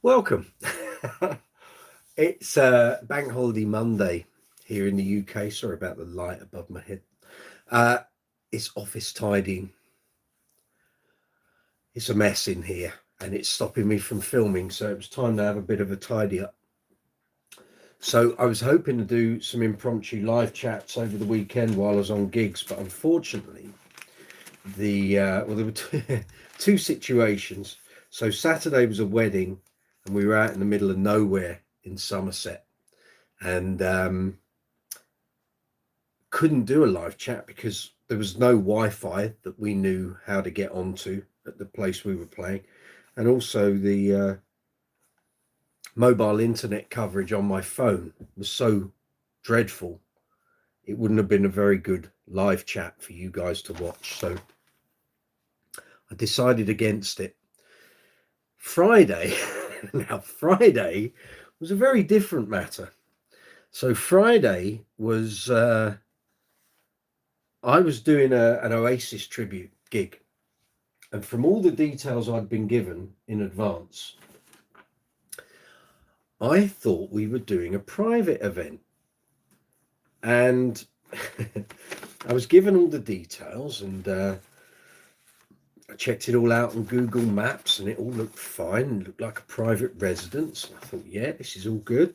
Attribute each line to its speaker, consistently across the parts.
Speaker 1: Welcome. It's Bank Holiday Monday here in the UK. Sorry about the light above my head. Uh, it's office tidying. It's a mess in here and it's stopping me from filming. So it was time to have a bit of a tidy up. So I was hoping to do some impromptu live chats over the weekend while I was on gigs, but unfortunately, there were two situations. So Saturday was a wedding, and we were out in the middle of nowhere in Somerset, and couldn't do a live chat because there was no Wi-Fi that we knew how to get onto at the place we were playing, and also the mobile internet coverage on my phone was so dreadful. It wouldn't have been a very good live chat for you guys to watch. So I decided against it. Friday, now Friday was a very different matter. So Friday was I was doing an Oasis tribute gig, and from all the details I'd been given in advance, I thought we were doing a private event, and I was given all the details, and I checked it all out on Google Maps, and it all looked fine. It looked like a private residence. And I thought, yeah, this is all good.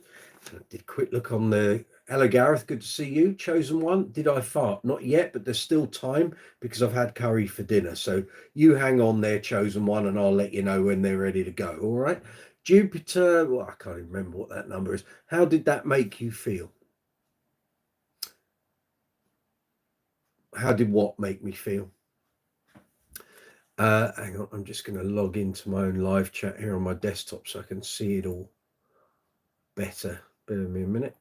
Speaker 1: And I did a quick look on the. Hello, Gareth. Good to see you. Chosen one. Did I fart? Not yet, but there's still time because I've had curry for dinner. So you hang on there, chosen one, and I'll let you know when they're ready to go. All right. Jupiter. Well, I can't even remember what that number is. How did that make you feel? How did what make me feel? Hang on, I'm just going to log into my own live chat here on my desktop so I can see it all better. Bear with me a minute.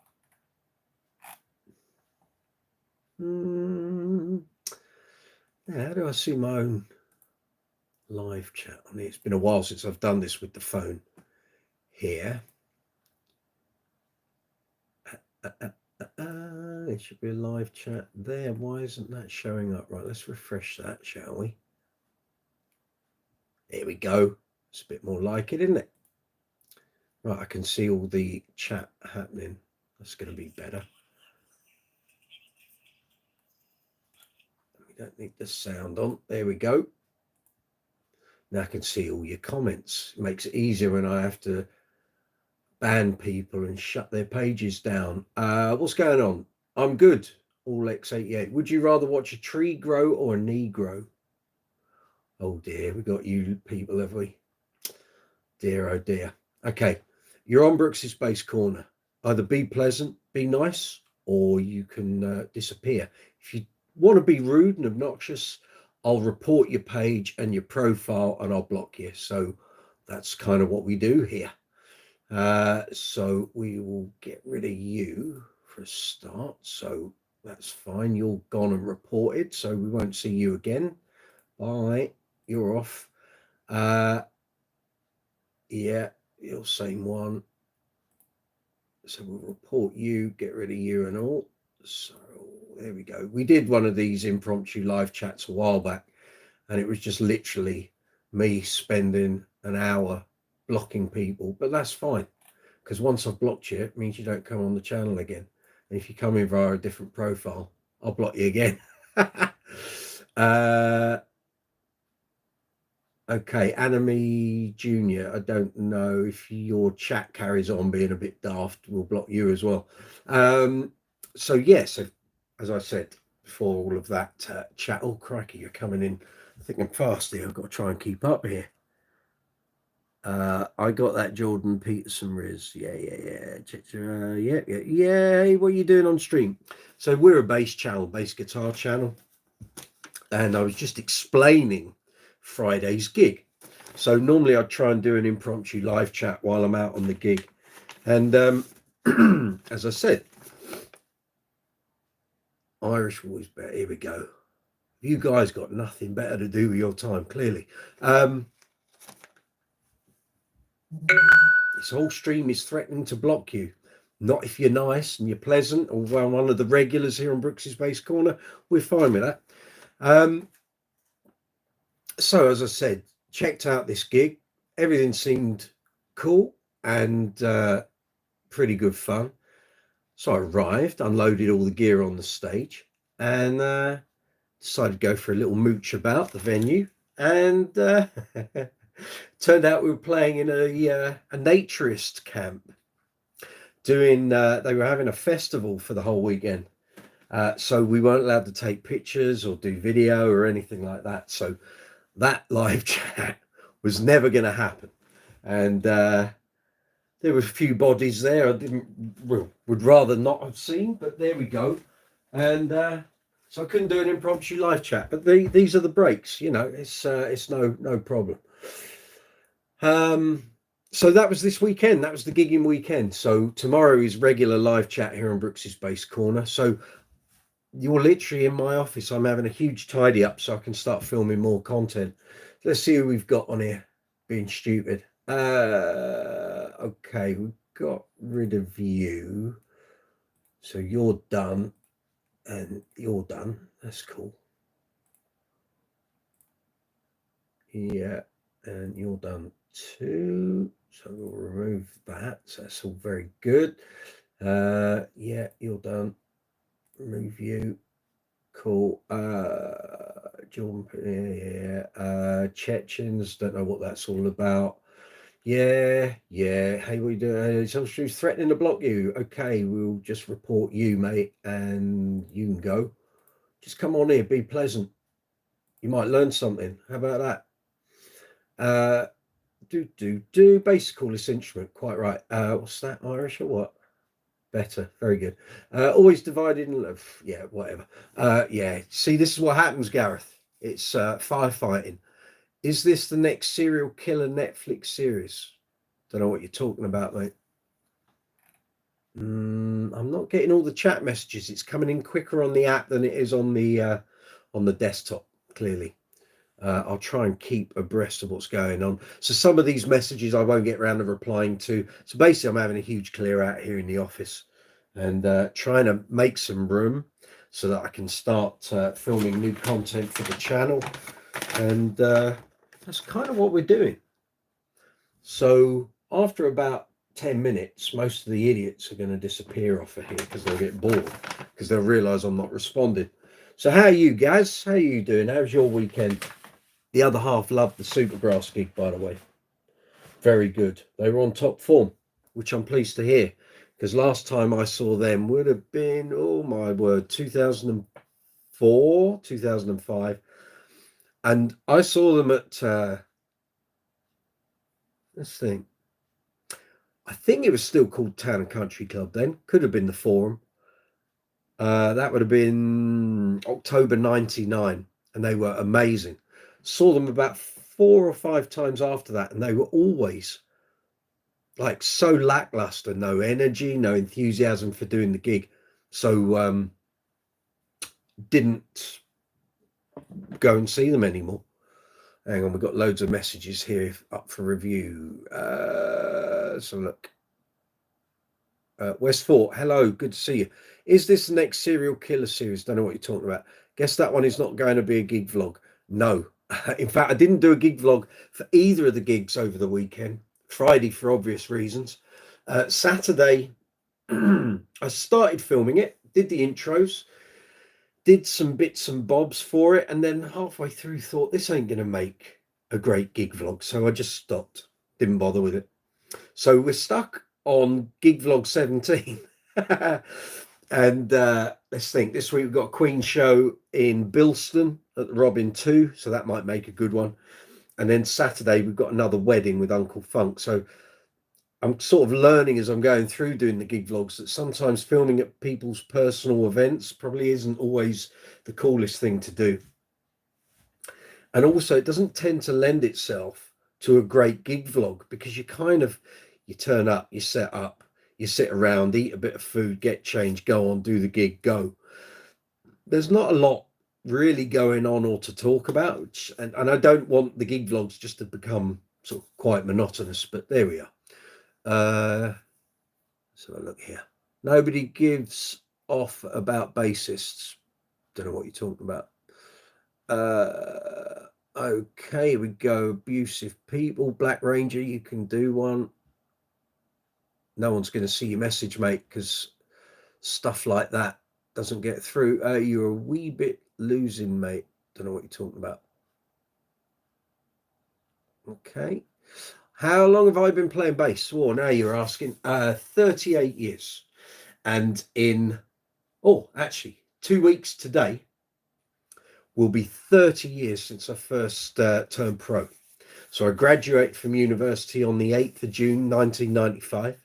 Speaker 1: How do I see my own live chat on it? It's been a while since I've done this with the phone here. It should be a live chat there. Why isn't that showing up? Right, let's refresh that, shall we? There we go. It's a bit more like it, isn't it? Right, I can see all the chat happening. That's going to be better. We don't need the sound on. There we go. Now I can see all your comments. It makes it easier when I have to ban people and shut their pages down. What's going on? I'm good. All X88. Would you rather watch a tree grow or a knee grow? Oh dear, we got you people, have we? Dear, oh dear. Okay, you're on Brooks's Space Corner. Either be pleasant, be nice, or you can disappear. If you want to be rude and obnoxious, I'll report your page and your profile and I'll block you. So that's kind of what we do here. So we will get rid of you for a start. So that's fine. You're gone and reported. So we won't see you again. Bye. You're off. Yeah, you're same one. So we'll report you, get rid of you and all. So there we go. We did one of these impromptu live chats a while back, and it was just literally me spending an hour blocking people, but that's fine because once I've blocked you, it means you don't come on the channel again. And if you come in via a different profile, I'll block you again. Okay, Anime Junior. I don't know if your chat carries on being a bit daft. We'll block you as well. So yes, as I said before, all of that chat. Oh crikey, you're coming in. I think I'm fast here. I've got to try and keep up here. I got that Jordan Peterson Riz. Yeah. What are you doing on stream? So we're a bass channel, bass guitar channel, and I was just explaining Friday's gig. So normally I'd try and do an impromptu live chat while I'm out on the gig. And as I said, Irish voice better. Here we go. You guys got nothing better to do with your time, clearly. This whole stream is threatening to block you. Not if you're nice and you're pleasant or one of the regulars here on Brooks's Space Corner. We're fine with that. So as I said, checked out this gig. Everything seemed cool and pretty good fun. So I arrived, unloaded all the gear on the stage, and decided to go for a little mooch about the venue. And turned out we were playing in a naturist camp. Doing, they were having a festival for the whole weekend. So we weren't allowed to take pictures or do video or anything like that. So that live chat was never going to happen. And there were a few bodies there I would rather not have seen, but there we go. And so I couldn't do an impromptu live chat. But these are the breaks, you know. It's no problem. So that was this weekend. That was the gigging weekend. So tomorrow is regular live chat here on Brooks's Bass Corner. So you're literally in my office. I'm having a huge tidy up so I can start filming more content. Let's see who we've got on here being stupid. Okay, we got rid of you. So you're done and you're done. That's cool. Yeah, and you're done too. So we'll remove that. So that's all very good. Yeah, you're done. Remove you. Cool. John, yeah. Chechens, don't know what that's all about. Yeah. Hey, what are you doing? Someone's threatening to block you. Okay, we'll just report you, mate, and you can go. Just come on here, be pleasant. You might learn something. How about that? Bass coolest instrument. Quite right. What's that? Irish or what? Better. Very good. Always divided in love. Yeah, whatever. Yeah. See, this is what happens, Gareth. It's firefighting. Is this the next serial killer Netflix series? Don't know what you're talking about, mate. I'm not getting all the chat messages. It's coming in quicker on the app than it is on the desktop. Clearly, I'll try and keep abreast of what's going on. So some of these messages I won't get around to replying to. So basically, I'm having a huge clear out here in the office and trying to make some room so that I can start filming new content for the channel. And that's kind of what we're doing. So after about 10 minutes, most of the idiots are going to disappear off of here because they'll get bored because they'll realize I'm not responding. So how are you guys? How are you doing? How's your weekend? The other half loved the Supergrass gig, by the way. Very good. They were on top form, which I'm pleased to hear because last time I saw them would have been, oh my word, 2004, 2005. And I saw them at, let's think, I think it was still called Town and Country Club then. Could have been the Forum. That would have been October 99. And they were amazing. Saw them about 4 or 5 times after that. And they were always like so lackluster. No energy, no enthusiasm for doing the gig. So didn't go and see them anymore. Hang on, we've got loads of messages here up for review. So look. West Fort, hello, good to see you. Is this the next serial killer series? Don't know what you're talking about. Guess that one is not going to be a gig vlog. No. In fact, I didn't do a gig vlog for either of the gigs over the weekend. Friday for obvious reasons. Saturday, I started filming it, did the intros, did some bits and bobs for it, and then halfway through thought this ain't going to make a great gig vlog. So I just stopped, didn't bother with it. So we're stuck on gig vlog 17. And let's think, this week we've got a Queen show in Bilston at the Robin 2, so that might make a good one. And then Saturday we've got another wedding with Uncle Funk. So I'm sort of learning as I'm going through doing the gig vlogs that sometimes filming at people's personal events probably isn't always the coolest thing to do. And also it doesn't tend to lend itself to a great gig vlog because you turn up, you set up, you sit around, eat a bit of food, get changed, go on, do the gig, go. There's not a lot really going on or to talk about, and I don't want the gig vlogs just to become sort of quite monotonous, but there we are. So look here. Nobody gives off about bassists. Don't know what you're talking about. Okay, we go. Abusive people. Black Ranger, you can do one. no one's going to see your message, mate, because stuff like that doesn't get through. You're a wee bit losing, mate. Don't know what you're talking about. Okay. How long have I been playing bass? Oh, now you're asking. 38 years. And actually, 2 weeks today will be 30 years since I first turned pro. So I graduated from university on the 8th of June, 1995.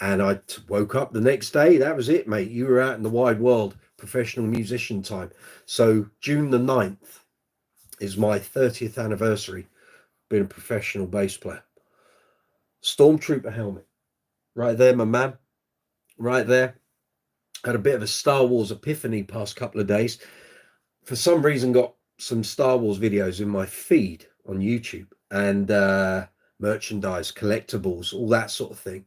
Speaker 1: And I woke up the next day. That was it, mate. You were out in the wide world, professional musician time. So June the 9th is my 30th anniversary being a professional bass player. Stormtrooper helmet. Right there, my man. Right there. Had a bit of a Star Wars epiphany past couple of days. For some reason, got some Star Wars videos in my feed on YouTube and merchandise, collectibles, all that sort of thing.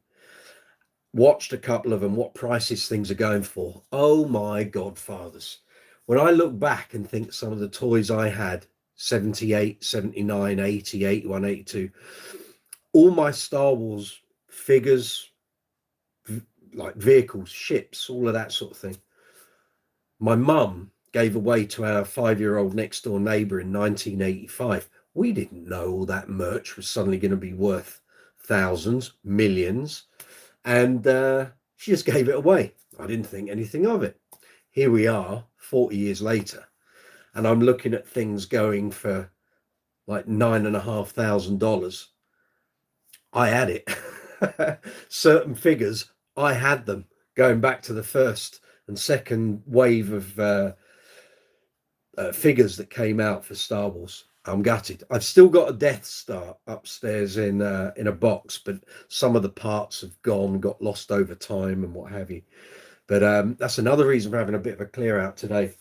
Speaker 1: Watched a couple of them, what prices things are going for. Oh my godfathers. When I look back and think some of the toys I had, 78, 79, 80, 81, 82, all my Star Wars figures, like vehicles, ships, all of that sort of thing, my mum gave away to our 5-year-old next door neighbour in 1985. We didn't know all that merch was suddenly going to be worth thousands, millions. And she just gave it away. I didn't think anything of it. Here we are 40 years later, and I'm looking at things going for like $9,500. I had it. Certain figures, I had them going back to the first and second wave of figures that came out for Star Wars. I'm gutted. I've still got a Death Star upstairs in a box, but some of the parts have got lost over time and what have you. But that's another reason for having a bit of a clear out today.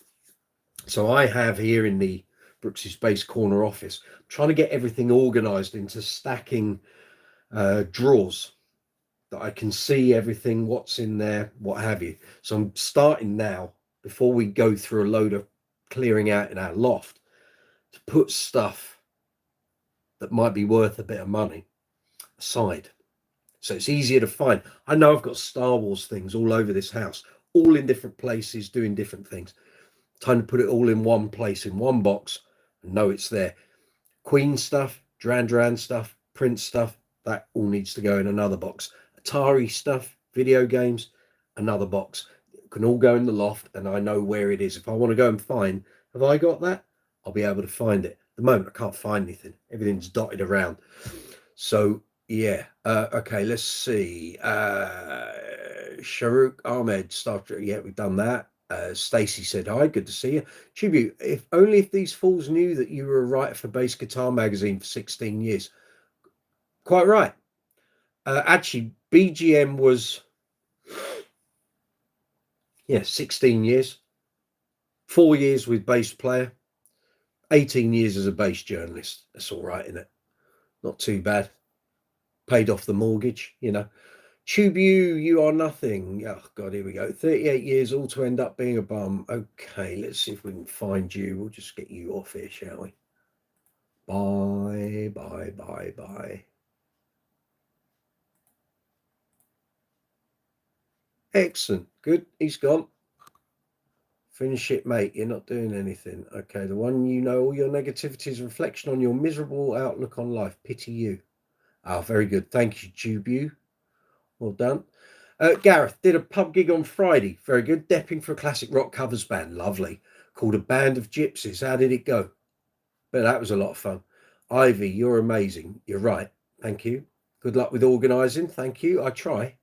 Speaker 1: So I have here in the Brooks's Base Corner office, trying to get everything organized into stacking drawers that I can see everything, what's in there, what have you. So I'm starting now, before we go through a load of clearing out in our loft, to put stuff that might be worth a bit of money aside. So it's easier to find. I know I've got Star Wars things all over this house, all in different places, doing different things. Time to put it all in one place, in one box, and know it's there. Queen stuff, Duran Duran stuff, Prince stuff, that all needs to go in another box. Atari stuff, video games, another box. It can all go in the loft, and I know where it is. If I want to go and find, have I got that? I'll be able to find it. At the moment, I can't find anything. Everything's dotted around. So yeah, okay, let's see. Sharuk Ahmed, Star Trek. Yeah, we've done that. Stacy said, hi, good to see you. Tribute, if only if these fools knew that you were a writer for Bass Guitar Magazine for 16 years. Quite right. Actually, BGM was, 16 years. 4 years with bass player. 18 years as a bass journalist. That's all right, isn't it? Not too bad. Paid off the mortgage, Tube you are nothing. Oh God, here we go. 38 years, all to end up being a bum. Okay, let's see if we can find you. We'll just get you off here, shall we? Bye, bye, bye, bye. Excellent. Good. He's gone. Finish it, mate. You're not doing anything. Okay, the one all your negativity is a reflection on your miserable outlook on life. Pity you. Very good. Thank you, Tube. Well done. Gareth did a pub gig on Friday. Very good. Depping for a classic rock covers band. Lovely. Called A Band of Gypsies. How did it go? But that was a lot of fun. Ivy, you're amazing. You're right. Thank you. Good luck with organising. Thank you. I try.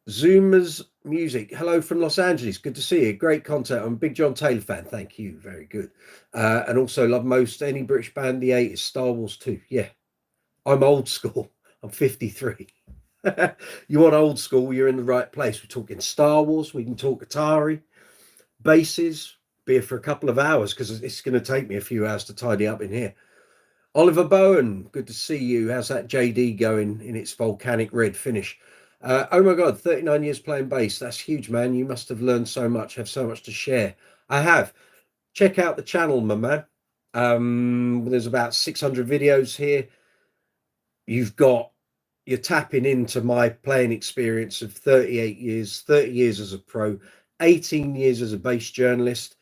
Speaker 1: Zoomer's Music. Hello from Los Angeles. Good to see you. Great content. I'm a big John Taylor fan. Thank you. Very good. And also love most any British band the 80s. Star Wars too. Yeah. I'm old school. I'm 53. You want old school, you're in the right place. We're talking Star Wars. We can talk Atari, basses, be here for a couple of hours because it's going to take me a few hours to tidy up in here. Oliver Bowen, good to see you. How's that JD going in its volcanic red finish? Oh my God, 39 years playing bass. That's huge, man. You must have learned so much, have so much to share. I have. Check out the channel, my man. There's about 600 videos here. You've got you're tapping into my playing experience of 38 years, 30 years as a pro, 18 years as a bass journalist.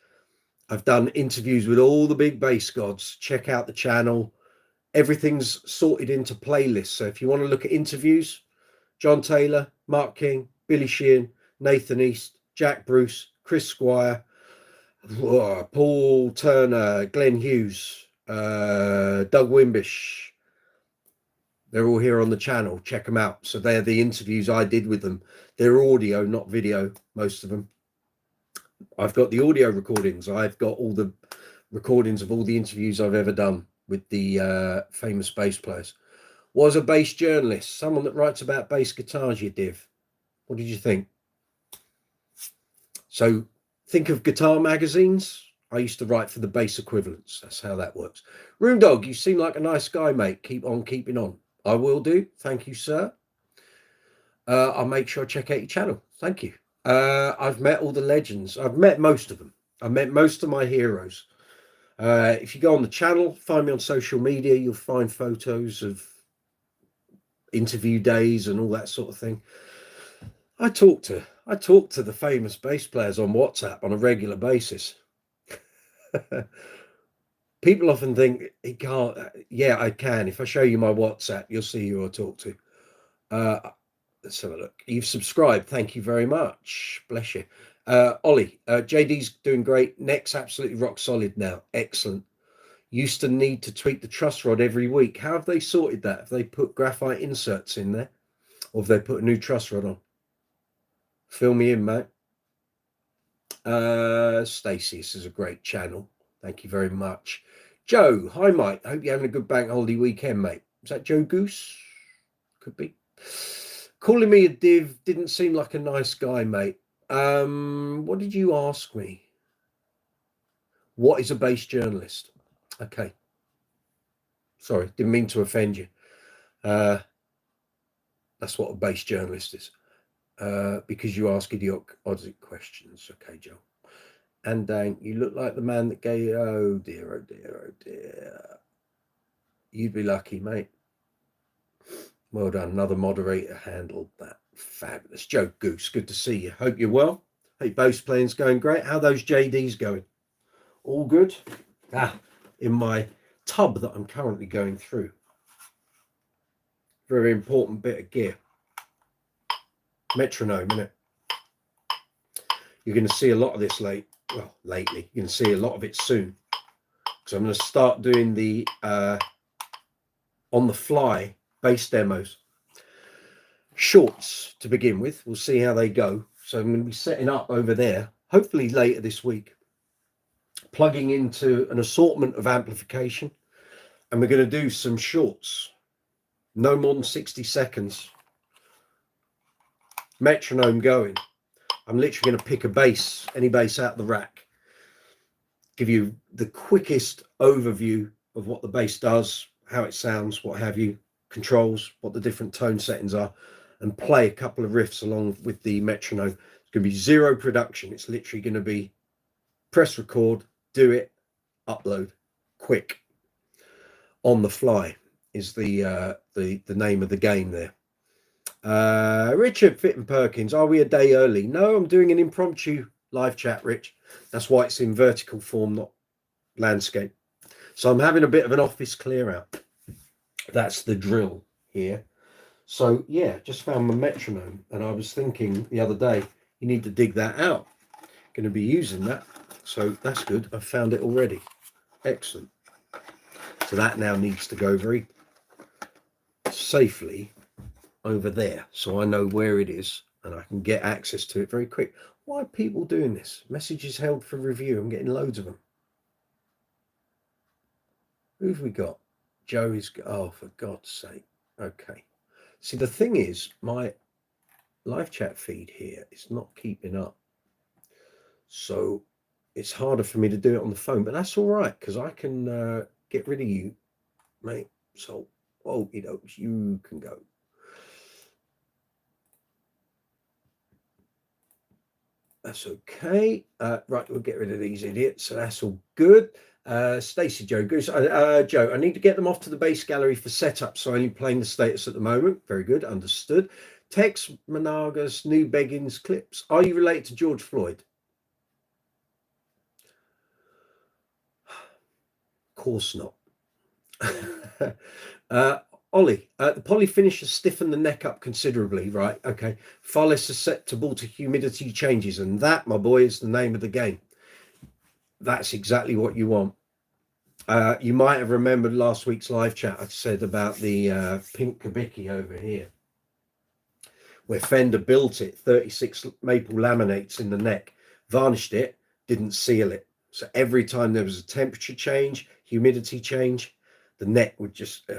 Speaker 1: I've done interviews with all the big bass gods. Check out the channel. Everything's sorted into playlists. So if you want to look at interviews, John Taylor, Mark King, Billy Sheehan, Nathan East, Jack Bruce, Chris Squire, Paul Turner, Glenn Hughes, Doug Wimbish. They're all here on the channel. Check them out. So they're the interviews I did with them. They're audio, not video, most of them. I've got the audio recordings. I've got all the recordings of all the interviews I've ever done with the famous bass players. Was a bass journalist, someone that writes about bass guitars, you div. What did you think? So think of guitar magazines. I used to write for the bass equivalents. That's how that works. Room Dog, you seem like a nice guy, mate. Keep on keeping on. I will do. Thank you, sir. I'll make sure I check out your channel. Thank you. I've met all the legends. I've met most of them. I've met most of my heroes. If you go on the channel, find me on social media, you'll find photos of interview days and all that sort of thing. I talk to the famous bass players on WhatsApp on a regular basis. People often think he can't. Yeah, I can. If I show you my WhatsApp, you'll see who I talk to. Let's have a look. You've subscribed. Thank you very much. Bless you. Ollie, JD's doing great. Neck's absolutely rock solid now. Excellent. Used to need to tweak the truss rod every week. How have they sorted that? Have they put graphite inserts in there? Or have they put a new truss rod on? Fill me in, mate. Stacey, this is a great channel. Thank you very much. Joe, hi, Mike. Hope you're having a good bank holiday weekend, mate. Is that Joe Goose? Could be. Calling me a div didn't seem like a nice guy, mate. What did you ask me? What is a bass journalist? Okay. Sorry, didn't mean to offend you. That's what a bass journalist is. Because you ask idiotic questions. Okay, Joe. And you look like the man that gave. Oh dear, oh dear, oh dear. You'd be lucky, mate. Well done. Another moderator handled that. Fabulous. Joe Goose, good to see you. Hope you're well. Hope bass playing's going great. How are those JDs going? All good? In my tub that I'm currently going through. Very important bit of gear. Metronome, innit? You're going to see a lot of this lately. You're going to see a lot of it soon. So I'm going to start doing the on the fly bass demos. Shorts to begin with. We'll see how they go. So I'm going to be setting up over there, hopefully later this week, plugging into an assortment of amplification. And we're going to do some shorts. No more than 60 seconds. Metronome going. I'm literally going to pick a bass, any bass out of the rack. Give you the quickest overview of what the bass does, how it sounds, what have you, controls, what the different tone settings are, and play a couple of riffs along with the metronome. It's going to be zero production. It's literally going to be press record, do it, upload, quick, on the fly is the name of the game there. Richard Fitton Perkins, are we a day early? No, I'm doing an impromptu live chat, Rich. That's why it's in vertical form, not landscape. So I'm having a bit of an office clear out. That's the drill here. So yeah, just found my metronome, and I was thinking the other day, you need to dig that out. Going to be using that. So that's good. I've found it already. Excellent. So that now needs to go very safely over there, so I know where it is and I can get access to it very quick. Why are people doing this? Messages held for review. I'm getting loads of them. Who've we got? Joey's. Oh, for God's sake. Okay. See, the thing is, my live chat feed here is not keeping up, so it's harder for me to do it on the phone. But that's all right, because I can get rid of you, mate. So, oh, you can go. That's okay. Right, we'll get rid of these idiots. So that's all good. Stacey Joe Goose. Joe, I need to get them off to the base gallery for setup, so only playing the status at the moment. Very good, understood. Tex Managas, New Beggins clips. Are you related to George Floyd? Of course not. Ollie, the poly finish has stiffened the neck up considerably, right? Okay, far less susceptible to humidity changes, and that, my boy, is the name of the game. That's exactly what you want. You might have remembered last week's live chat I said about the pink Kabiki over here, where Fender built it, 36 maple laminates in the neck, varnished it, didn't seal it. So every time there was a temperature change, humidity change, the neck would just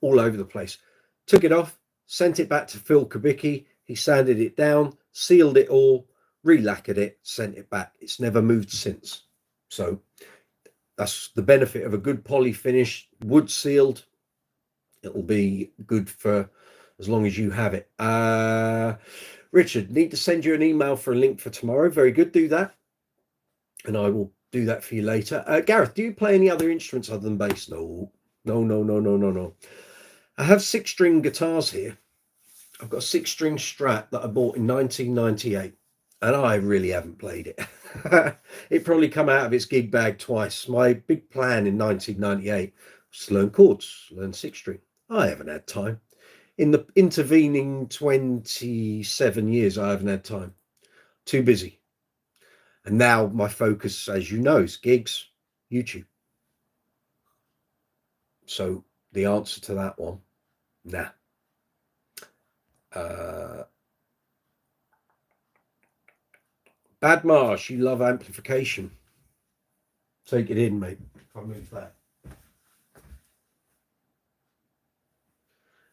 Speaker 1: all over the place. Took it off, sent it back to Phil Kabiki. He sanded it down, sealed it all, re-lacquered it, sent it back. It's never moved since. So that's the benefit of a good poly finish, wood sealed. It'll be good for as long as you have it. Richard, need to send you an email for a link for tomorrow. Very good, do that. And I will do that for you later. Gareth, do you play any other instruments other than bass? No. I have 6-string guitars here. I've got a 6-string Strat that I bought in 1998, and I really haven't played it. It probably come out of its gig bag twice. My big plan in 1998 was to learn chords, learn 6-string. I haven't had time. In the intervening 27 years, I haven't had time. Too busy. And now my focus, as you know, is gigs, YouTube. So the answer to that one, nah. Bad Marsh, you love amplification. Take it in, mate. If I move that.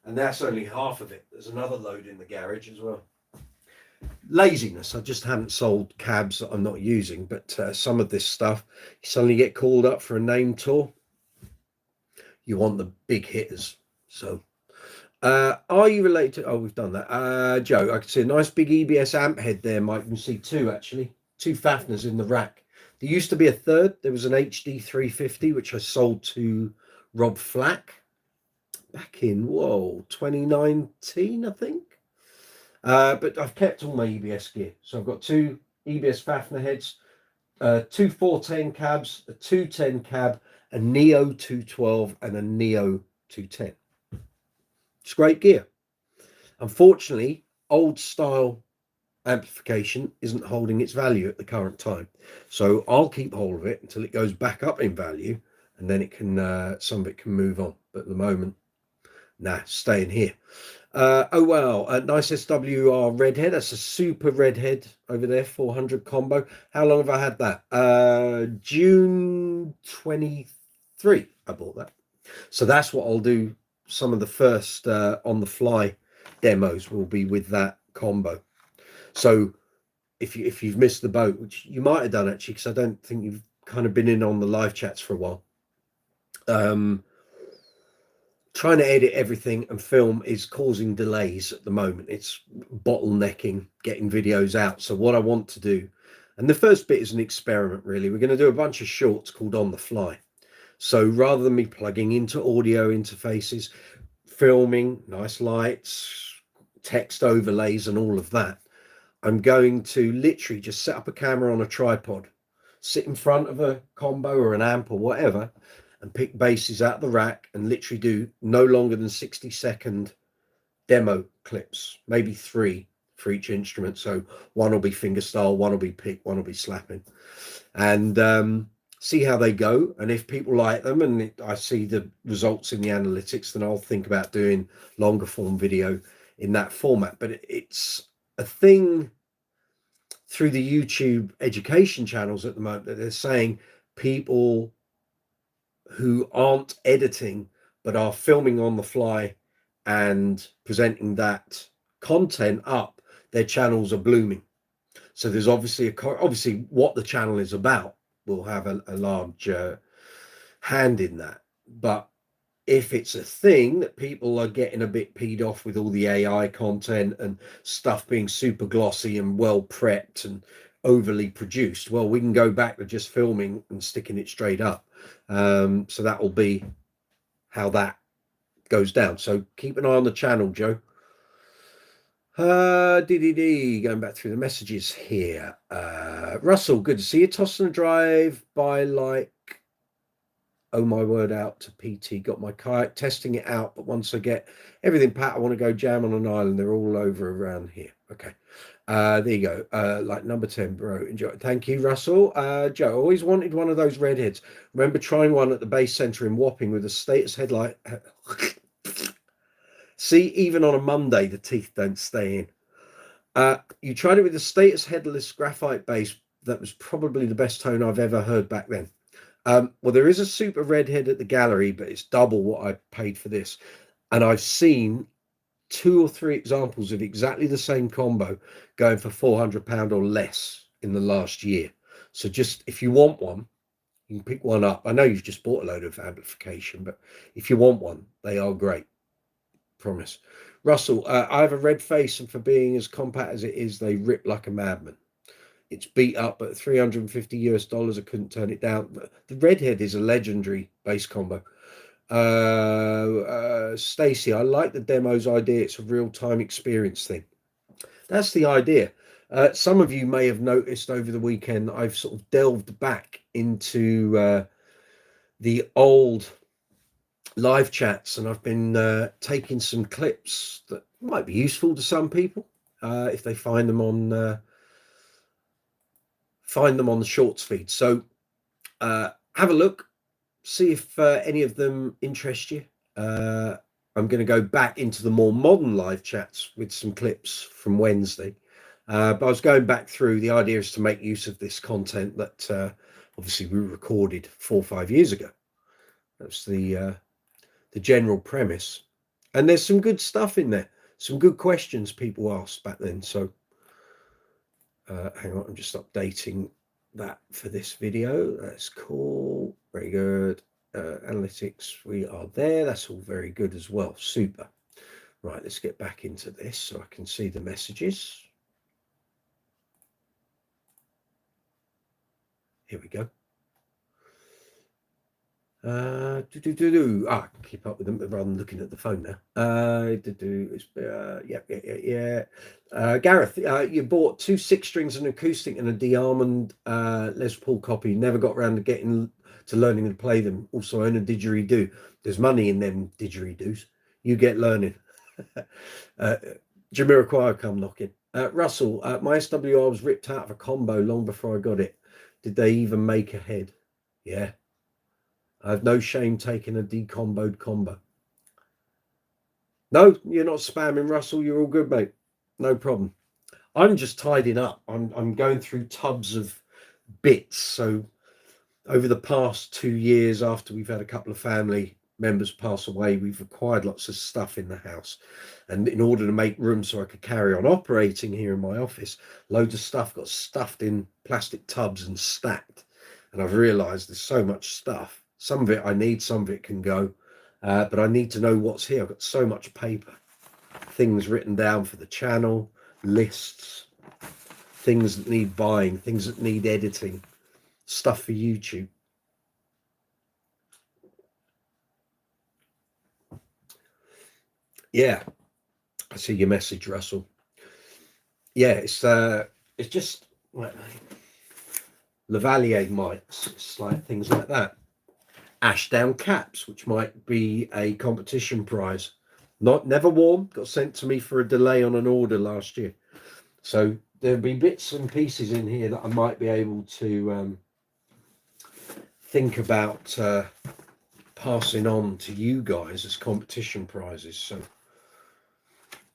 Speaker 1: And that's only half of it. There's another load in the garage as well. Laziness. I just haven't sold cabs that I'm not using, but some of this stuff, you suddenly get called up for a name tour. You want the big hitters. So are you related to, we've done that. Joe, I can see a nice big EBS amp head there, Mike. You can see two actually, two Fafners in the rack. There used to be a third. There was an HD 350 which I sold to Rob Flack back in 2019, I think. But I've kept all my EBS gear. So I've got two EBS Fafner heads, two 410 cabs, a 210 cab, a Neo 212 and a Neo 210. It's great gear. Unfortunately, old style amplification isn't holding its value at the current time. So I'll keep hold of it until it goes back up in value, and then it can some of it can move on. But at the moment, nah, staying here. Oh wow, a nice SWR redhead. That's a super redhead over there, 400 combo. How long have I had that? June 23 I bought that. So that's what I'll do. Some of the first on the fly demos will be with that combo. So if you've missed the boat, which you might have done actually, because I don't think you've kind of been in on the live chats for a while, trying to edit everything and film is causing delays at the moment. It's bottlenecking getting videos out. So what I want to do, and the first bit is an experiment really, we're going to do a bunch of shorts called On the Fly. So rather than me plugging into audio interfaces, filming, nice lights, text overlays and all of that, I'm going to literally just set up a camera on a tripod, sit in front of a combo or an amp or whatever, and pick basses out the rack and literally do no longer than 60-second demo clips, maybe 3 for each instrument. So one will be fingerstyle, one will be pick, one will be slapping, and see how they go. And if people like them and I see the results in the analytics, then I'll think about doing longer form video in that format. But it's a thing through the YouTube education channels at the moment that they're saying people who aren't editing but are filming on the fly and presenting that content up, their channels are blooming. So there's obviously what the channel is about will have a large hand in that. But if it's a thing that people are getting a bit peed off with all the AI content and stuff being super glossy and well prepped and overly produced. Well, we can go back to just filming and sticking it straight up. So that will be how that goes down. So keep an eye on the channel, Joe. Going back through the messages here. Russell, good to see you. Tossing a drive by like, oh my word, out to PT. Got my kayak, testing it out, but once I get everything pat, I want to go jam on an island. They're all over around here. Okay. There you go. Like number 10, bro. Enjoy. Thank you, Russell. Joe, always wanted one of those redheads. Remember trying one at the base centre in Wapping with a status headlight. See, even on a Monday, the teeth don't stay in. You tried it with a status headless graphite base. That was probably the best tone I've ever heard back then. Well, there is a super redhead at the gallery, but it's double what I paid for this. And I've seen 2 or 3 examples of exactly the same combo going for £400 or less in the last year. So just if you want one, you can pick one up. I know you've just bought a load of amplification, but if you want one, they are great. Promise. Russell, I have a red face, and for being as compact as it is, they rip like a madman. It's beat up at $350 US. I couldn't turn it down. The redhead is a legendary bass combo. Stacy, I like the demo's idea. It's a real-time experience thing. That's the idea. Some of you may have noticed over the weekend I've sort of delved back into the old live chats, and I've been taking some clips that might be useful to some people if they find them on the shorts feed. So have a look, see if any of them interest you. I'm going to go back into the more modern live chats with some clips from Wednesday, but I was going back through. The idea is to make use of this content that obviously we recorded 4 or 5 years ago. That's the general premise, and there's some good stuff in there, some good questions people asked back then. So hang on, I'm just updating that for this video. That's cool, very good. Analytics, we are there. That's all very good as well. Super. Right, let's get back into this so I can see the messages. Here we go. Keep up with them rather than looking at the phone now. Gareth, you bought 2 6-strings, an acoustic, and a D-Armond Les Paul copy. Never got around to getting to learning to play them. Also own a didgeridoo. There's money in them didgeridoos. You get learning. Jamiroquai come knocking. Russell, my SWR was ripped out of a combo long before I got it. Did they even make a head? Yeah. I have no shame taking a decomboed combo. No, you're not spamming, Russell. You're all good, mate. No problem. I'm just tidying up. I'm going through tubs of bits. So over the past 2 years, after we've had a couple of family members pass away, we've acquired lots of stuff in the house. And in order to make room so I could carry on operating here in my office, loads of stuff got stuffed in plastic tubs and stacked. And I've realized there's so much stuff. Some of it I need, some of it can go. But I need to know what's here. I've got so much paper, things written down for the channel, lists, things that need buying, things that need editing, stuff for YouTube. Yeah, I see your message, Russell. Yeah, it's just like Lavalier mics, it's like things like that. Ashdown caps, which might be a competition prize. Never worn, got sent to me for a delay on an order last year. So there'll be bits and pieces in here that I might be able to think about passing on to you guys as competition prizes. So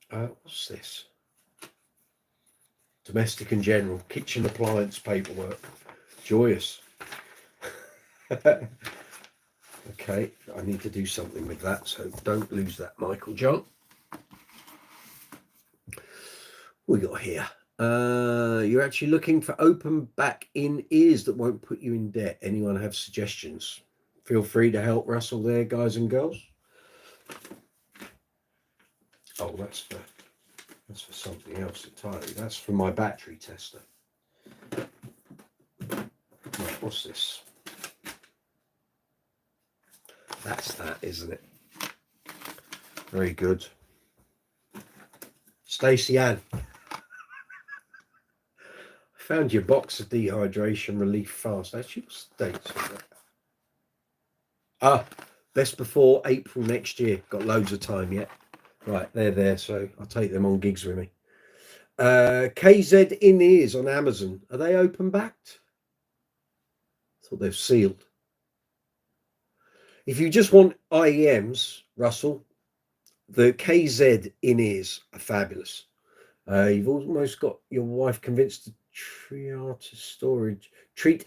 Speaker 1: what's this? Domestic and general kitchen appliance paperwork. Joyous. Okay, I need to do something with that, so don't lose that, Michael John. What we got here? You're actually looking for open back in ears that won't put you in debt. Anyone have suggestions? Feel free to help Russell there, guys and girls. Oh, that's for something else entirely. That's for my battery tester. What's this? That's that, isn't it? Very good. Stacey Ann. Found your box of dehydration relief fast. Actually, what's the date of that? Ah, best before April next year. Got loads of time yet. Right, they're there, so I'll take them on gigs with me. KZ in-ears on Amazon. Are they open backed? I thought they're sealed. If you just want IEMs, Russell, the KZ in-ears are fabulous. You've almost got your wife convinced to treat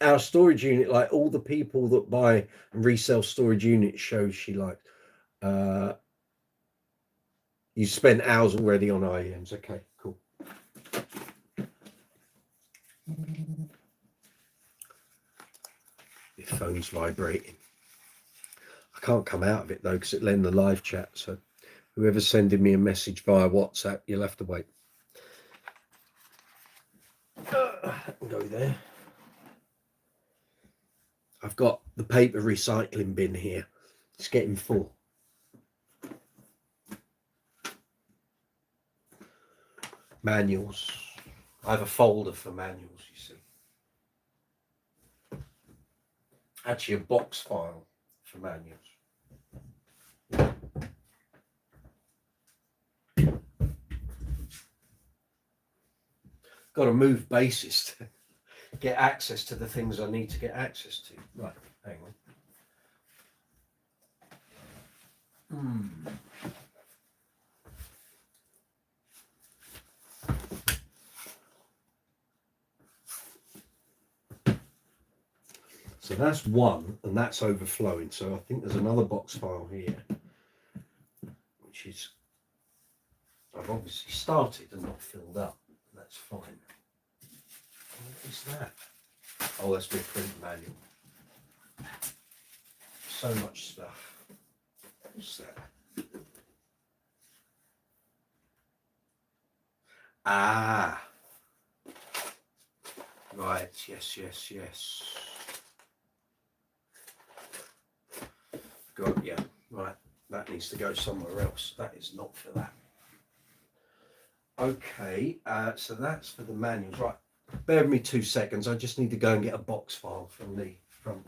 Speaker 1: our storage unit like all the people that buy and resell storage unit shows she likes. You spent hours already on IEMs. Okay, cool. Your phone's vibrating. I can't come out of it though because it'll end the live chat. So whoever's sending me a message via WhatsApp, you'll have to wait. Go there. I've got the paper recycling bin here. It's getting full. Manuals. I have a folder for manuals, you see. Actually, a box file for manuals. Got to move bases to get access to the things I need to get access to. Right, hang on. So that's one, and that's overflowing. So I think there's another box file here, which is, I've obviously started and not filled up. That's fine. What is that? Oh, that's my print manual. So much stuff. What's that? Ah. Right, yes. Got, yeah, right. That needs to go somewhere else. That is not for that. Okay, so that's for the manuals. Right, bear with me 2 seconds. I just need to go and get a box file from the front.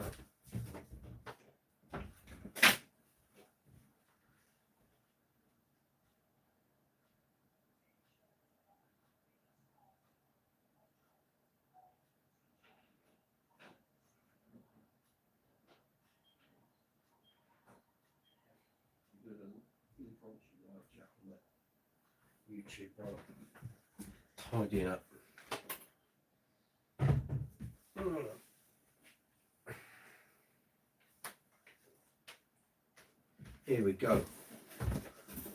Speaker 1: YouTube, tidying up. Here we go.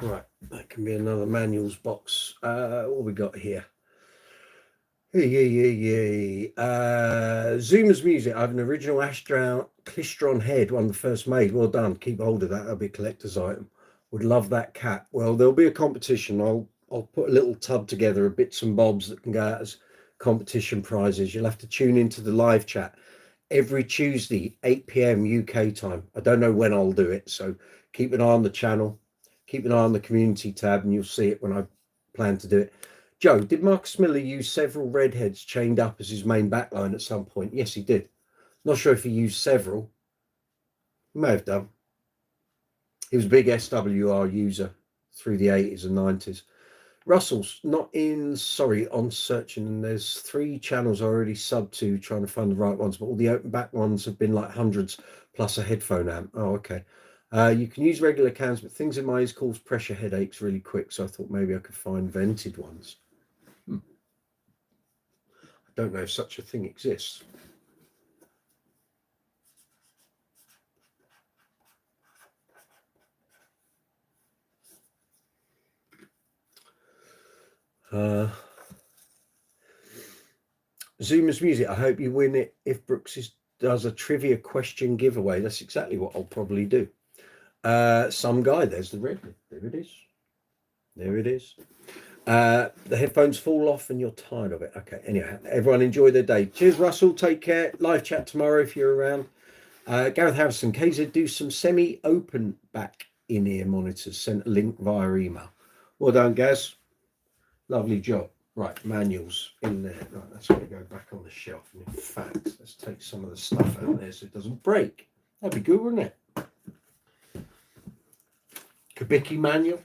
Speaker 1: Right, that can be another manuals box. What we got here? Zoomer's Music. I have an original Astral Clistron head, one of the first made. Well done. Keep hold of that. That'll be a collector's item. Would love that cat. Well, there'll be a competition. I'll put a little tub together of bits and bobs that can go out as competition prizes. You'll have to tune into the live chat every Tuesday, 8 p.m. UK time. I don't know when I'll do it, so keep an eye on the channel, keep an eye on the community tab, and you'll see it when I plan to do it. Joe, did Marcus Miller use several redheads chained up as his main backline at some point? Yes, he did. Not sure if he used several. He may have done. He was a big SWR user through the 80s and 90s. Russell's not in, sorry, on searching, and there's 3 channels I already subbed to trying to find the right ones, but all the open back ones have been like hundreds plus a headphone amp. Oh, okay. You can use regular cans, but things in my ears cause pressure headaches really quick, so I thought maybe I could find vented ones. I don't know if such a thing exists. Zoomer's Music. I hope you win it if Brooks does a trivia question giveaway. That's exactly what I'll probably do. Some guy, there's the red. There it is. There it is. The headphones fall off and you're tired of it. Okay, anyway, everyone enjoy their day. Cheers, Russell. Take care. Live chat tomorrow if you're around. Gareth Harrison, KZ, do some semi-open back in-ear monitors. Sent a link via email. Well done, Gaz. Lovely job. Right, manuals in there. Right, that's going to go back on the shelf. And in fact, let's take some of the stuff out there so it doesn't break. That'd be good, wouldn't it? Kubicki manual.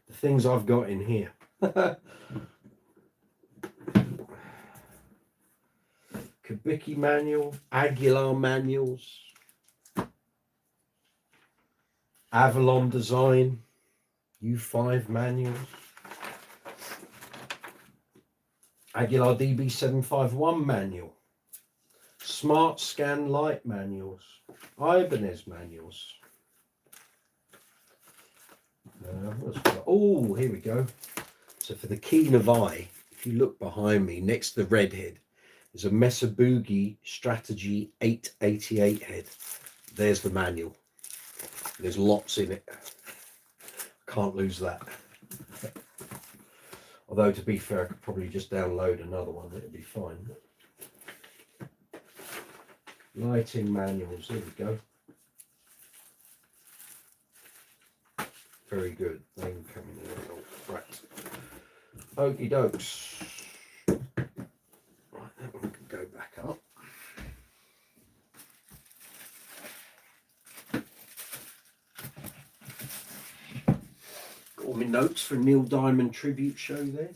Speaker 1: The things I've got in here. Kubicki manual, Aguilar manuals, Avalon design, U5 manuals, Aguilar DB751 manual, Smart Scan Light manuals, Ibanez manuals. Oh, here we go. So for the keen of eye, if you look behind me, next to the red head, is a Mesabugi Strategy 888 head. There's the manual. There's lots in it. Can't lose that. Although, to be fair, I could probably just download another one. It'd be fine. Lighting manuals. Here we go. Very good. They can come in there. Right. Okie dokes. Right, that one can go back up. Got all my notes for Neil Diamond tribute show there.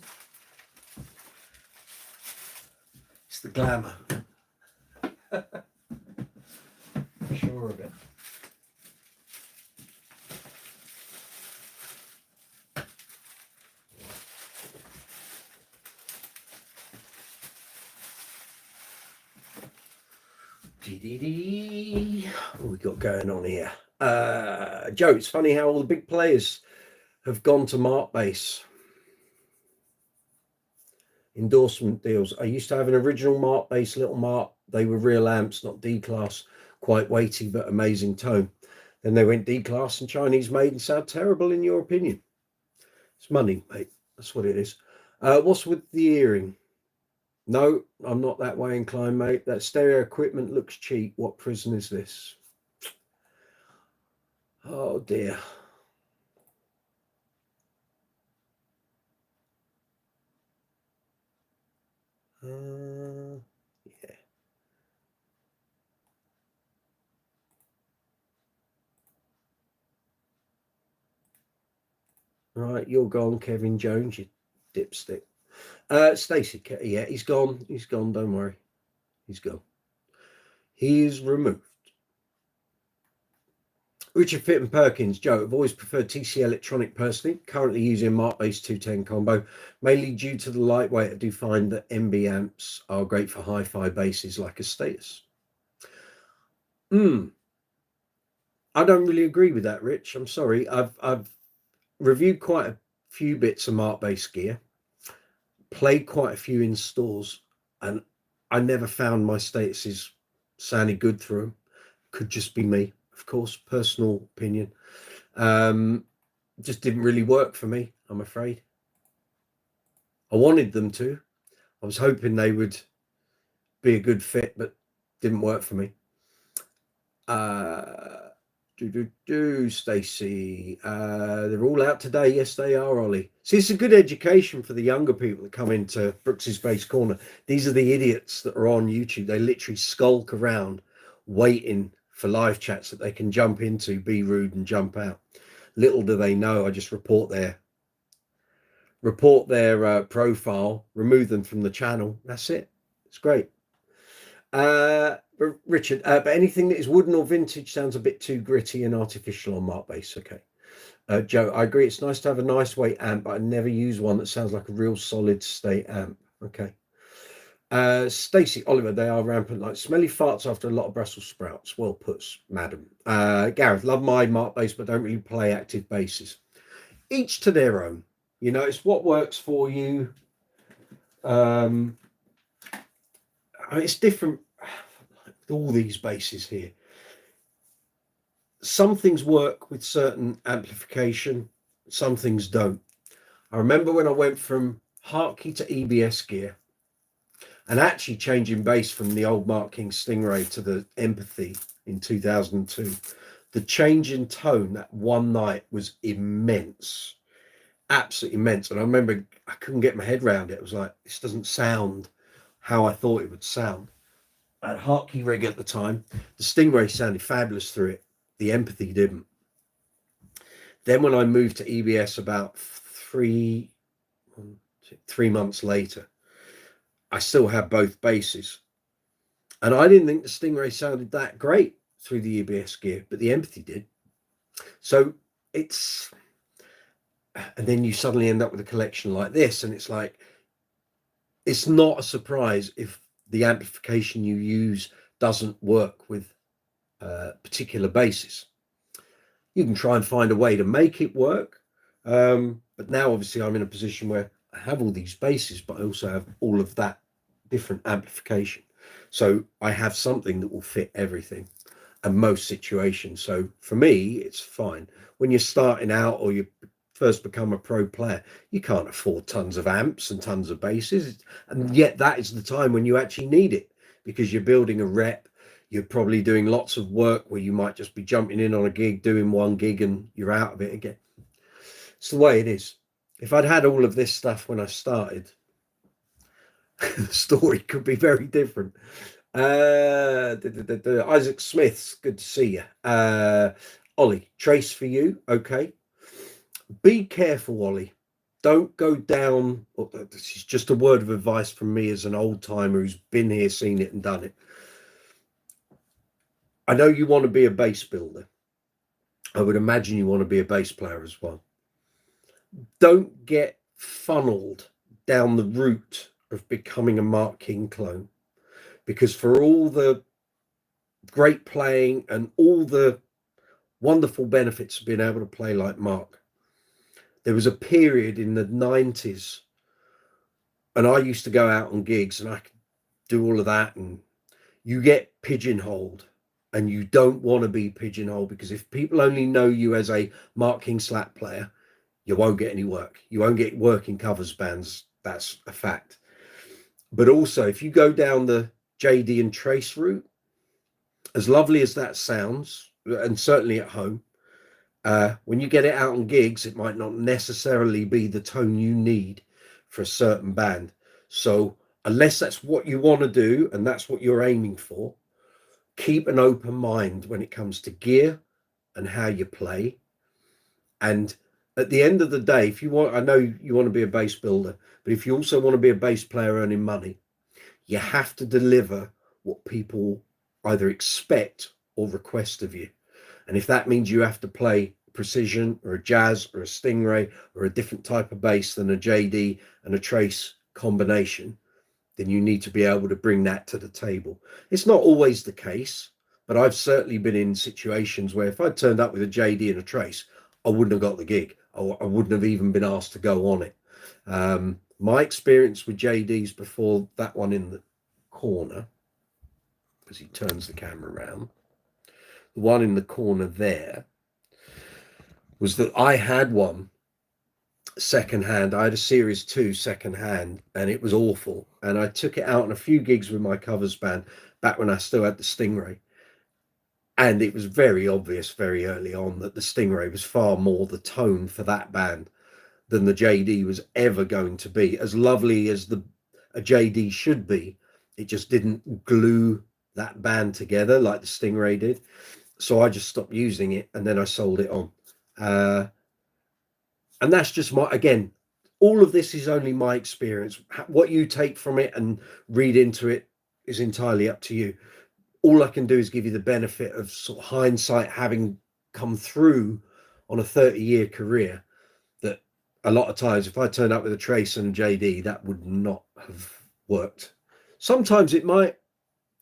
Speaker 1: It's the glamour. Sure of it. What we got going on here? Joe, it's funny how all the big players have gone to Mark Base. Endorsement deals. I used to have an original Mark Base, Little Mark. They were real amps, not D-class. Quite weighty, but amazing tone. Then they went D-class and Chinese made and sound terrible in your opinion. It's money, mate. That's what it is. What's with the earring? No, I'm not that way inclined, mate. That stereo equipment looks cheap. What prison is this? Oh, dear. Yeah. Right, you're gone, Kevin Jones, you dipstick. Stacey, yeah, he's gone. He's gone, don't worry. He's gone. He is removed. Richard Fitton Perkins, Joe, I've always preferred TC Electronic personally, currently using Mark Base 210 combo, mainly due to the lightweight. I do find that MB amps are great for hi-fi basses like a Status. I don't really agree with that, Rich. I'm sorry. I've reviewed quite a few bits of Mark Base gear, played quite a few in stores, and I never found my Statuses sounding good through them. Could just be me, of course, personal opinion. Just didn't really work for me, I'm afraid. I wanted them to. I was hoping they would be a good fit, but didn't work for me. Stacey. They're all out today. Yes, they are, Ollie. See, it's a good education for the younger people that come into Brooks's Bass Corner. These are the idiots that are on YouTube. They literally skulk around waiting for live chats that they can jump into, be rude and jump out. Little do they know, I just report their profile, remove them from the channel. That's it. It's great. Richard, but anything that is wooden or vintage sounds a bit too gritty and artificial on Mark Base. Okay. Joe, I agree. It's nice to have a nice weight amp, but I never use one that sounds like a real solid state amp. Okay. Stacey, Oliver, they are rampant like smelly farts after a lot of Brussels sprouts. Well put, madam. Gareth, love my Mark Bass, but don't really play active basses. Each to their own. You know, it's what works for you. It's different. All these basses here. Some things work with certain amplification, some things don't. I remember when I went from Hartke to EBS gear and actually changing bass from the old Mark King Stingray to the Empathy in 2002. The change in tone that one night was immense, absolutely immense. And I remember I couldn't get my head around it. It was like, this doesn't sound how I thought it would sound. I had Hartke rig at the time. The Stingray sounded fabulous through it. The Empathy didn't. Then when I moved to EBS about three months later, I still had both basses. And I didn't think the Stingray sounded that great through the EBS gear, but the Empathy did. So it's, and then you suddenly end up with a collection like this, and it's like, it's not a surprise if the amplification you use doesn't work with particular basses. You can try and find a way to make it work. But now obviously I'm in a position where I have all these basses, but I also have all of that different amplification. So I have something that will fit everything and most situations. So for me, it's fine. When you're starting out or you first become a pro player, you can't afford tons of amps and tons of basses. And yet that is the time when you actually need it, because you're building a rep. You're probably doing lots of work where you might just be jumping in on a gig, doing one gig, and you're out of it again. It's the way it is. If I'd had all of this stuff when I started, the story could be very different. Isaac Smith's good to see you. Ollie, trace for you. Okay. Be careful, Ollie. Don't go down. This is just a word of advice from me as an old timer who's been here, seen it, and done it. I know you want to be a bass builder. I would imagine you want to be a bass player as well. Don't get funneled down the route of becoming a Mark King clone, because for all the great playing and all the wonderful benefits of being able to play like Mark, there was a period in the 90s, and I used to go out on gigs and I could do all of that, and you get pigeonholed, and you don't want to be pigeonholed, because if people only know you as a Mark King slap player, you won't get any work. You won't get work in covers bands. That's a fact. But also, if you go down the JD and trace route, as lovely as that sounds, and certainly at home, when you get it out on gigs, it might not necessarily be the tone you need for a certain band. So unless that's what you want to do and that's what you're aiming for, keep an open mind when it comes to gear and how you play. And at the end of the day, if you want, I know you want to be a bass builder, but if you also want to be a bass player earning money, you have to deliver what people either expect or request of you. And if that means you have to play precision or a jazz or a Stingray or a different type of bass than a JD and a trace combination, then you need to be able to bring that to the table. It's not always the case, but I've certainly been in situations where if I turned up with a JD and a trace, I wouldn't have got the gig. I wouldn't have even been asked to go on it. My experience with JDs before that one in the corner, as he turns the camera around, the one in the corner there, was that I had one secondhand. I had a Series 2 secondhand, and it was awful. And I took it out on a few gigs with my covers band back when I still had the Stingray. And it was very obvious very early on that the Stingray was far more the tone for that band than the JD was ever going to be. As lovely as a JD should be, it just didn't glue that band together like the Stingray did. So I just stopped using it, and then I sold it on. And that's just again, all of this is only my experience. What you take from it and read into it is entirely up to you. All I can do is give you the benefit of sort of hindsight, having come through on a 30-year career, that a lot of times if I turn up with a trace and a JD, that would not have worked. Sometimes it might.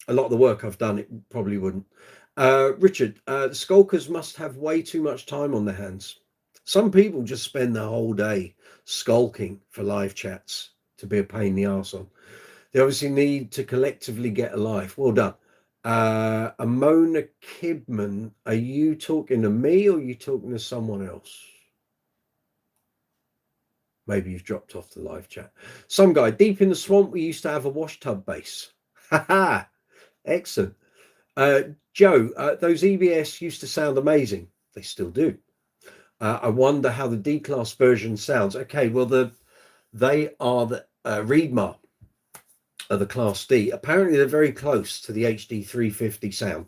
Speaker 1: A lot of the work I've done, it probably wouldn't. Richard, skulkers must have way too much time on their hands. Some people just spend the whole day skulking for live chats to be a pain in the arse on. They obviously need to collectively get a life. Well done. Amona Kidman, are you talking to me or are you talking to someone else? Maybe you've dropped off the live chat. Some guy, deep in the swamp, we used to have a wash tub base. Ha ha! Excellent. Joe, those EBS used to sound amazing. They still do. I wonder how the D-Class version sounds. Okay, well, they are the Reedmar of the Class D. Apparently, they're very close to the HD 350 sound.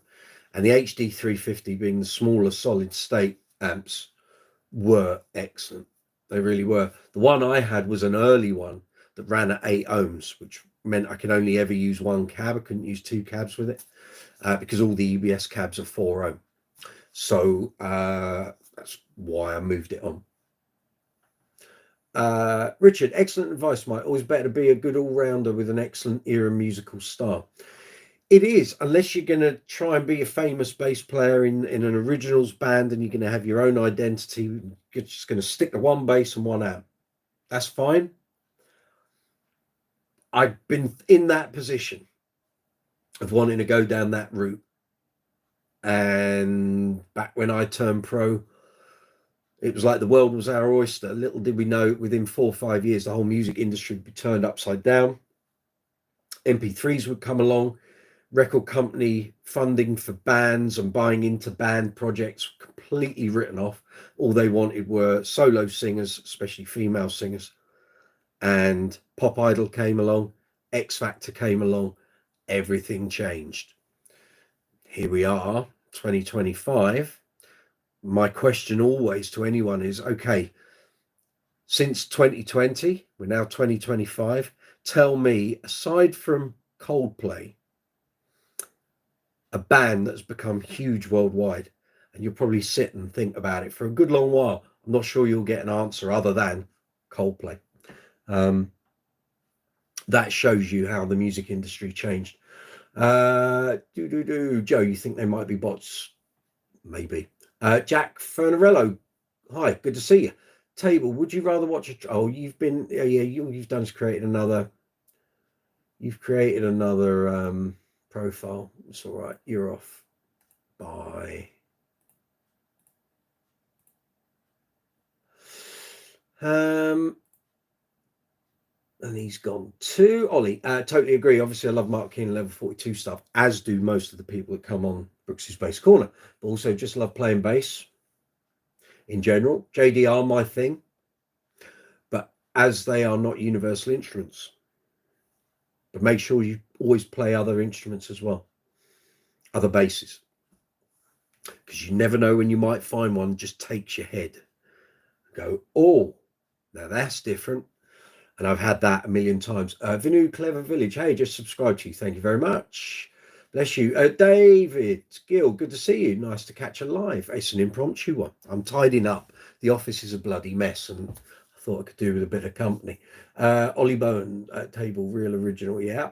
Speaker 1: And the HD 350 being the smaller solid state amps were excellent. They really were. The one I had was an early one that ran at 8 ohms, which meant I could only ever use one cab. I couldn't use 2 cabs with it because all the EBS cabs are 4 ohm. So that's why I moved it on. Richard, excellent advice, Mike. Always better to be a good all-rounder with an excellent ear and musical style. It is, unless you're going to try and be a famous bass player in an originals band and you're going to have your own identity. You're just going to stick to one bass and one amp. That's fine. I've been in that position of wanting to go down that route. And back when I turned pro, it was like the world was our oyster. Little did we know, within 4 or 5 years, the whole music industry would be turned upside down. MP3s would come along. Record company funding for bands and buying into band projects completely written off. All they wanted were solo singers, especially female singers. And Pop Idol came along, X Factor came along, everything changed. Here we are, 2025. My question always to anyone is, okay, since 2020, we're now 2025, tell me, aside from Coldplay, a band that's become huge worldwide, and you'll probably sit and think about it for a good long while. I'm not sure you'll get an answer other than Coldplay. That shows you how the music industry changed. Joe, you think they might be bots? Maybe. Jack Fernarello, hi, good to see you. Table, would you rather watch a... Oh, you've been... Yeah, you've done is created another... You've created another profile. It's all right. You're off. Bye. And he's gone to Ollie. Totally agree. Obviously, I love Mark Keenan level 42 stuff, as do most of the people that come on Brooks's Bass Corner. But also just love playing bass in general. JDR, my thing. But as they are not universal instruments. But make sure you always play other instruments as well. Other basses. Because you never know when you might find one just takes your head. Go, oh, now that's different. And I've had that a million times. Vinu Clever Village, hey, just subscribe to you. Thank you very much. Bless you. David Gill, good to see you. Nice to catch a live. It's an impromptu one. I'm tidying up. The office is a bloody mess, and I thought I could do with a bit of company. Ollie Bowen, table, real original. Yeah.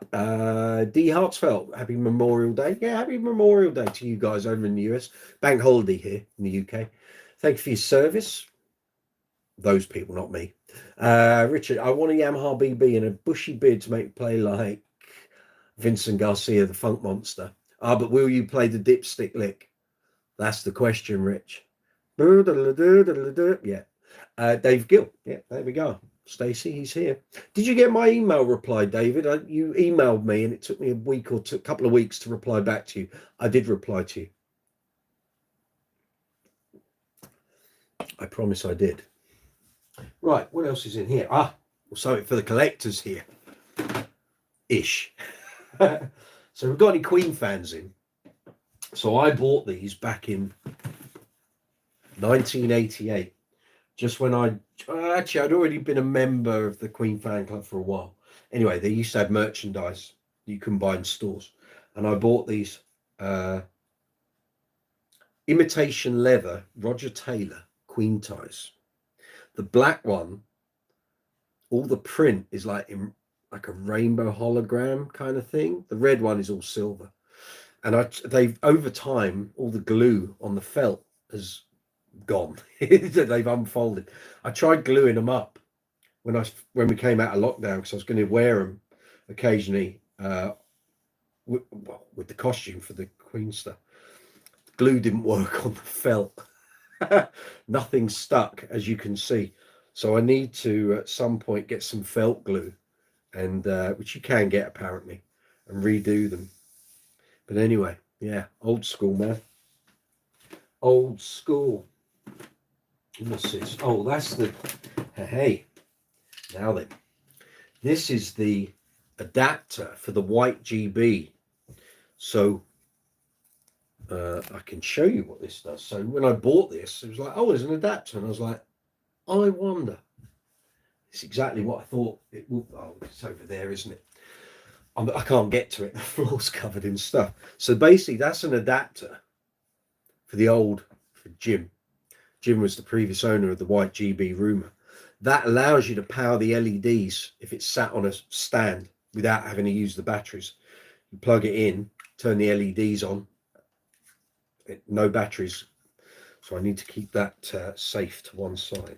Speaker 1: D Hartsfeld, happy Memorial Day. Yeah, happy Memorial Day to you guys over in the US. Bank holiday here in the UK. Thank you for your service. Those people, not me. Richard, I want a Yamaha BB and a bushy beard to make me play like Vincent Garcia, the Funk Monster. But will you play the dipstick lick? That's the question, Rich. Yeah. Dave Gill. Yeah, there we go. Stacey, he's here. Did you get my email reply, David? You emailed me and it took me a week or two, a couple of weeks to reply back to you. I did reply to you. I promise I did. Right, what else is in here? Something for the collectors here. Ish. So we've got any Queen fans in? So I bought these back in 1988. Just when I'd already been a member of the Queen fan club for a while. Anyway, they used to have merchandise you can buy in stores. And I bought these imitation leather Roger Taylor Queen ties. The black one, all the print is like a rainbow hologram kind of thing. The red one is all silver. And they've, over time, all the glue on the felt has gone. They've unfolded. I tried gluing them up when we came out of lockdown because I was going to wear them occasionally with the costume for the Queen stuff. Glue didn't work on the felt. Nothing stuck, as you can see. So I need to at some point get some felt glue, and which you can get apparently, and redo them. But anyway, yeah, old school, man. Old school. What's this? Oh, that's the, hey, now then. This is the adapter for the white GB. So I can show you what this does. So when I bought this, it was like, oh, there's an adapter. And I was like, I wonder. It's exactly what I thought it would. Oh, it's over there, isn't it? I can't get to it. The floor's covered in stuff. So basically, that's an adapter for the old, for Jim. Jim was the previous owner of the white GB Roomer. That allows you to power the LEDs if it's sat on a stand without having to use the batteries. You plug it in, turn the LEDs on, no batteries. So I need to keep that safe to one side,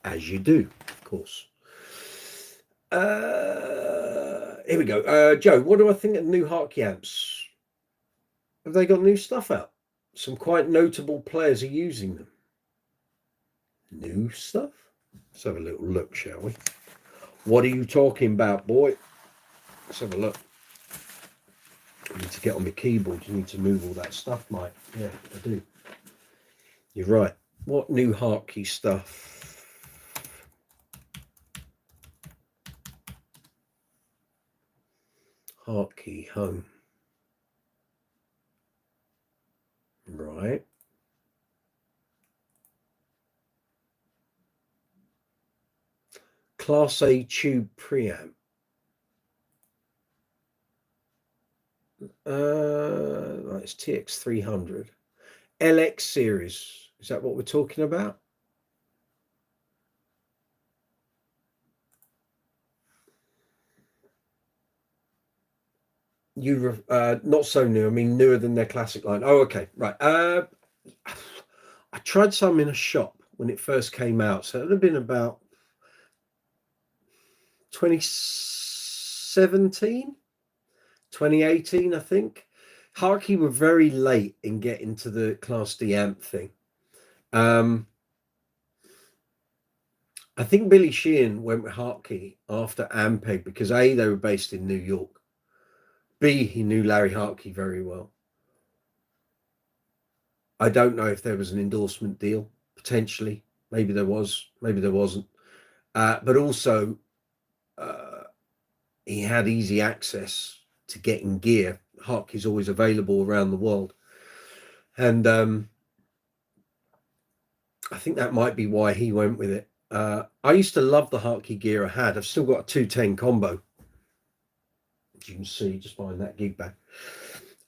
Speaker 1: as you do, of course. Here we go. Joe, what do I think of new Hartke amps? Have they got new stuff out? Some quite notable players are using them. New stuff? Let's have a little look, shall we? What are you talking about, boy? Let's have a look. I need to get on the keyboard. You need to move all that stuff, Mike. Yeah, I do. You're right. What new Hartke stuff? Hartke home. Right. Class A tube preamp. It's TX300. LX series. Is that what we're talking about? You not so new. I mean, newer than their classic line. Oh, okay, right. I tried some in a shop when it first came out, so it would have been about 2017, 2018, I think. Hartke were very late in getting to the Class D amp thing. I think Billy Sheehan went with Hartke after Ampeg because A, they were based in New York. B, he knew Larry Hartke very well. I don't know if there was an endorsement deal, potentially. Maybe there was, maybe there wasn't. But also, he had easy access to getting gear. Hartke's always available around the world. And I think that might be why he went with it. I used to love the Hartke gear I had. I've still got a 210 combo, as you can see just behind that gig bag.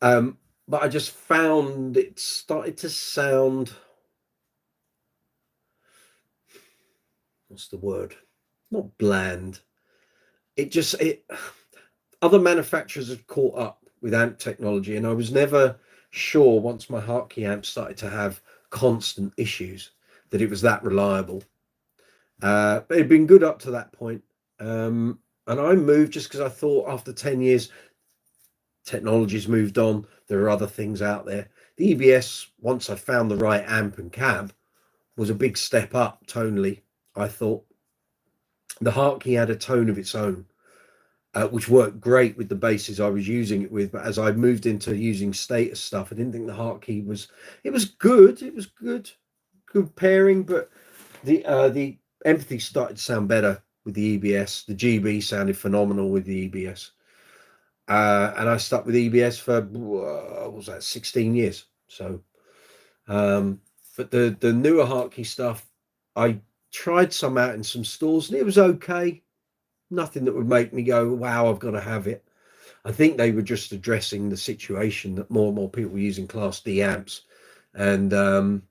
Speaker 1: But I just found it started to sound, what's the word? Not bland. Other manufacturers have caught up with amp technology, and I was never sure once my Hartke amp started to have constant issues that it was that reliable. But it had been good up to that point. And I moved just because I thought after 10 years, technology's moved on. There are other things out there. The EBS, once I found the right amp and cab, was a big step up tonally, I thought. The Hartke had a tone of its own, which worked great with the basses I was using it with. But as I moved into using status stuff, I didn't think the Hartke was. It was good. It was good pairing, but the Empathy started to sound better with the EBS. The GB sounded phenomenal with the EBS. And I stuck with EBS for what was that, 16 years. So, but the newer Hartke stuff, I tried some out in some stores and it was okay. Nothing that would make me go, wow, I've got to have it. I think they were just addressing the situation that more and more people were using Class D amps, and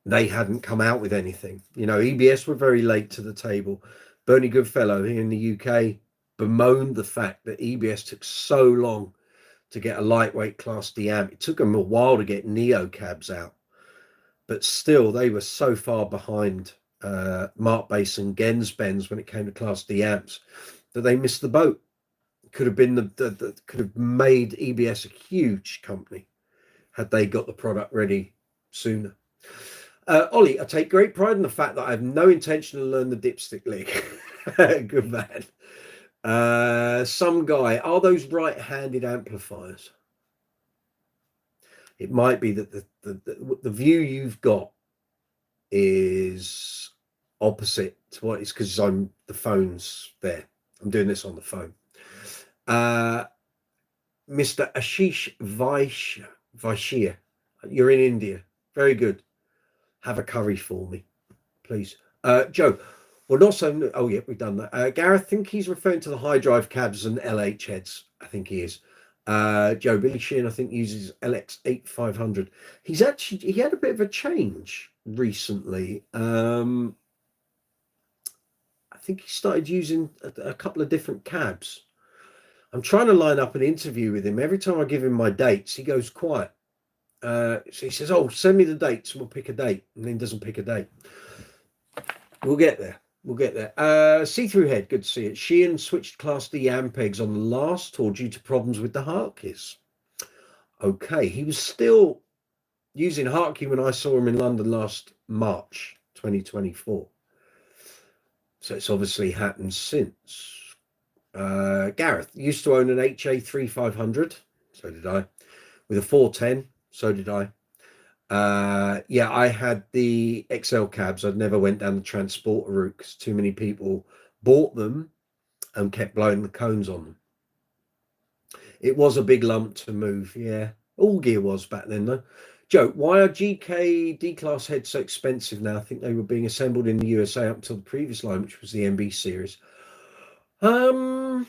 Speaker 1: they hadn't come out with anything. You know, EBS were very late to the table. Bernie Goodfellow here in the UK bemoaned the fact that EBS took so long to get a lightweight Class D amp. It took them a while to get Neo cabs out, but still they were so far behind Mark Bass and Gens Benz when it came to Class D amps that they missed the boat. Could have been could have made EBS a huge company had they got the product ready sooner. Ollie, I take great pride in the fact that I have no intention to learn the dipstick lick. Good man. Some guy, are those right-handed amplifiers? It might be that the view you've got is opposite to what it's because the phone's there. I'm doing this on the phone. Mr. Ashish Vaishya, you're in India. Very good. Have a curry for me, please. Joe, well, not so. Oh, yeah, we've done that. Gareth, I think he's referring to the high drive cabs and LH heads. I think he is. Joe, Billy Sheehan, I think, uses LX8500. He had a bit of a change recently. I think he started using a couple of different cabs. I'm trying to line up an interview with him. Every time I give him my dates, he goes quiet. So he says, "Oh, send me the dates, and we'll pick a date," and then doesn't pick a date. We'll get there. We'll get there. See-through head, good to see it. Sheehan switched Class D Ampegs on the last tour due to problems with the Harkeys. Okay, he was still using Harkey when I saw him in London last March 2024. So it's obviously happened since. Gareth used to own an HA3500. So did I. With a 410. So did I. Yeah, I had the XL cabs. I'd never went down the transporter route because too many people bought them and kept blowing the cones on them. It was a big lump to move. Yeah, all gear was back then though. Joe, why are GK D-class heads so expensive now? I think they were being assembled in the USA up until the previous line, which was the MB series. I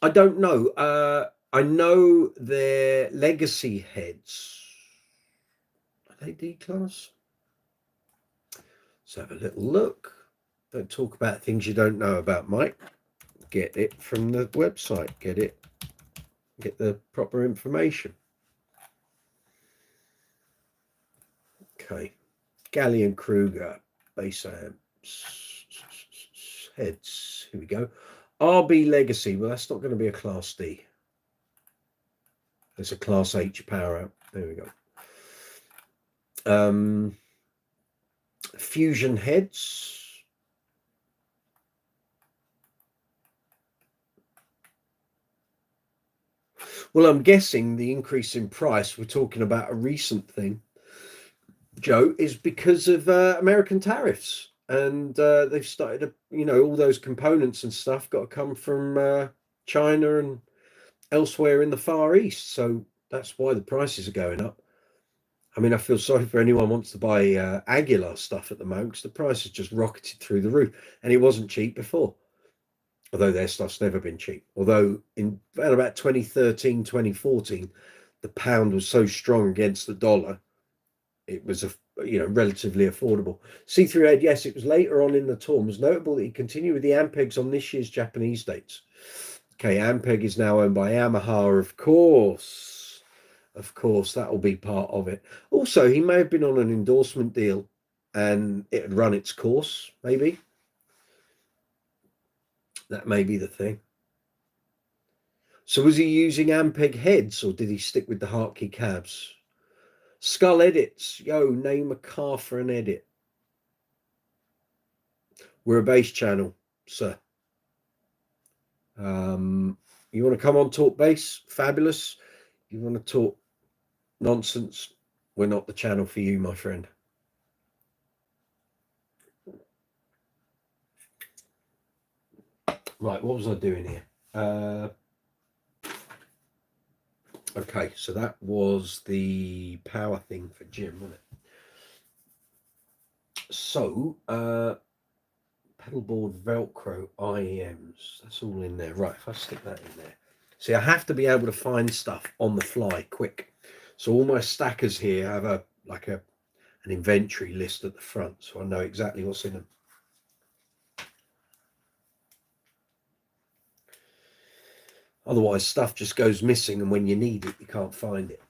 Speaker 1: don't know. I know their legacy heads. Are they D-class? Let's have a little look. Don't talk about things you don't know about, Mike. Get it from the website. Get the proper information. Okay. Galleon Kruger bass amps heads. Here we go. RB Legacy. Well, that's not going to be a Class D. It's a Class H power amp. There we go. Fusion heads. Well, I'm guessing the increase in price, we're talking about a recent thing, Joe, is because of American tariffs. And they've started, all those components and stuff got to come from China and elsewhere in the Far East. So that's why the prices are going up. I mean, I feel sorry for anyone who wants to buy Aguilar stuff at the moment because the price has just rocketed through the roof. And it wasn't cheap before. Although their stuff's never been cheap. Although in about 2013, 2014, the pound was so strong against the dollar, it was relatively affordable. See-through head, yes, it was later on in the tour. It was notable that he continued with the Ampegs on this year's Japanese dates. Okay, Ampeg is now owned by Yamaha, of course. Of course, that will be part of it. Also, he may have been on an endorsement deal and it had run its course, maybe. That may be the thing. So was he using Ampeg heads or did he stick with the Hartley cabs? Skull edits. Yo, name a car for an edit. We're a bass channel, sir. You want to come on talk bass? Fabulous. You want to talk nonsense? We're not the channel for you, my friend. Right, what was I doing here? Okay, so that was the power thing for Jim, wasn't it? So, pedalboard Velcro IEMs, that's all in there. Right, if I stick that in there. See, I have to be able to find stuff on the fly quick. So all my stackers here have an inventory list at the front, so I know exactly what's in them. Otherwise, stuff just goes missing, and when you need it, you can't find it.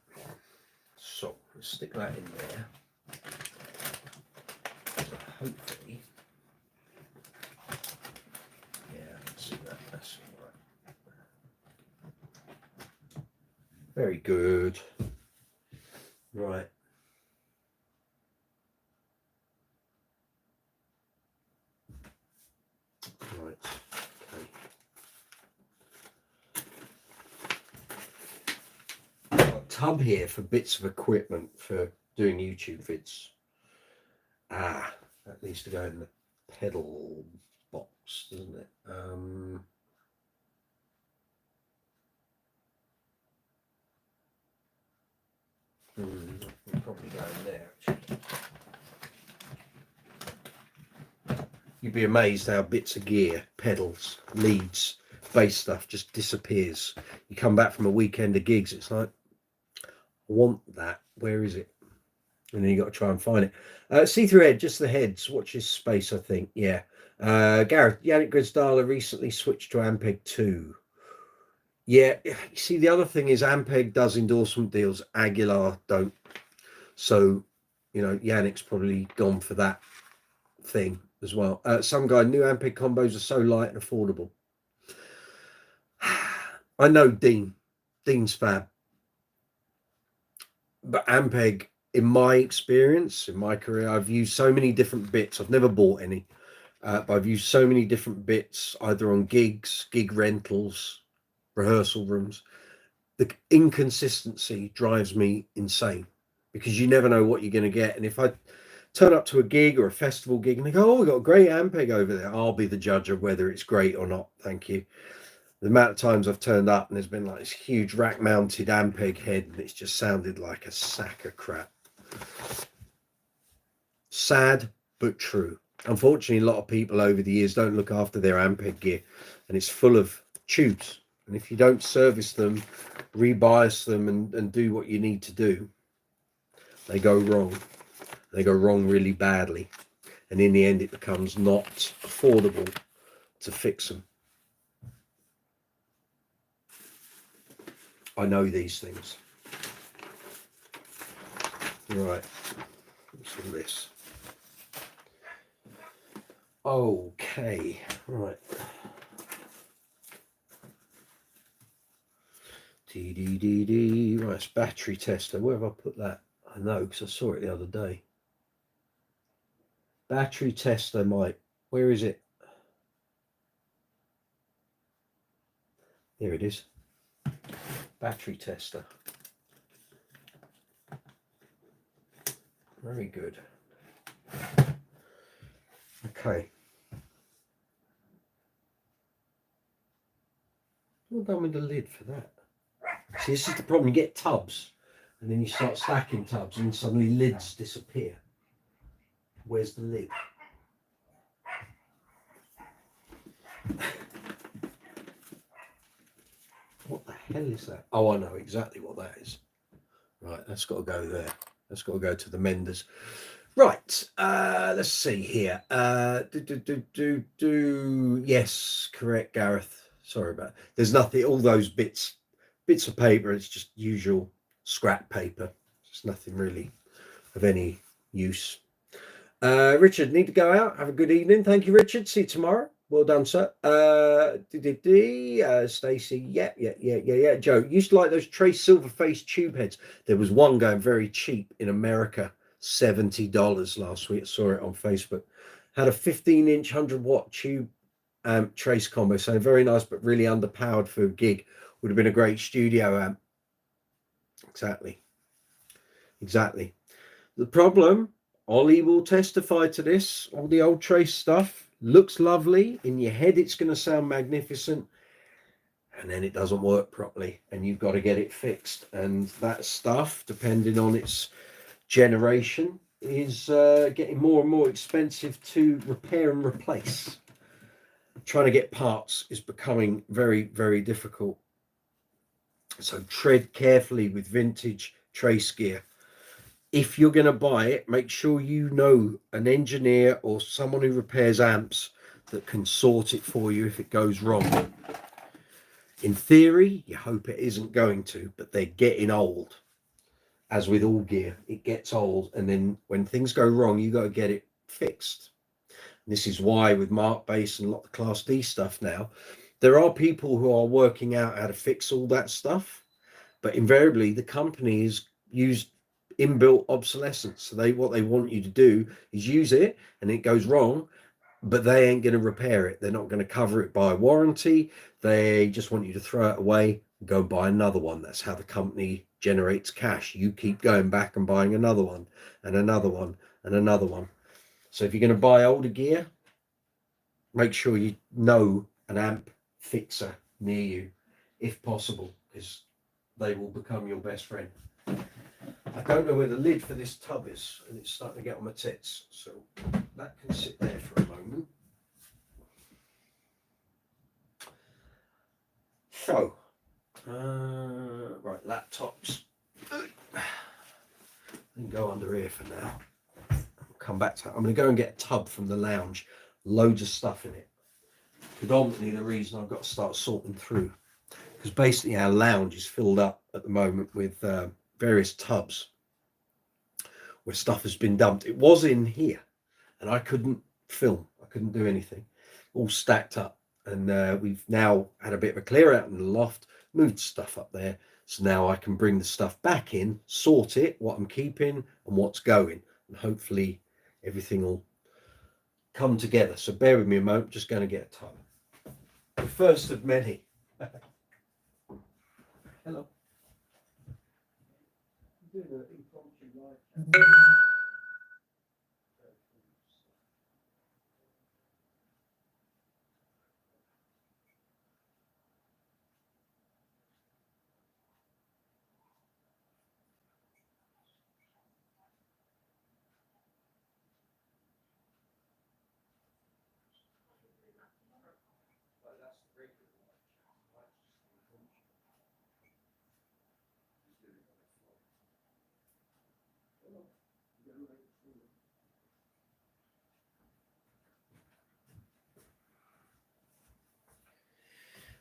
Speaker 1: So let's stick that in there. So hopefully, yeah, let's see that. That's all right. Very good. Right. hub here for bits of equipment for doing YouTube vids. That needs to go in the pedal box, doesn't it? We'll probably go in there, actually. You'd be amazed how bits of gear, pedals, leads, bass stuff just disappears. You come back from a weekend of gigs, it's like, I want that. Where is it? And then you got to try and find it. See-through head, just the heads. Watch his space, I think. Yeah. Gareth, Yannick Grizdala recently switched to Ampeg 2. Yeah. You see, the other thing is Ampeg does endorsement deals. Aguilar don't. So, Yannick's probably gone for that thing as well. Some guy, new Ampeg combos are so light and affordable. I know Dean's fab. But Ampeg, in my experience, in my career, I've used so many different bits. I've never bought any, but I've used so many different bits, either on gigs, gig rentals, rehearsal rooms. The inconsistency drives me insane because you never know what you're going to get. And if I turn up to a gig or a festival gig and they go, oh, we got a great Ampeg over there, I'll be the judge of whether it's great or not. Thank you. The amount of times I've turned up and there's been like this huge rack mounted Ampeg head and it's just sounded like a sack of crap. Sad but true. Unfortunately, a lot of people over the years don't look after their Ampeg gear and it's full of tubes. And if you don't service them, rebias them and do what you need to do, they go wrong. They go wrong really badly. And in the end, it becomes not affordable to fix them. I know these things. Right. What's all this? Okay. Right. TDDD. Right, it's battery tester. Where have I put that? I know, because I saw it the other day. Battery tester, Mike. Where is it? There it is. Battery tester. Very good. Okay. What done with the lid for that? See, this is the problem. You get tubs, and then you start stacking tubs, and suddenly lids disappear. Where's the lid? What the hell is that? Oh, I know exactly what that is. Right, that's got to go there. That's got to go to the menders. Right, let's see here. Yes, correct, Gareth. Sorry about it. There's nothing, all those bits of paper, it's just usual scrap paper. It's nothing really of any use. Richard, need to go out. Have a good evening. Thank you, Richard. See you tomorrow. Well done, sir. Stacey, yeah. Joe, used to like those Trace silver face tube heads. There was one going very cheap in America, $70 last week. I saw it on Facebook. Had a 15-inch 100-watt tube amp Trace combo, so very nice, but really underpowered for a gig. Would have been a great studio amp. Exactly. The problem, Ollie will testify to this, all the old Trace stuff looks lovely. In your head, it's going to sound magnificent. And then it doesn't work properly. And you've got to get it fixed. And that stuff, depending on its generation, is getting more and more expensive to repair and replace. Trying to get parts is becoming very, very difficult. So tread carefully with vintage Trace gear. If you're going to buy it, make sure you know an engineer or someone who repairs amps that can sort it for you if it goes wrong. In theory, you hope it isn't going to, but they're getting old. As with all gear, it gets old, and then when things go wrong, you got to get it fixed. And this is why with Mark Bass and a lot of Class D stuff now, there are people who are working out how to fix all that stuff, but invariably the company is used inbuilt obsolescence. So what they want you to do is use it and it goes wrong, but they ain't going to repair it. They're not going to cover it by warranty. They just want you to throw it away and go buy another one. That's how the company generates cash. You keep going back and buying another one and another one and another one. So if you're going to buy older gear, make sure you know an amp fixer near you, if possible, because they will become your best friend. I don't know where the lid for this tub is, and it's starting to get on my tits, so that can sit there for a moment. So, right, laptops. And go under here for now. I'll come back to that. I'm going to go and get a tub from the lounge. Loads of stuff in it. Predominantly the reason I've got to start sorting through, because basically our lounge is filled up at the moment with various tubs where stuff has been dumped. It was in here and I couldn't film. I couldn't do anything. All stacked up. And we've now had a bit of a clear out in the loft, moved stuff up there. So now I can bring the stuff back in, sort it, what I'm keeping and what's going. And hopefully everything will come together. So bear with me a moment, just going to get a tub. The first of many. Hello.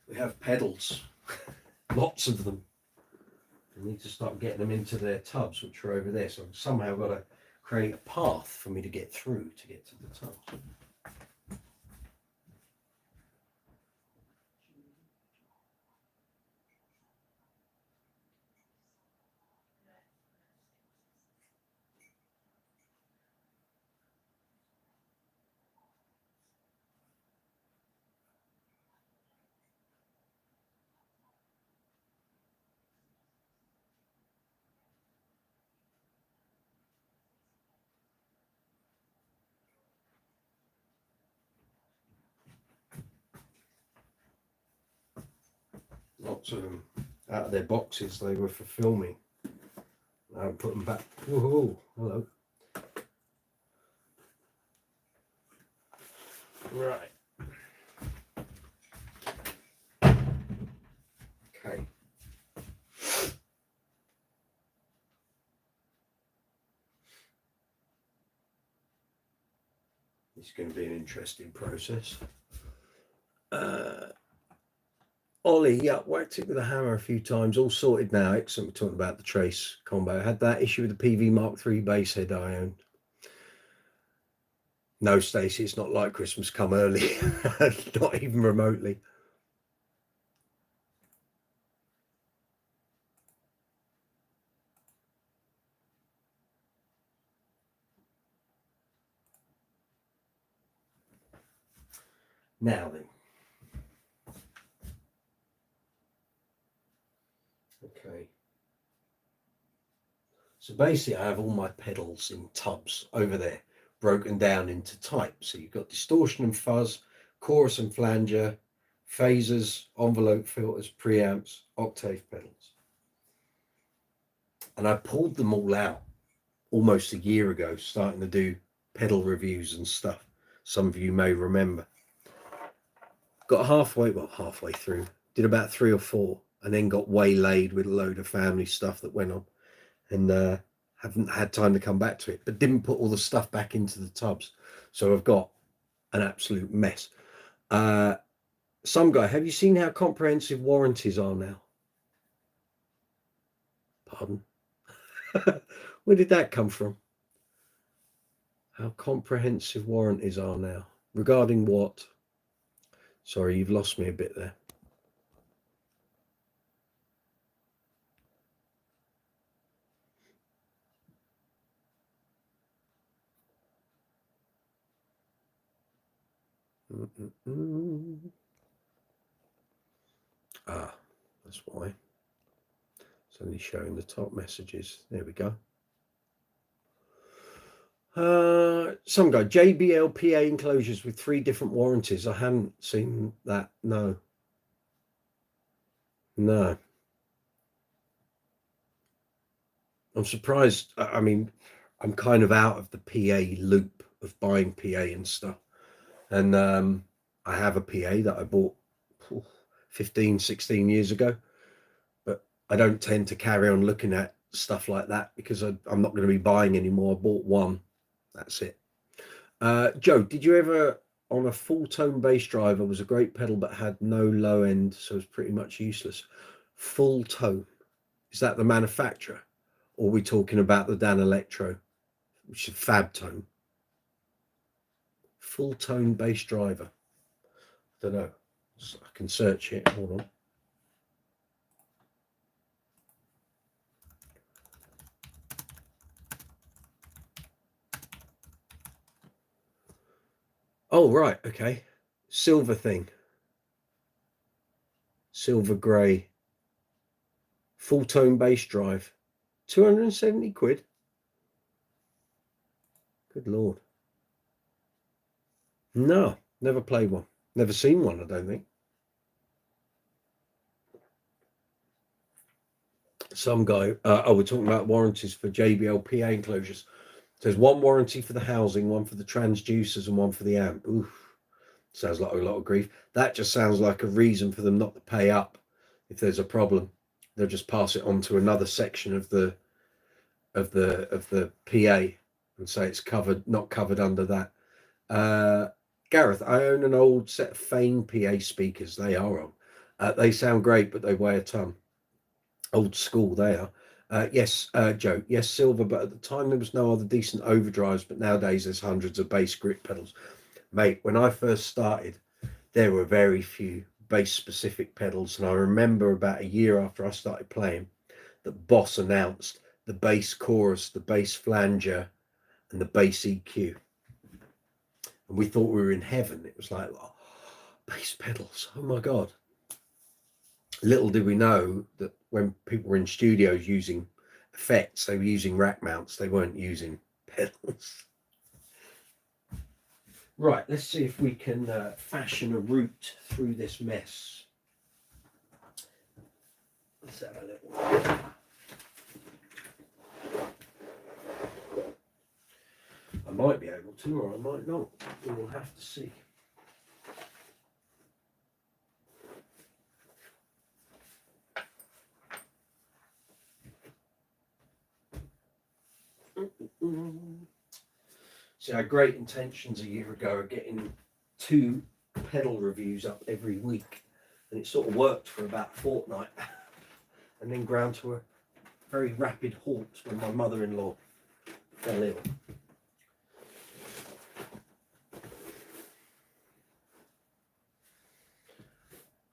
Speaker 1: We have pedals, lots of them. I need to start getting them into their tubs, which are over there. So somehow I've got to create a path for me to get through to get to the tubs. Lots of them out of their boxes. They were for filming. I haven't put them back. Whoa, hello. Right. Okay. It's going to be an interesting process. Ollie, yeah, whacked it with a hammer a few times, all sorted now. Excellent. We're talking about the Trace combo. I had that issue with the PV Mark III bass head I owned. No, Stacey, it's not like Christmas come early. Not even remotely. Now then. Okay. So basically I have all my pedals in tubs over there, broken down into types. So you've got distortion and fuzz, chorus and flanger, phasers, envelope filters, preamps, octave pedals. And I pulled them all out almost a year ago, starting to do pedal reviews and stuff. Some of you may remember. Got halfway through, did about 3 or 4, and then got waylaid with a load of family stuff that went on, and haven't had time to come back to it, but didn't put all the stuff back into the tubs. So I've got an absolute mess. Some guy, have you seen how comprehensive warranties are now? Pardon? Where did that come from? How comprehensive warranties are now. Regarding what? Sorry, you've lost me a bit there. Ah, that's why. It's only showing the top messages. There we go. Some guy, JBL PA enclosures with 3 different warranties. I haven't seen that. No. I'm surprised. I mean, I'm kind of out of the PA loop of buying PA and stuff. And I have a PA that I bought 15, 16 years ago. But I don't tend to carry on looking at stuff like that because I'm not going to be buying anymore. I bought one. That's it. Joe, did you ever on a full tone bass driver was a great pedal but had no low end, so it's pretty much useless? Full tone, is that the manufacturer, or are we talking about the Dan Electro, which is Fab Tone? Full tone bass driver. I don't know. So I can search it. Hold on. Oh, right. Okay. Silver thing. Silver grey. Full tone bass drive. 270 quid. Good Lord. No, never played one. Never seen one, I don't think. Some guy, we're talking about warranties for JBL PA enclosures. There's one warranty for the housing, one for the transducers, and one for the amp. Oof, sounds like a lot of grief. That just sounds like a reason for them not to pay up if there's a problem. They'll just pass it on to another section of the PA and say it's covered, not covered under that. Gareth, I own an old set of Fane PA speakers. They are on. They sound great, but they weigh a ton. Old school they are. Yes, Joe. Yes, silver. But at the time there was no other decent overdrives. But nowadays there's hundreds of bass grip pedals. Mate, when I first started, there were very few bass specific pedals, and I remember about a year after I started playing, that Boss announced the bass chorus, the bass flanger, and the bass EQ. And we thought we were in heaven. It was like, oh, bass pedals. Oh my God. Little did we know that when people were in studios using effects, they were using rack mounts. They weren't using pedals. Right, let's see if we can fashion a route through this mess. Let's have a little. I might be able to, or I might not. We'll have to see. See, I had great intentions a year ago of getting 2 pedal reviews up every week, and it sort of worked for about a fortnight, and then ground to a very rapid halt when my mother-in-law fell ill.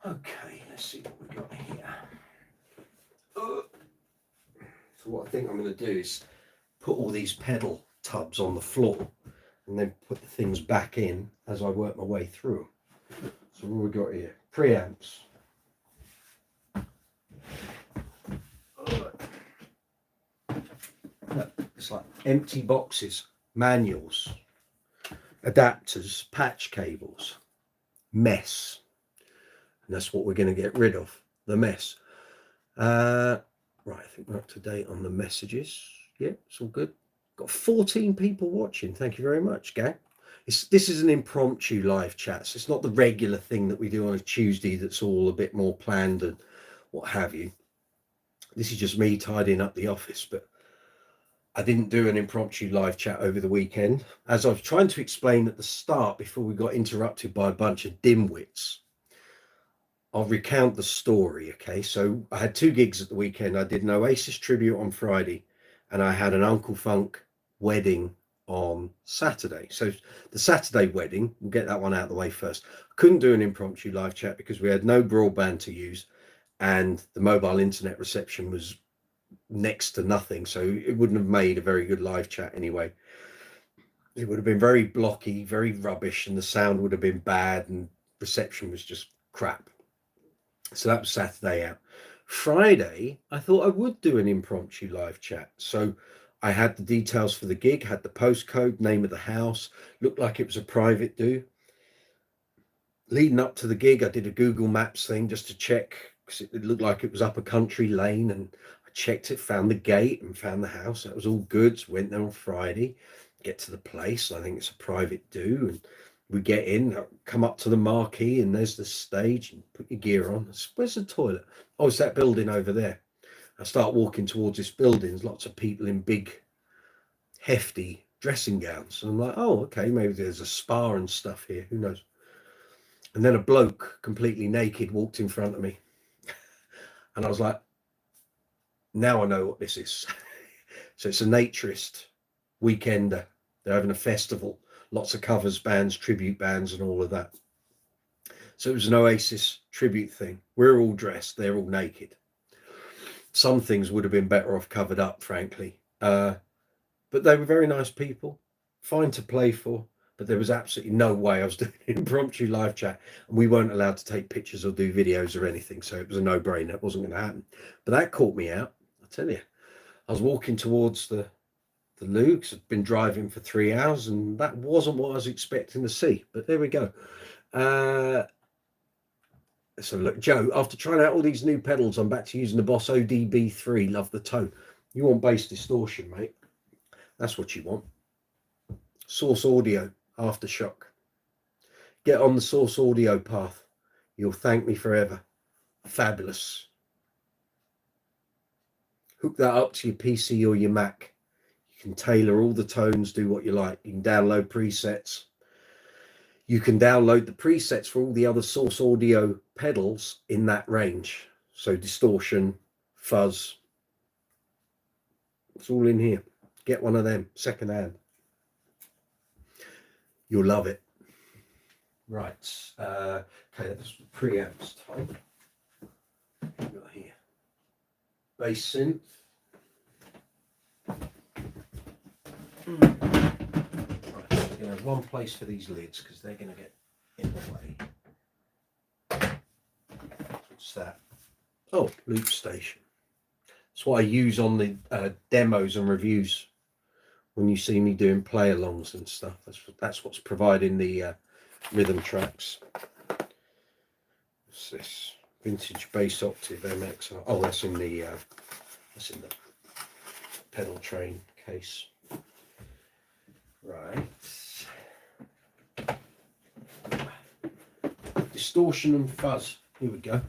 Speaker 1: Okay, let's see what we've got here. So what I think I'm going to do is put all these pedal tubs on the floor and then put the things back in as I work my way through them. So what have we got here? Preamps. It's like empty boxes, manuals, adapters, patch cables, mess. And that's what we're going to get rid of, the mess. Right, I think we're up to date on the messages. Yeah, it's all good. Got 14 people watching. Thank you very much, gang. This is an impromptu live chat. So it's not the regular thing that we do on a Tuesday that's all a bit more planned and what have you. This is just me tidying up the office, but I didn't do an impromptu live chat over the weekend. As I was trying to explain at the start before we got interrupted by a bunch of dimwits, I'll recount the story, okay? So I had 2 gigs at the weekend. I did an Oasis tribute on Friday, and I had an Uncle Funk wedding on Saturday. So the Saturday wedding, we'll get that one out of the way first. I couldn't do an impromptu live chat because we had no broadband to use, and the mobile internet reception was next to nothing. So it wouldn't have made a very good live chat anyway. It would have been very blocky, very rubbish, and the sound would have been bad, and reception was just crap. So that was Saturday out. Friday, I thought I would do an impromptu live chat. So I had the details for the gig, had the postcode, name of the house, looked like it was a private do. Leading up to the gig, I did a Google Maps thing just to check, because it looked like it was up a country lane, and I checked it, found the gate and found the house. That was all good. So went there on Friday, get to the place. I think it's a private do, and we get in, come up to the marquee, and there's the stage, and put your gear on. Where's the toilet? Oh, it's that building over there. I start walking towards this building. There's lots of people in big, hefty dressing gowns. And I'm like, oh, okay, maybe there's a spa and stuff here. Who knows? And then a bloke completely naked walked in front of me. And I was like, now I know what this is. So it's a naturist weekender. They're having a festival, lots of covers bands, tribute bands, and all of that. So it was an Oasis tribute thing. We're all dressed, they're all naked. Some things would have been better off covered up, frankly. But they were very nice people, fine to play for. But there was absolutely no way I was doing an impromptu live chat, and we weren't allowed to take pictures or do videos or anything. So it was a no-brainer. It wasn't going to happen. But that caught me out. I tell you, I was walking towards the loo, because I'd been driving for 3 hours, and that wasn't what I was expecting to see. But there we go. So look, Joe, after trying out all these new pedals, I'm back to using the Boss ODB3. Love the tone. You want bass distortion, mate? That's what you want. Source Audio, Aftershock. Get on the Source Audio path. You'll thank me forever. Fabulous. Hook that up to your PC or your Mac. You can tailor all the tones, do what you like. You can download presets. You can download the presets for all the other Source Audio pedals in that range. So distortion, fuzz. It's all in here. Get one of them secondhand. You'll love it. Right. Okay, that's the preamps type. What got here? Bass synth. Right, so we're going to have one place for these lids, because they're going to get in the way. What's that? Oh, loop station. That's what I use on the demos and reviews. When you see me doing play-alongs and stuff, that's what's providing the rhythm tracks. What's this? Vintage Bass Octave MXR. Oh, that's in the pedal train case. Right. Distortion and fuzz. Here we go.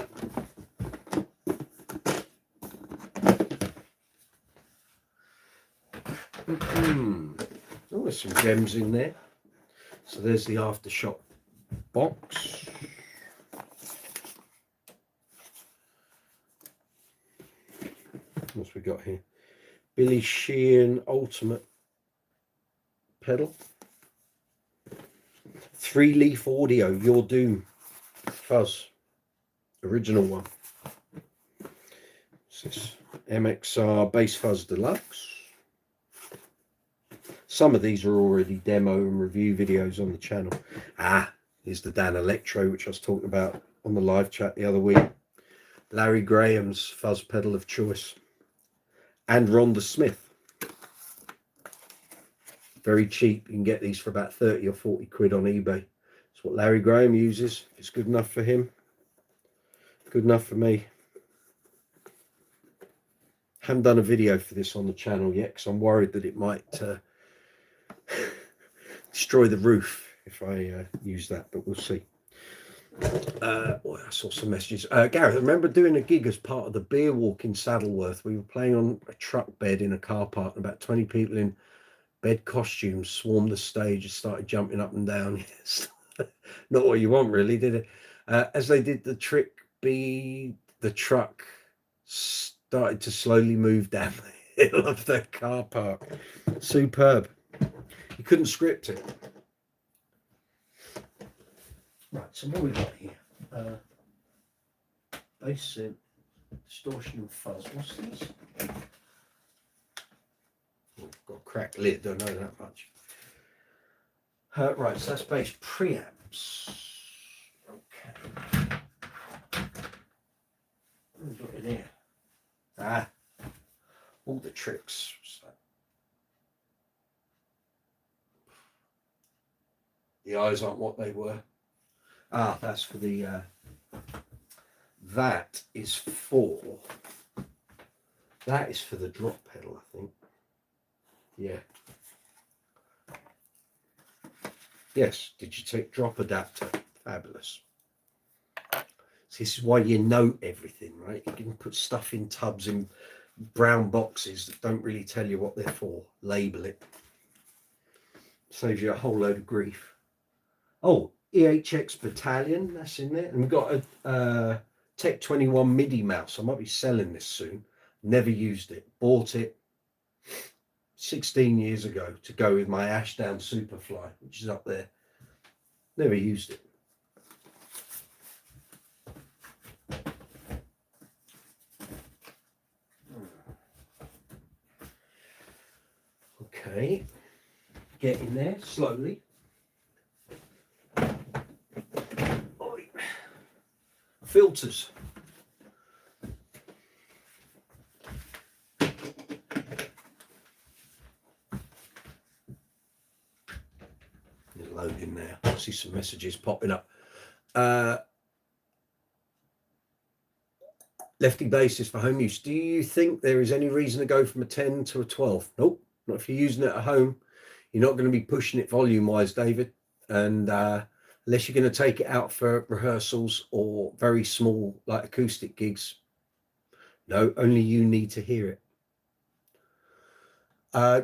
Speaker 1: Oh, there's some gems in there. So there's the Aftershock box. What's we got here? Billy Sheehan Ultimate pedal. 3-leaf audio, Your Doom fuzz. Original one. What's this? MXR Bass Fuzz Deluxe. Some of these are already demo and review videos on the channel. Here's the Dan Electro, which I was talking about on the live chat the other week. Larry Graham's fuzz pedal of choice. And Rhonda Smith. Very cheap. You can get these for about 30 or 40 quid on eBay. It's what Larry Graham uses. If it's good enough for him, good enough for me. Haven't done a video for this on the channel yet, because I'm worried that it might destroy the roof if I use that, but we'll see. I saw some messages. Gareth, I remember doing a gig as part of the beer walk in Saddleworth. We were playing on a truck bed in a car park, and about 20 people in bed costumes swarmed the stage and started jumping up and down. Not what you want, really, did it? As they did the trick, the truck started to slowly move down the hill of the car park. Superb. You couldn't script it. Right, so what we got here? Bass synth, distortion and fuzz. What's this? Oh, got a cracked lid, don't know that much. Right, so that's bass preamps. Okay. What have we got in here? All the tricks. So. The eyes aren't what they were. That's for the that is for the drop pedal, I think. Yeah. Yes, Digitech drop adapter. Fabulous. So this is why you note everything, right? You can put stuff in tubs in brown boxes that don't really tell you what they're for. Label it. Saves you a whole load of grief. Oh, EHX Battalion, that's in there. And we've got a Tech 21 MIDI mouse. I might be selling this soon. Never used it. Bought it 16 years ago to go with my Ashdown Superfly, which is up there. Never used it. Okay, getting there slowly. Filters. Loading now. I see some messages popping up. Lefty basis for home use. Do you think there is any reason to go from a 10 to a 12? Nope. Not if you're using it at home. You're not going to be pushing it volume wise, David. And unless you're going to take it out for rehearsals or very small like acoustic gigs, no, only you need to hear it.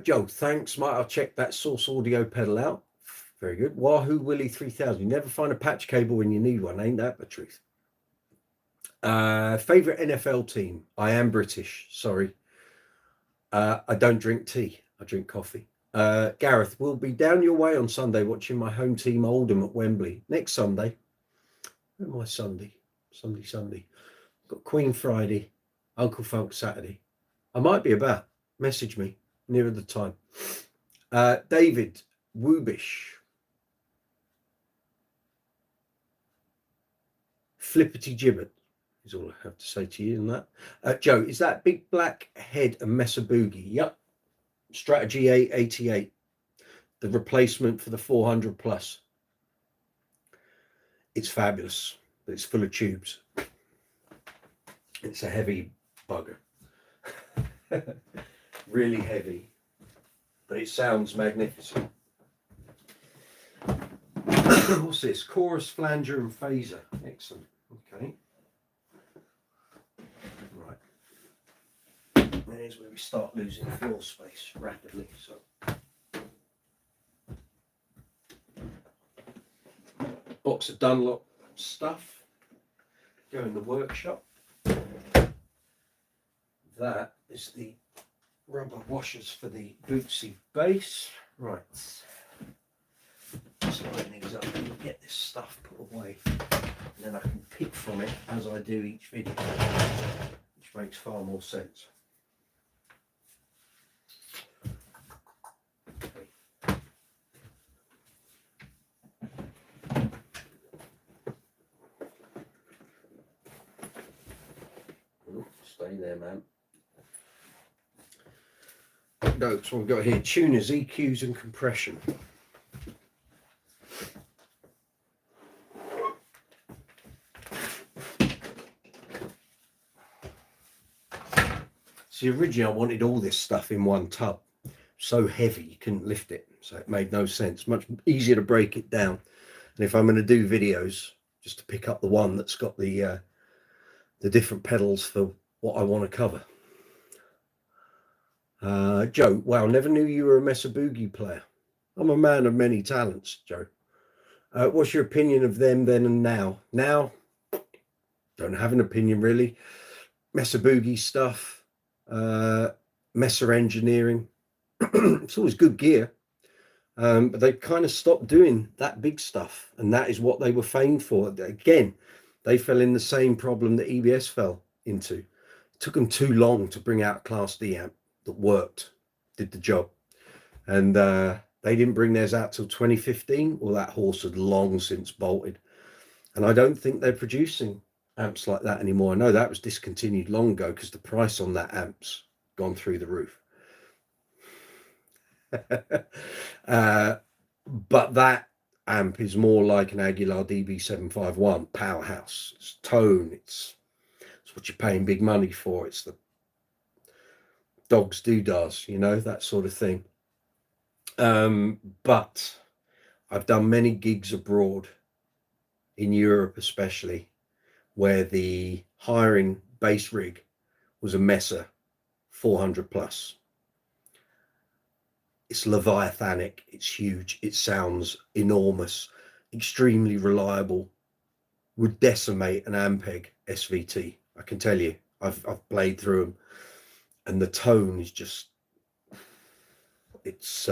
Speaker 1: Joe, thanks, Mike. I'll check that Source Audio pedal out. Very good. Wahoo Willie 3000. You never find a patch cable when you need one. Ain't that the truth? Favorite NFL team? I am British. Sorry. I don't drink tea. I drink coffee. Gareth, we'll be down your way on Sunday watching my home team Oldham at Wembley. Next Sunday. Where am I Sunday? Sunday. Got Queen Friday. Uncle Funk Saturday. I might be about. Message me nearer the time. David Woobish. Flippity gibbet is all I have to say to you on that. Joe, is that big black head a Mesa Boogie? Yep. Strategy A88. The replacement for the 400 plus. It's fabulous, but it's full of tubes. It's a heavy bugger. Really heavy, but it sounds magnificent. What's this? Chorus, flanger, and phaser. Excellent. Okay. Right. There's where we start losing floor space rapidly. So, box of Dunlop stuff. Go in the workshop. That is the rubber washers for the Bootsy base. Right. Slide these up and get this stuff put away. And then I can pick from it as I do each video, which makes far more sense. Okay. Stay there, man. Notes, what we've got here: tuners, EQs, and compression. See, originally I wanted all this stuff in one tub. So heavy you couldn't lift it, so it made no sense. Much easier to break it down. And if I'm going to do videos, just to pick up the one that's got the different pedals for what I want to cover. Joe, wow, never knew you were a Mesa Boogie player. I'm a man of many talents, Joe. What's your opinion of them then and now? Now, don't have an opinion really. Mesa Boogie stuff, Mesa engineering. It's always good gear, but they kind of stopped doing that big stuff, and that is what they were famed for. Again, they fell in the same problem that EBS fell into. It took them too long to bring out a Class D amp that worked, did the job, and they didn't bring theirs out till 2015. Well, that horse had long since bolted, and I don't think they're producing amps like that anymore. I know that was discontinued long ago because the price on that amp's gone through the roof. But that amp is more like an Aguilar DB751 powerhouse. It's tone, it's what you're paying big money for. It's the dogs doodahs, you know, that sort of thing. But I've done many gigs abroad, in Europe especially, where the hiring bass rig was a Messer 400 plus. It's leviathanic, it's huge, it sounds enormous, extremely reliable, would decimate an Ampeg SVT. I can tell you, I've played through them, and the tone is just, it's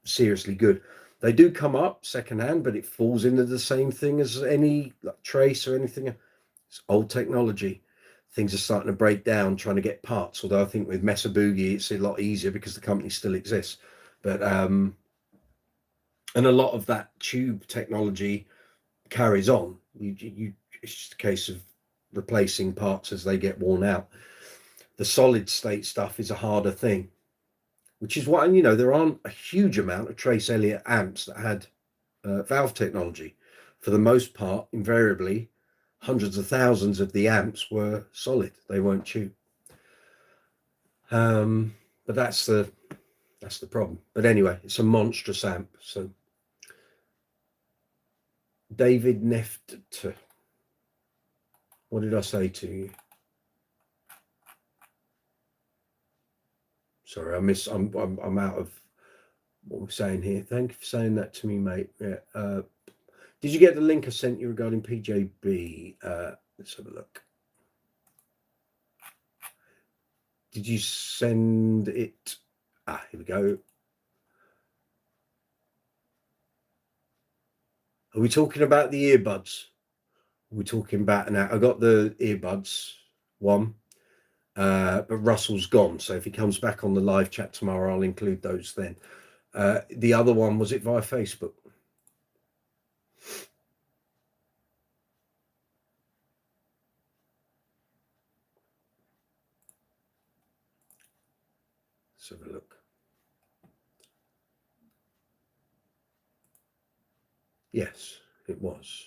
Speaker 1: seriously good. They do come up secondhand, but it falls into the same thing as any like Trace or anything. It's old technology. Things are starting to break down, trying to get parts. Although I think with Mesa Boogie, it's a lot easier because the company still exists. But and a lot of that tube technology carries on. It's just a case of replacing parts as they get worn out. The solid state stuff is a harder thing, which is why, you know, there aren't a huge amount of Trace Elliott amps that had valve technology. For the most part, invariably, hundreds of thousands of the amps were solid. They weren't tube. But that's the problem. But anyway, it's a monstrous amp. So David Neft, what did I say to you? Sorry, I'm out of what we're saying here. Thank you for saying that to me, mate. Yeah. Did you get the link I sent you regarding PJB? Let's have a look. Did you send it? Here we go. Are we talking about the earbuds? We're talking about now. I got the earbuds one, but Russell's gone. So if he comes back on the live chat tomorrow, I'll include those then. The other one, was it via Facebook? Let's have a look. Yes, it was.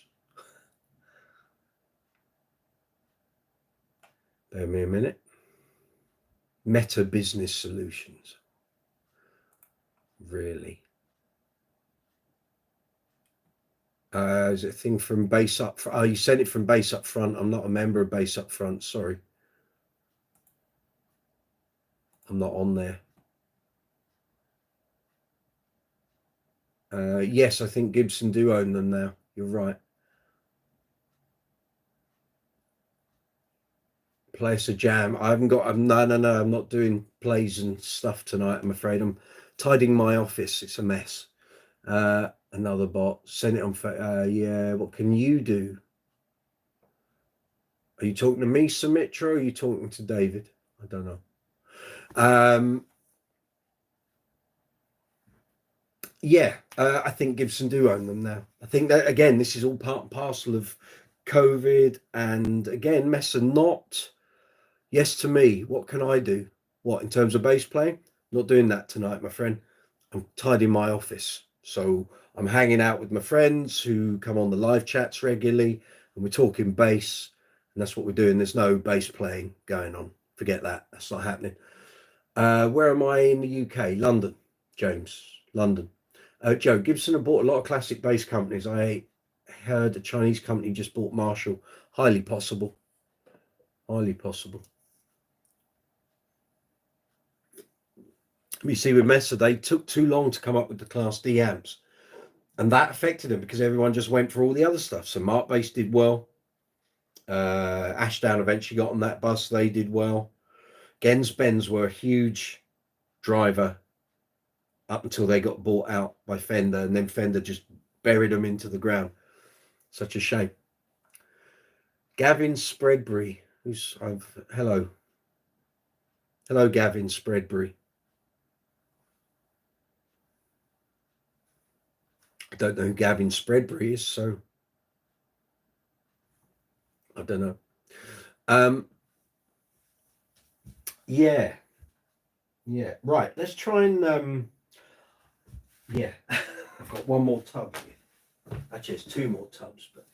Speaker 1: Bear me a minute. Meta Business Solutions. Really? Is it a thing from Base Up? Oh, you sent it from Base Up Front. I'm not a member of Base Up Front. Sorry. I'm not on there. Yes, I think Gibson do own them now. You're right. Play us a jam. I haven't got. No. I'm not doing plays and stuff tonight. I'm afraid. I'm tidying my office. It's a mess. Another bot. Send it on. Yeah. What can you do? Are you talking to me, Sumitra, or are you talking to David? I don't know. Yeah, I think Gibson do own them now. I think that, again, this is all part and parcel of COVID. And again, Messer not. Yes to me. What can I do? What, in terms of bass playing? Not doing that tonight, my friend. I'm tidying my office. So I'm hanging out with my friends who come on the live chats regularly, and we're talking bass. And that's what we're doing. There's no bass playing going on. Forget that. That's not happening. Where am I in the UK? London, James. London. Joe, Gibson have bought a lot of classic bass companies. I heard a Chinese company just bought Marshall. Highly possible. Highly possible. You see, with Mesa, they took too long to come up with the Class D amps. And that affected them because everyone just went for all the other stuff. So Mark Bass did well. Ashdown eventually got on that bus. They did well. Gens Benz were a huge driver up until they got bought out by Fender, and then Fender just buried them into the ground. Such a shame. Gavin Spreadbury, hello, Gavin Spreadbury. I don't know who Gavin Spreadbury is, so I don't know. Yeah, right, let's try and yeah. I've got one more tub here. Actually, it's two more tubs, but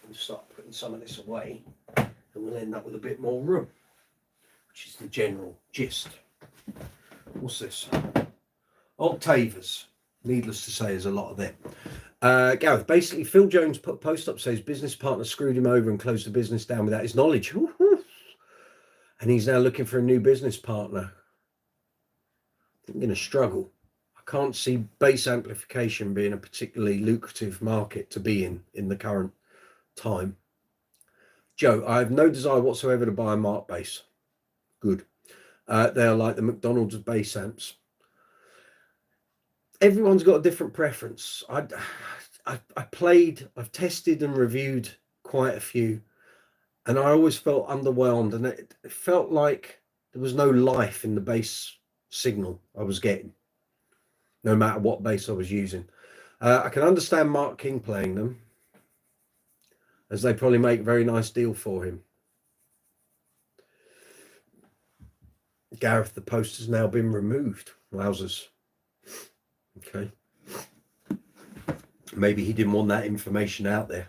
Speaker 1: we'll start putting some of this away and we'll end up with a bit more room, which is the general gist. What's this? Octavers. Needless to say, there's a lot of them. Gareth, basically, Phil Jones put a post up, says business partner screwed him over and closed the business down without his knowledge. And he's now looking for a new business partner. I'm going to struggle. I can't see bass amplification being a particularly lucrative market to be in the current time. Joe, I have no desire whatsoever to buy a Mark bass. Good. They are like the McDonald's of bass amps. Everyone's got a different preference. I've tested and reviewed quite a few, and I always felt underwhelmed, and it felt like there was no life in the bass signal I was getting, no matter what bass I was using. I can understand Mark King playing them, as they probably make a very nice deal for him. Gareth, the post has now been removed. Wowzers. Okay. Maybe he didn't want that information out there.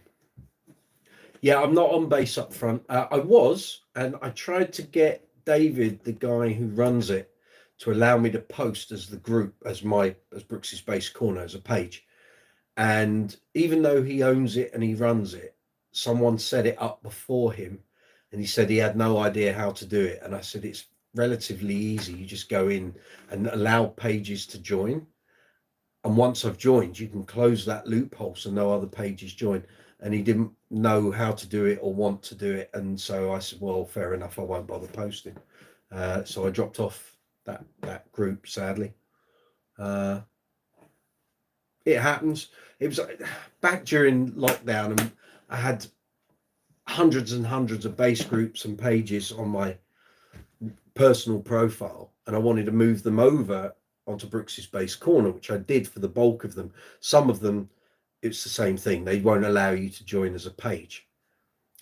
Speaker 1: Yeah, I'm not on bass up front. I was, and I tried to get David, the guy who runs it, to allow me to post as the group, as Brooks's Bass Corner, as a page. And even though he owns it and he runs it, someone set it up before him, and he said he had no idea how to do it. And I said, it's relatively easy. You just go in and allow pages to join. And once I've joined, you can close that loophole so no other pages join. And he didn't know how to do it or want to do it. And so I said, well, fair enough, I won't bother posting. So I dropped off that group, sadly. It happens. It was back during lockdown, and I had hundreds and hundreds of bass groups and pages on my personal profile, and I wanted to move them over onto Brooks's Bass Corner, which I did for the bulk of them. Some of them, it's the same thing. They won't allow you to join as a page.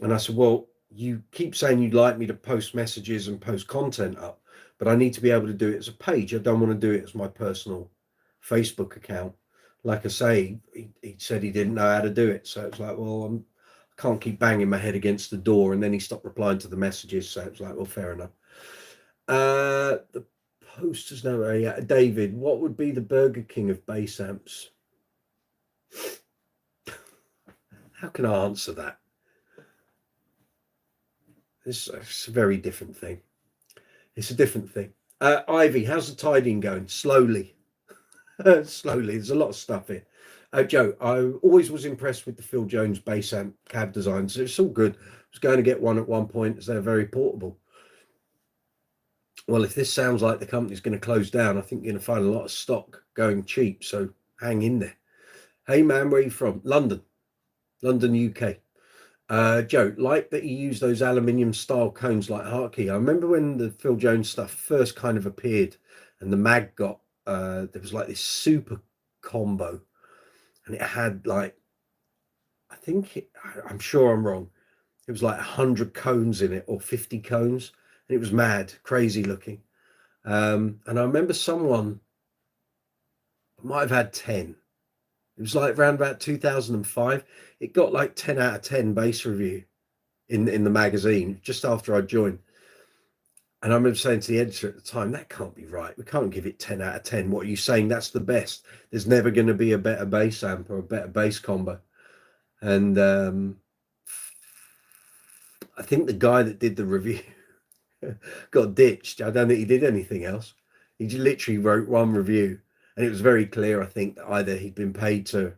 Speaker 1: And I said, well, you keep saying you'd like me to post messages and post content up, but I need to be able to do it as a page. I don't want to do it as my personal Facebook account. Like I say, he said he didn't know how to do it. So it's like, well, I can't keep banging my head against the door. And then he stopped replying to the messages. So it's like, well, fair enough. The posters now, yeah. David, what would be the Burger King of bass amps? How can I answer that? It's a very different thing. It's a different thing. Ivy, how's the tidying going? Slowly. Slowly. There's a lot of stuff here. Joe, I always was impressed with the Phil Jones bass amp cab designs. It's all good. I was going to get one at one point as they're very portable. Well, if this sounds like the company's going to close down, I think you're going to find a lot of stock going cheap. So hang in there. Hey, man, where are you from? London, UK. Joe, like that you use those aluminium style cones like Hartkey. I remember when the Phil Jones stuff first kind of appeared and the mag got, there was like this super combo and it had like, I'm sure I'm wrong. It was like 100 cones in it or 50 cones. And it was mad, crazy looking. And I remember someone might have had 10. It was like around about 2005. It got like 10 out of 10 bass review in the magazine just after I joined. And I remember saying to the editor at the time, that can't be right. We can't give it 10 out of 10. What are you saying? That's the best. There's never going to be a better bass amp or a better bass combo. And I think the guy that did the review got ditched. I don't think he did anything else. He literally wrote one review. And it was very clear, I think, that either he'd been paid to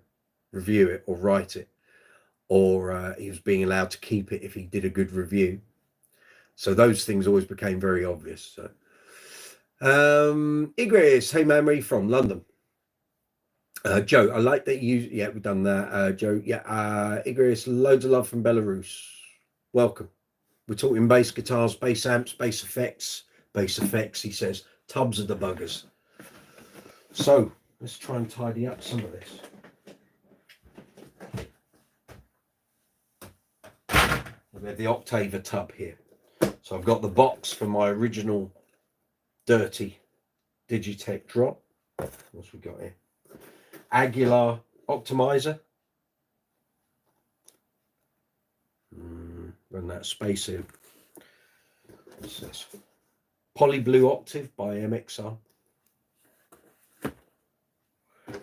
Speaker 1: review it or write it, or he was being allowed to keep it if he did a good review. So those things always became very obvious. So, Igris, hey man, where are you from? London. Joe, I like that you, yeah, we've done that. Joe, yeah, Igris, loads of love from Belarus. Welcome. We're talking bass guitars, bass amps, bass effects, he says. Tubs of the buggers. So let's try and tidy up some of this. we have the Octaver tub here. So I've got the box for my original dirty Digitech drop. What's we got here? Aguilar optimizer. Run that space in. What's this? Poly Blue Octave by MXR.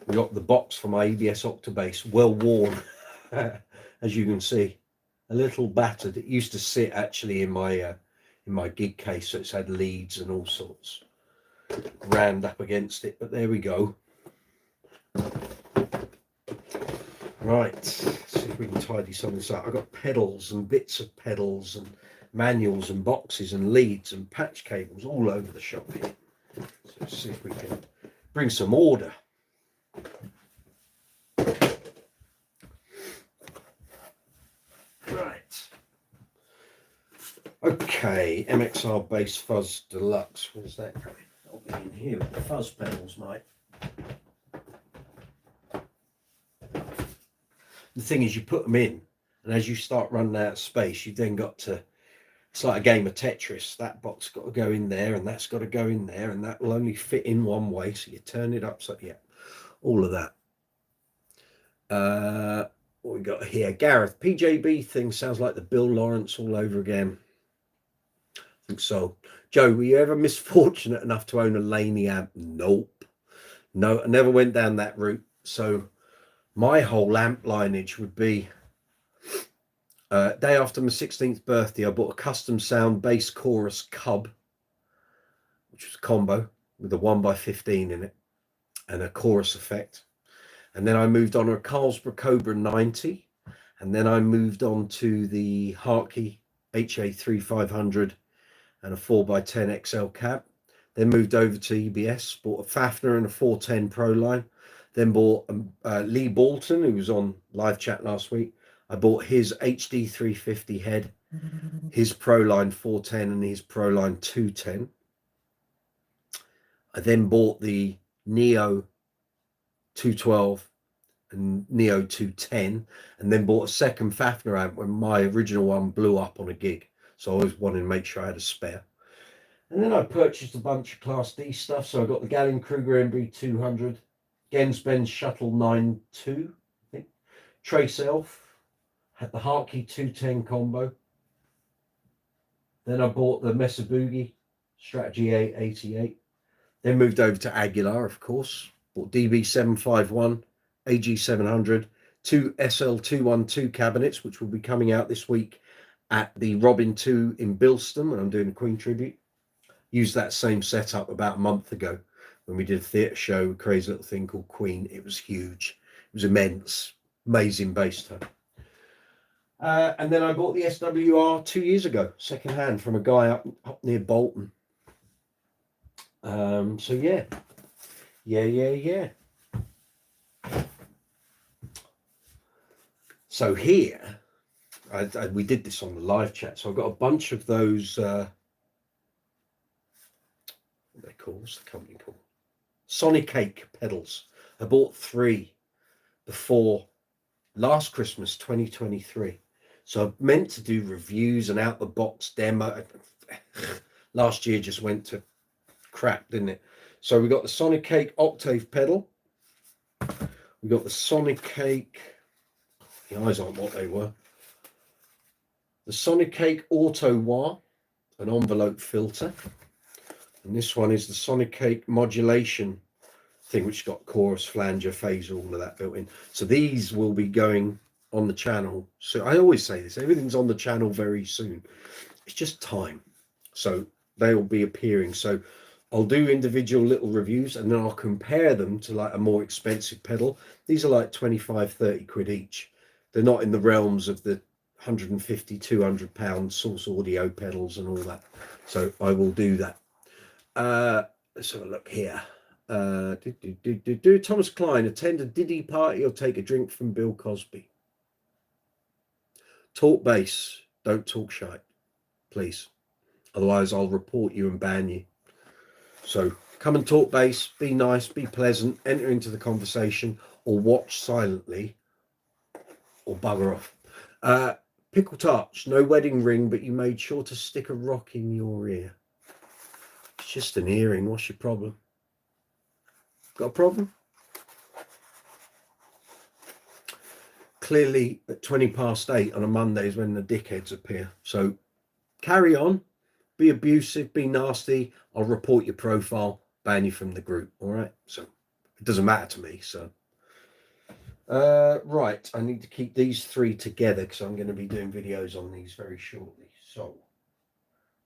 Speaker 1: We got the box for my EBS Octabase, well worn, as you can see, a little battered. It used to sit actually in my gig case, so it's had leads and all sorts rammed up against it. But there we go. Right, let's see if we can tidy some of this up. I've got pedals and bits of pedals and manuals and boxes and leads and patch cables all over the shop here. So let's see if we can bring some order. Right. Okay, MXR Bass Fuzz Deluxe. Where's that going? That'll be in here with the fuzz pedals, mate. The thing is, you put them in, and as you start running out of space, you've then got to, it's like a game of Tetris. That box got to go in there, and that's got to go in there, and that will only fit in one way. So you turn it up, so yeah, all of that. What we got here? Gareth, PJB thing sounds like the Bill Lawrence all over again. I think so. Joe, were you ever misfortunate enough to own a Laney amp? Nope. No, I never went down that route. So my whole amp lineage would be day after my 16th birthday, I bought a custom sound bass chorus Cub, which was a combo with a 1x15 in it and a chorus effect. And then I moved on to a Carlsberg Cobra 90. And then I moved on to the Hartke HA3500 and a 4x10 XL cab. Then moved over to EBS, bought a Fafner and a 410 Pro line. Then bought Lee Bolton, who was on live chat last week. I bought his HD 350 head, his Proline 410 and his Proline 210. I then bought the Neo 212 and Neo 210, and then bought a second Fafner amp when my original one blew up on a gig. So I always wanted to make sure I had a spare. And then I purchased a bunch of Class D stuff. So I got the Gallien-Kruger MB200, Gensben Shuttle 92, I think, Trace Elf, had the Hartke 210 combo. Then I bought the Mesa Boogie Strategy 888. Then moved over to Aguilar, of course. Bought DB751, AG700, two SL212 cabinets, which will be coming out this week at the Robin 2 in Bilston when I'm doing a Queen tribute. Used that same setup about a month ago when we did a theatre show, a crazy little thing called Queen. It was huge. It was immense. Amazing bass tone. And then I bought the SWR 2 years ago, second hand, from a guy up near Bolton. So yeah. So here, we did this on the live chat. So I've got a bunch of those, what are they called? What's the company called? Sonic Cake pedals. I bought 3 before last Christmas, 2023. So I meant to do reviews and out the box demo. Last year just went to crap, didn't it? So we got the Sonic Cake Octave pedal. We got the Sonic Cake, the eyes aren't what they were. The Sonic Cake Auto Wah, an envelope filter. And this one is the Sonic Cake modulation thing, which got chorus, flanger, phaser, all of that built in. So these will be going on the channel. So I always say this, everything's on the channel very soon. It's just time. So they will be appearing. So I'll do individual little reviews and then I'll compare them to like a more expensive pedal. These are like 25, 30 quid each. They're not in the realms of the 150, 200 pound Source Audio pedals and all that. So I will do that. Let's have a look here. Thomas Klein, attend a Diddy party or take a drink from Bill Cosby. Talk bass, don't talk shite, please. Otherwise I'll report you and ban you. So come and talk bass, be nice, be pleasant, enter into the conversation, or watch silently, or bugger off. Pickle Touch, no wedding ring, but you made sure to stick a rock in your ear. It's just an earring. What's your problem? Got a problem? Clearly at 8:20 on a Monday is when the dickheads appear. So carry on, be abusive, be nasty. I'll report your profile, ban you from the group. All right. So it doesn't matter to me. So right, I need to keep these three together because I'm going to be doing videos on these very shortly. So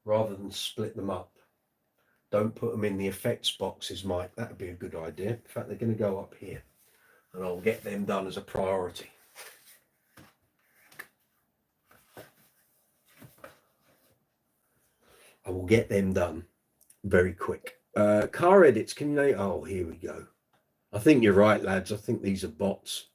Speaker 1: rather than split them up, don't put them in the effects boxes, Mike. That would be a good idea. In fact, they're going to go up here and I'll get them done as a priority. I will get them done very quick. Car edits, can you name? Oh, here we go. I think you're right, lads. I think these are bots.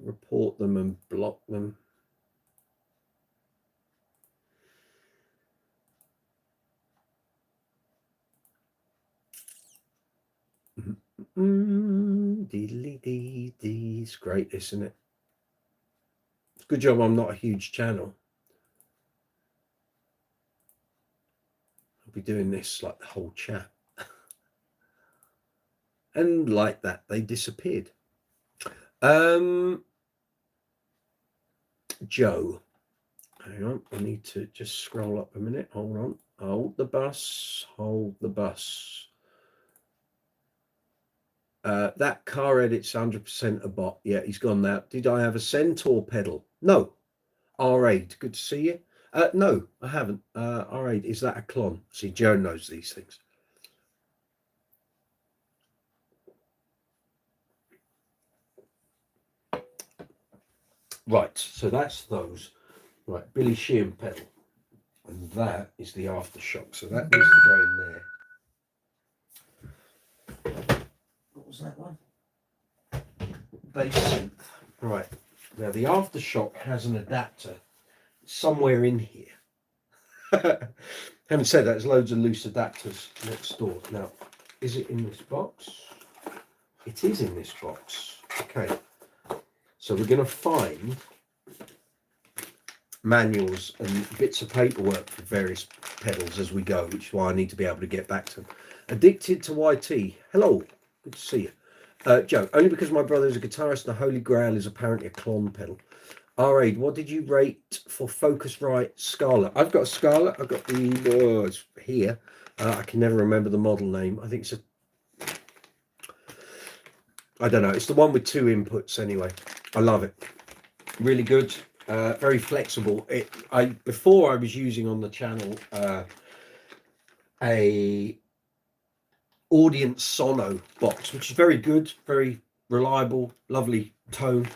Speaker 1: Report them and block them. It's great, isn't it? It's a good job I'm not a huge channel. I'll be doing this like the whole chat. And like that, they disappeared. Joe. Hang on, I need to just scroll up a minute. Hold on. Hold the bus. Hold the bus. That car edit's 100% a bot. Yeah, he's gone now. Did I have a Centaur pedal? No. R8, good to see you. No, I haven't. R8, is that a clon? See, Joe knows these things. Right, so that's those. Right, Billy Sheehan pedal. And that is the aftershock. So that needs to go in there. What was that one? Bass synth. Right. Now the aftershock has an adapter somewhere in here. Having said that, there's loads of loose adapters next door. Now, is it in this box? It is in this box. Okay. So we're going to find manuals and bits of paperwork for various pedals as we go, which is why I need to be able to get back to them. Addicted to YT. Hello. Good to see you. Joe, only because my brother is a guitarist and the Holy Grail is apparently a clon pedal. R8, what did you rate for Focusrite Scarlett? I've got a Scarlett. I've got the it's here. I can never remember the model name. I think it's I don't know. It's the one with 2 inputs anyway. I love it. Really good. Very flexible. Before I was using on the channel a Audience Sono box, which is very good, very reliable, lovely tone,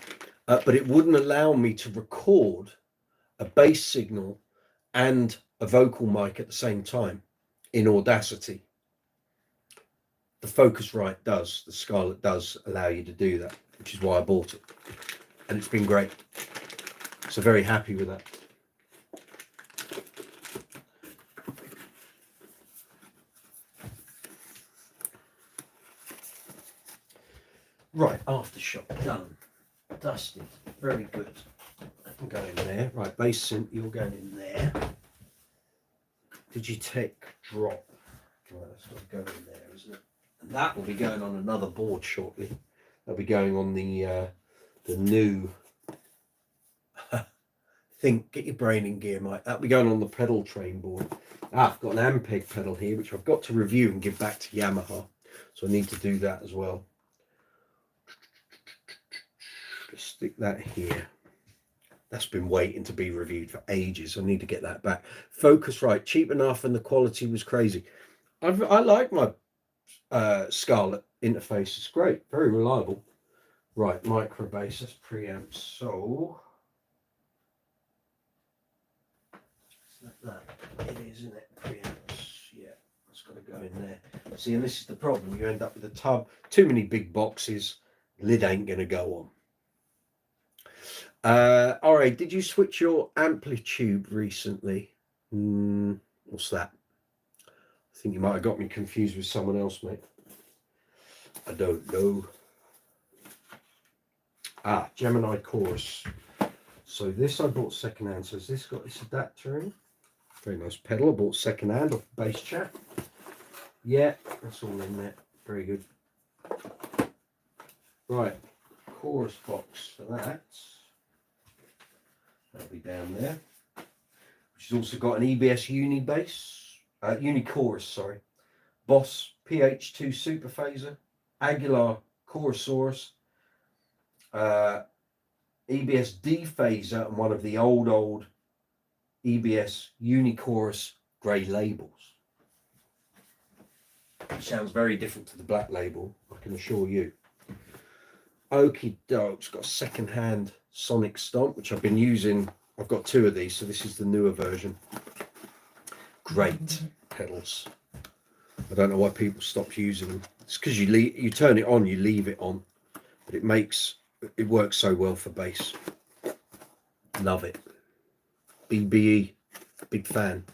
Speaker 1: but it wouldn't allow me to record a bass signal and a vocal mic at the same time in Audacity. The Focusrite does, the Scarlett does allow you to do that, which is why I bought it, and it's been great. So very happy with that. Right, aftershock done, dusted, very good. I can go in there. Right, bass synth, you're going in there. Digitech drop. Right, that's got to go in there, isn't it? And that will be going on another board shortly. That'll be going on the new. Get your brain in gear, Mike. That'll be going on the pedal train board. I've got an Ampeg pedal here, which I've got to review and give back to Yamaha. So I need to do that as well. Just stick that here. That's been waiting to be reviewed for ages. I need to get that back. Focusrite, cheap enough, and the quality was crazy. I like my Scarlett interface. It's great, very reliable. Right, micro bass, that's preamp. So that it is, isn't it? Preamps, yeah, that's got to go in there. See, and this is the problem. You end up with a tub, too many big boxes. Lid ain't going to go on. All right, did you switch your amplitude recently? What's that? I think you might have got me confused with someone else, mate. I don't know. Gemini Chorus. So this I bought secondhand. So has this got this adapter in? Very nice pedal. I bought secondhand off Bass Chat. Yeah, that's all in there. Very good. Right, chorus box for that. That'll be down there. Which has also got an EBS Uni bass, Uni Chorus, sorry. Boss PH2 Super Phaser, Aguilar Chorusaurus, EBS D Phaser, and one of the old EBS Uni Chorus grey labels. It sounds very different to the black label, I can assure you. Okie doke, it's got a second-hand Sonic Stomp, which I've been using. I've got two of these, so this is the newer version. Great pedals. I don't know why people stop using them. It's because you turn it on, you leave it on, but it works so well for bass. Love it. BBE, big fan.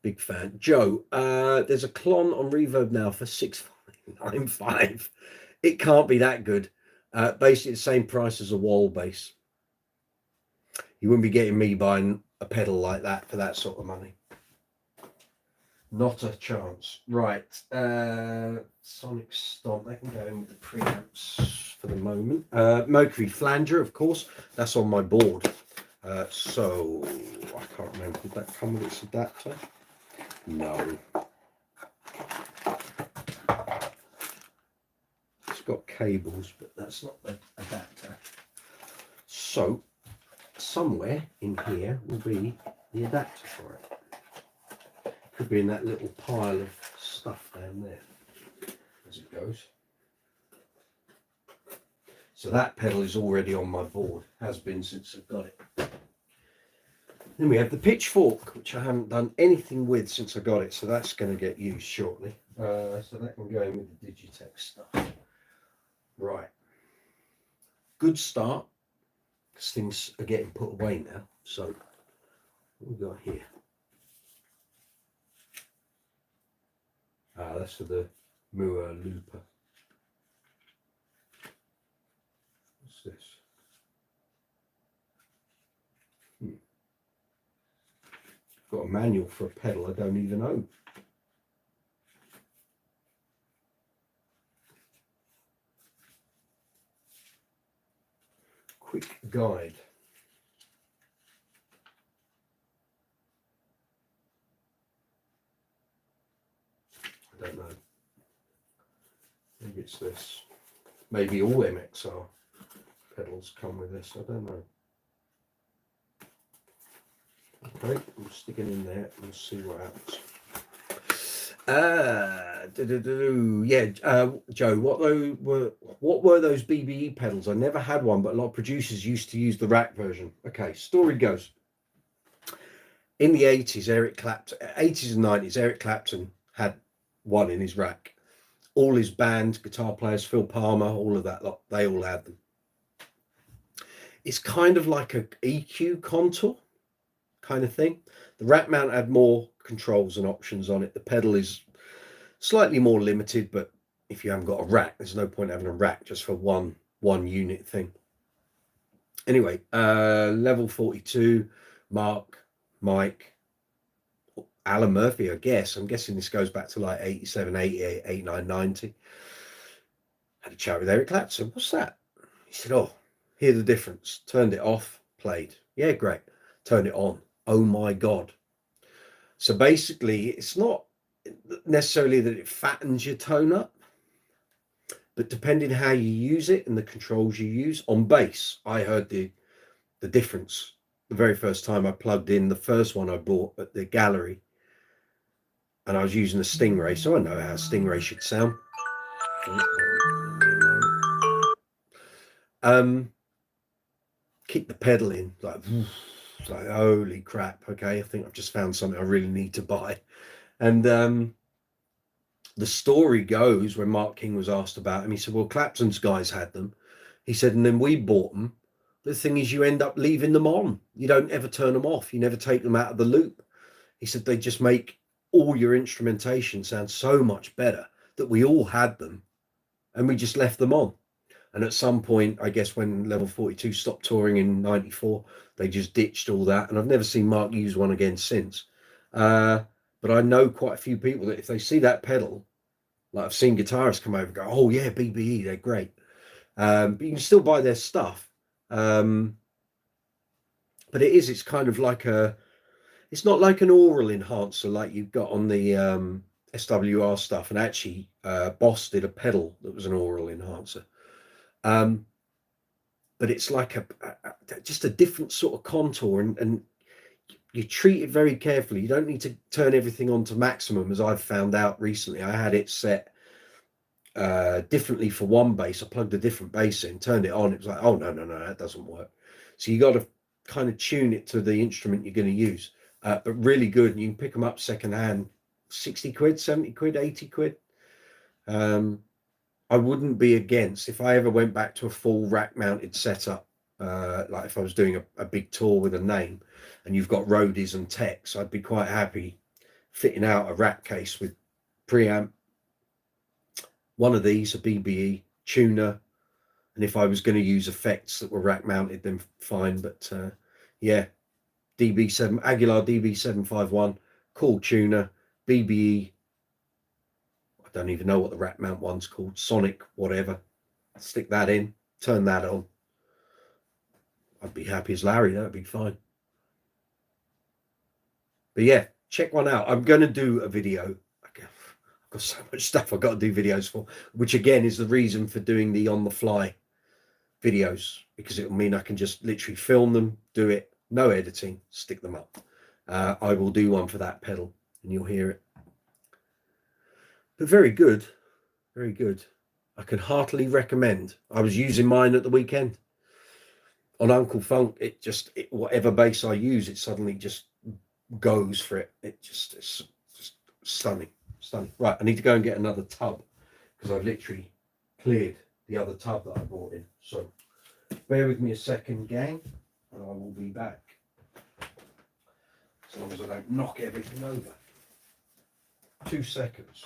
Speaker 1: Big fan. Joe, there's a Klon on Reverb now for $6.95. It can't be that good. Basically the same price as a wall bass. You wouldn't be getting me buying a pedal like that for that sort of money. Not a chance. Right. Sonic Stomp. They can go in with the preamps for the moment. Mercury Flanger, of course. That's on my board. So I can't remember. Did that come with its adapter? No. It's got cables, but that's not the adapter. So somewhere in here will be the adapter for it. Could be in that little pile of stuff down there as it goes. So that pedal is already on my board, has been since I've got it. Then we have the Pitchfork, which I haven't done anything with since I got it, so that's going to get used shortly. So that can go in with the Digitech stuff. Right. Good start, because things are getting put away now. So what we got here? That's for the Mua Looper. What's this? Got a manual for a pedal I don't even own. Quick guide. I don't know. Maybe it's this. Maybe all MXR pedals come with this. I don't know. Okay, we'll stick it in there and we'll see what happens. Joe, what were those BBE pedals? I never had one, but a lot of producers used to use the rack version. Okay, story goes. In the 80s, 80s and 90s, Eric Clapton had one in his rack. All his band, guitar players, Phil Palmer, all of that lot, they all had them. It's kind of like a EQ contour kind of thing. The rack mount had more controls and options on it. The pedal is slightly more limited, but if you haven't got a rack, there's no point having a rack just for one unit thing. Anyway, level 42, Mark, Mike, Alan Murphy, I guess. I'm guessing this goes back to like 87, 88, 89, 90. Had a chat with Eric Clapton. What's that? He said, oh, hear the difference. Turned it off, played. Yeah, great. Turned it on. Oh my God. So basically, it's not necessarily that it fattens your tone up, but depending how you use it and the controls you use on bass, I heard the difference the very first time I plugged in the first one I bought at the gallery, and I was using a Stingray, so I know how a Stingray should sound. Kick the pedal in, like holy crap. Okay, I think I've just found something I really need to buy. And the story goes, when Mark King was asked about him, he said, well, Clapton's guys had them. He said, and then we bought them. The thing is, you end up leaving them on. You don't ever turn them off. You never take them out of the loop. He said they just make all your instrumentation sound so much better. that we all had them and we just left them on. And at some point, I guess when Level 42 stopped touring in 94, they just ditched all that. And I've never seen Mark use one again since. But I know quite a few people that if they see that pedal, like I've seen guitarists come over and go, oh yeah, BBE, they're great. But you can still buy their stuff. But it's kind of like it's not like an aural enhancer like you've got on the SWR stuff. And actually, Boss did a pedal that was an aural enhancer. But it's like just a different sort of contour, and you treat it very carefully. You don't need to turn everything on to maximum, as I've found out recently. I had it set differently for one bass. I plugged a different bass in, turned it on. It was like, oh no, that doesn't work. So you got to kind of tune it to the instrument you're going to use. But really good. You can pick them up secondhand, 60 quid, 70 quid, 80 quid. I wouldn't be against, if I ever went back to a full rack mounted setup, like if I was doing a big tour with a name and you've got roadies and techs, I'd be quite happy fitting out a rack case with preamp, one of these, a BBE, tuner, and if I was going to use effects that were rack mounted, then fine. But yeah, DB7, Aguilar DB751, cool tuner, BBE, I don't even know what the rack mount one's called, Sonic whatever, stick that in, turn that on. I'd be happy as Larry, that'd be fine. But yeah, check one out. I'm going to do a video. I've got so much stuff I've got to do videos for, which again is the reason for doing the on the fly videos, because it'll mean I can just literally film them, do it, no editing, stick them up. I will do one for that pedal and you'll hear it. But very good, very good. I can heartily recommend. I was using mine at the weekend on Uncle Funk. Whatever bass I use, it suddenly just goes for it. It's just stunning. Right, I need to go and get another tub because I've literally cleared the other tub that I brought in. So bear with me a second, gang, and I will be back. As long as I don't knock everything over. 2 seconds.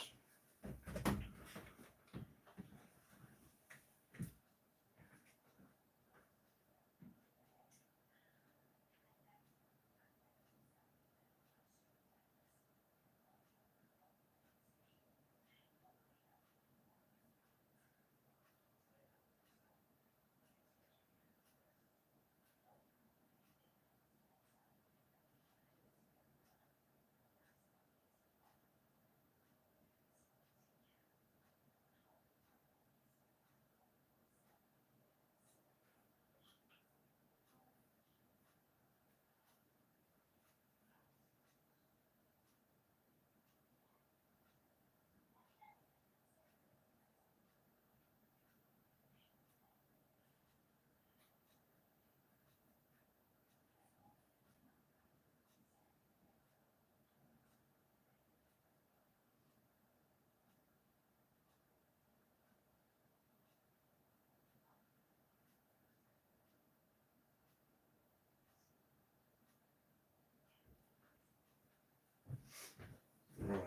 Speaker 1: Right.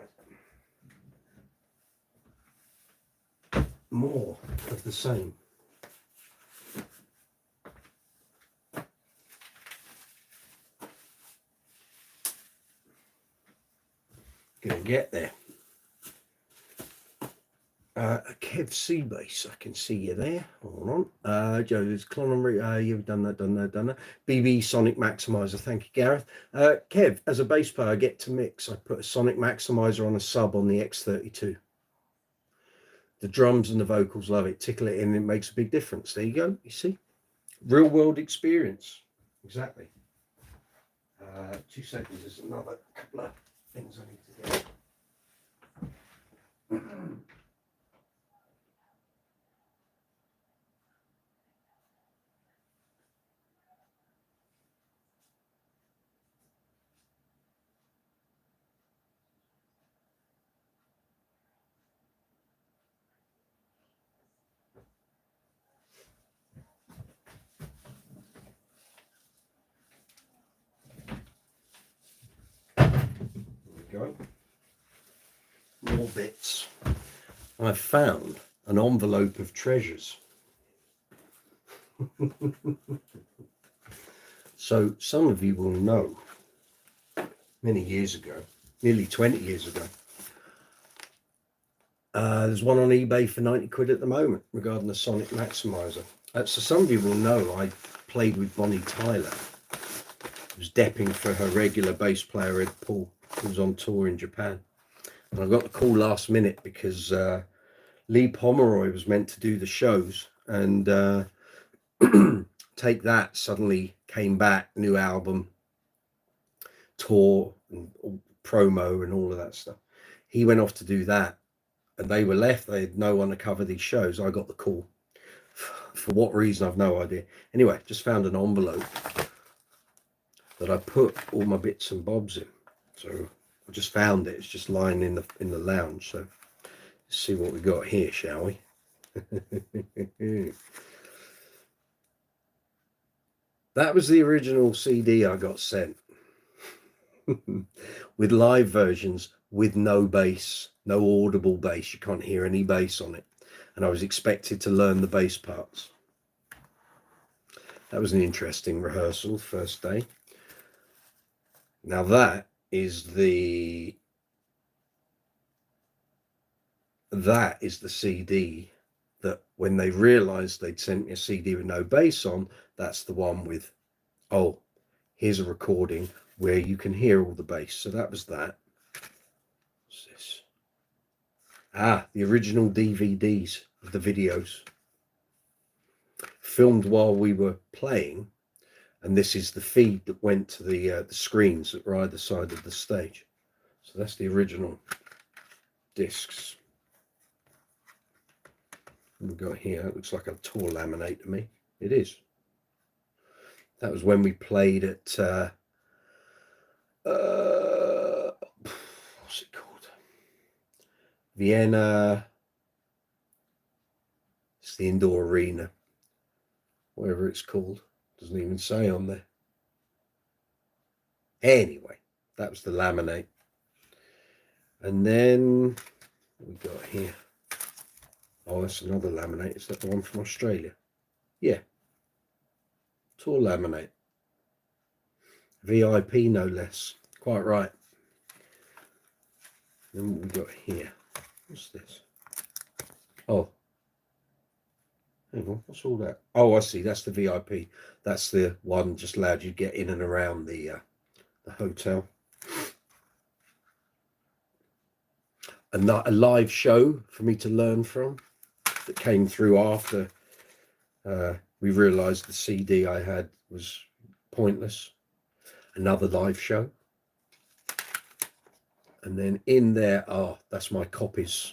Speaker 1: More of the same. Gonna get there. A Kev C bass, I can see you there. Hold on. Joe, there's Clonnery. You've done that. BB Sonic Maximizer. Thank you, Gareth. Kev, as a bass player, I get to mix. I put a Sonic Maximizer on a sub on the X32. The drums and the vocals love it. Tickle it in, it makes a big difference. There you go. You see? Real world experience. Exactly. 2 seconds. There's another couple of things I need to get. There we go. More bits. I found an envelope of treasures. So some of you will know, many years ago, nearly 20 years ago, there's one on eBay for 90 quid at the moment regarding the Sonic Maximizer. So some of you will know I played with Bonnie Tyler. I was depping for her regular bass player Ed Paul, who was on tour in Japan. And I got the call last minute because Lee Pomeroy was meant to do the shows, and Take That suddenly came back, new album, tour, and promo and all of that stuff. He went off to do that, and they were left. They had no one to cover these shows. I got the call. For what reason, I've no idea. Anyway, just found an envelope that I put all my bits and bobs in. So I just found it. It's just lying in the lounge. So let's see what we got here, shall we? That was the original CD I got sent. With live versions, with no bass, no audible bass. You can't hear any bass on it. And I was expected to learn the bass parts. That was an interesting rehearsal, first day. Now that is the CD that when they realized they'd sent me a CD with no bass on, that's the one with, oh, here's a recording where you can hear all the bass. So that was that. What's this? The original DVDs of the videos filmed while we were playing, and this is the feed that went to the screens that were either side of the stage. So that's the original discs. What we've got here, it looks like a tour laminate to me. It is. That was when we played at what's it called? Vienna. It's the indoor arena, whatever it's called. Doesn't even say on there. Anyway, that was the laminate. And then what we got here? Oh, that's another laminate. Is that the one from Australia? Yeah. Tour laminate. VIP, no less. Quite right. Then what we got here? What's this? Oh. Hang on, what's all that? Oh, I see. That's the VIP. That's the one just allowed you to get in and around the hotel. A live show for me to learn from that came through after we realized the CD I had was pointless. Another live show. And then in there, that's my copies.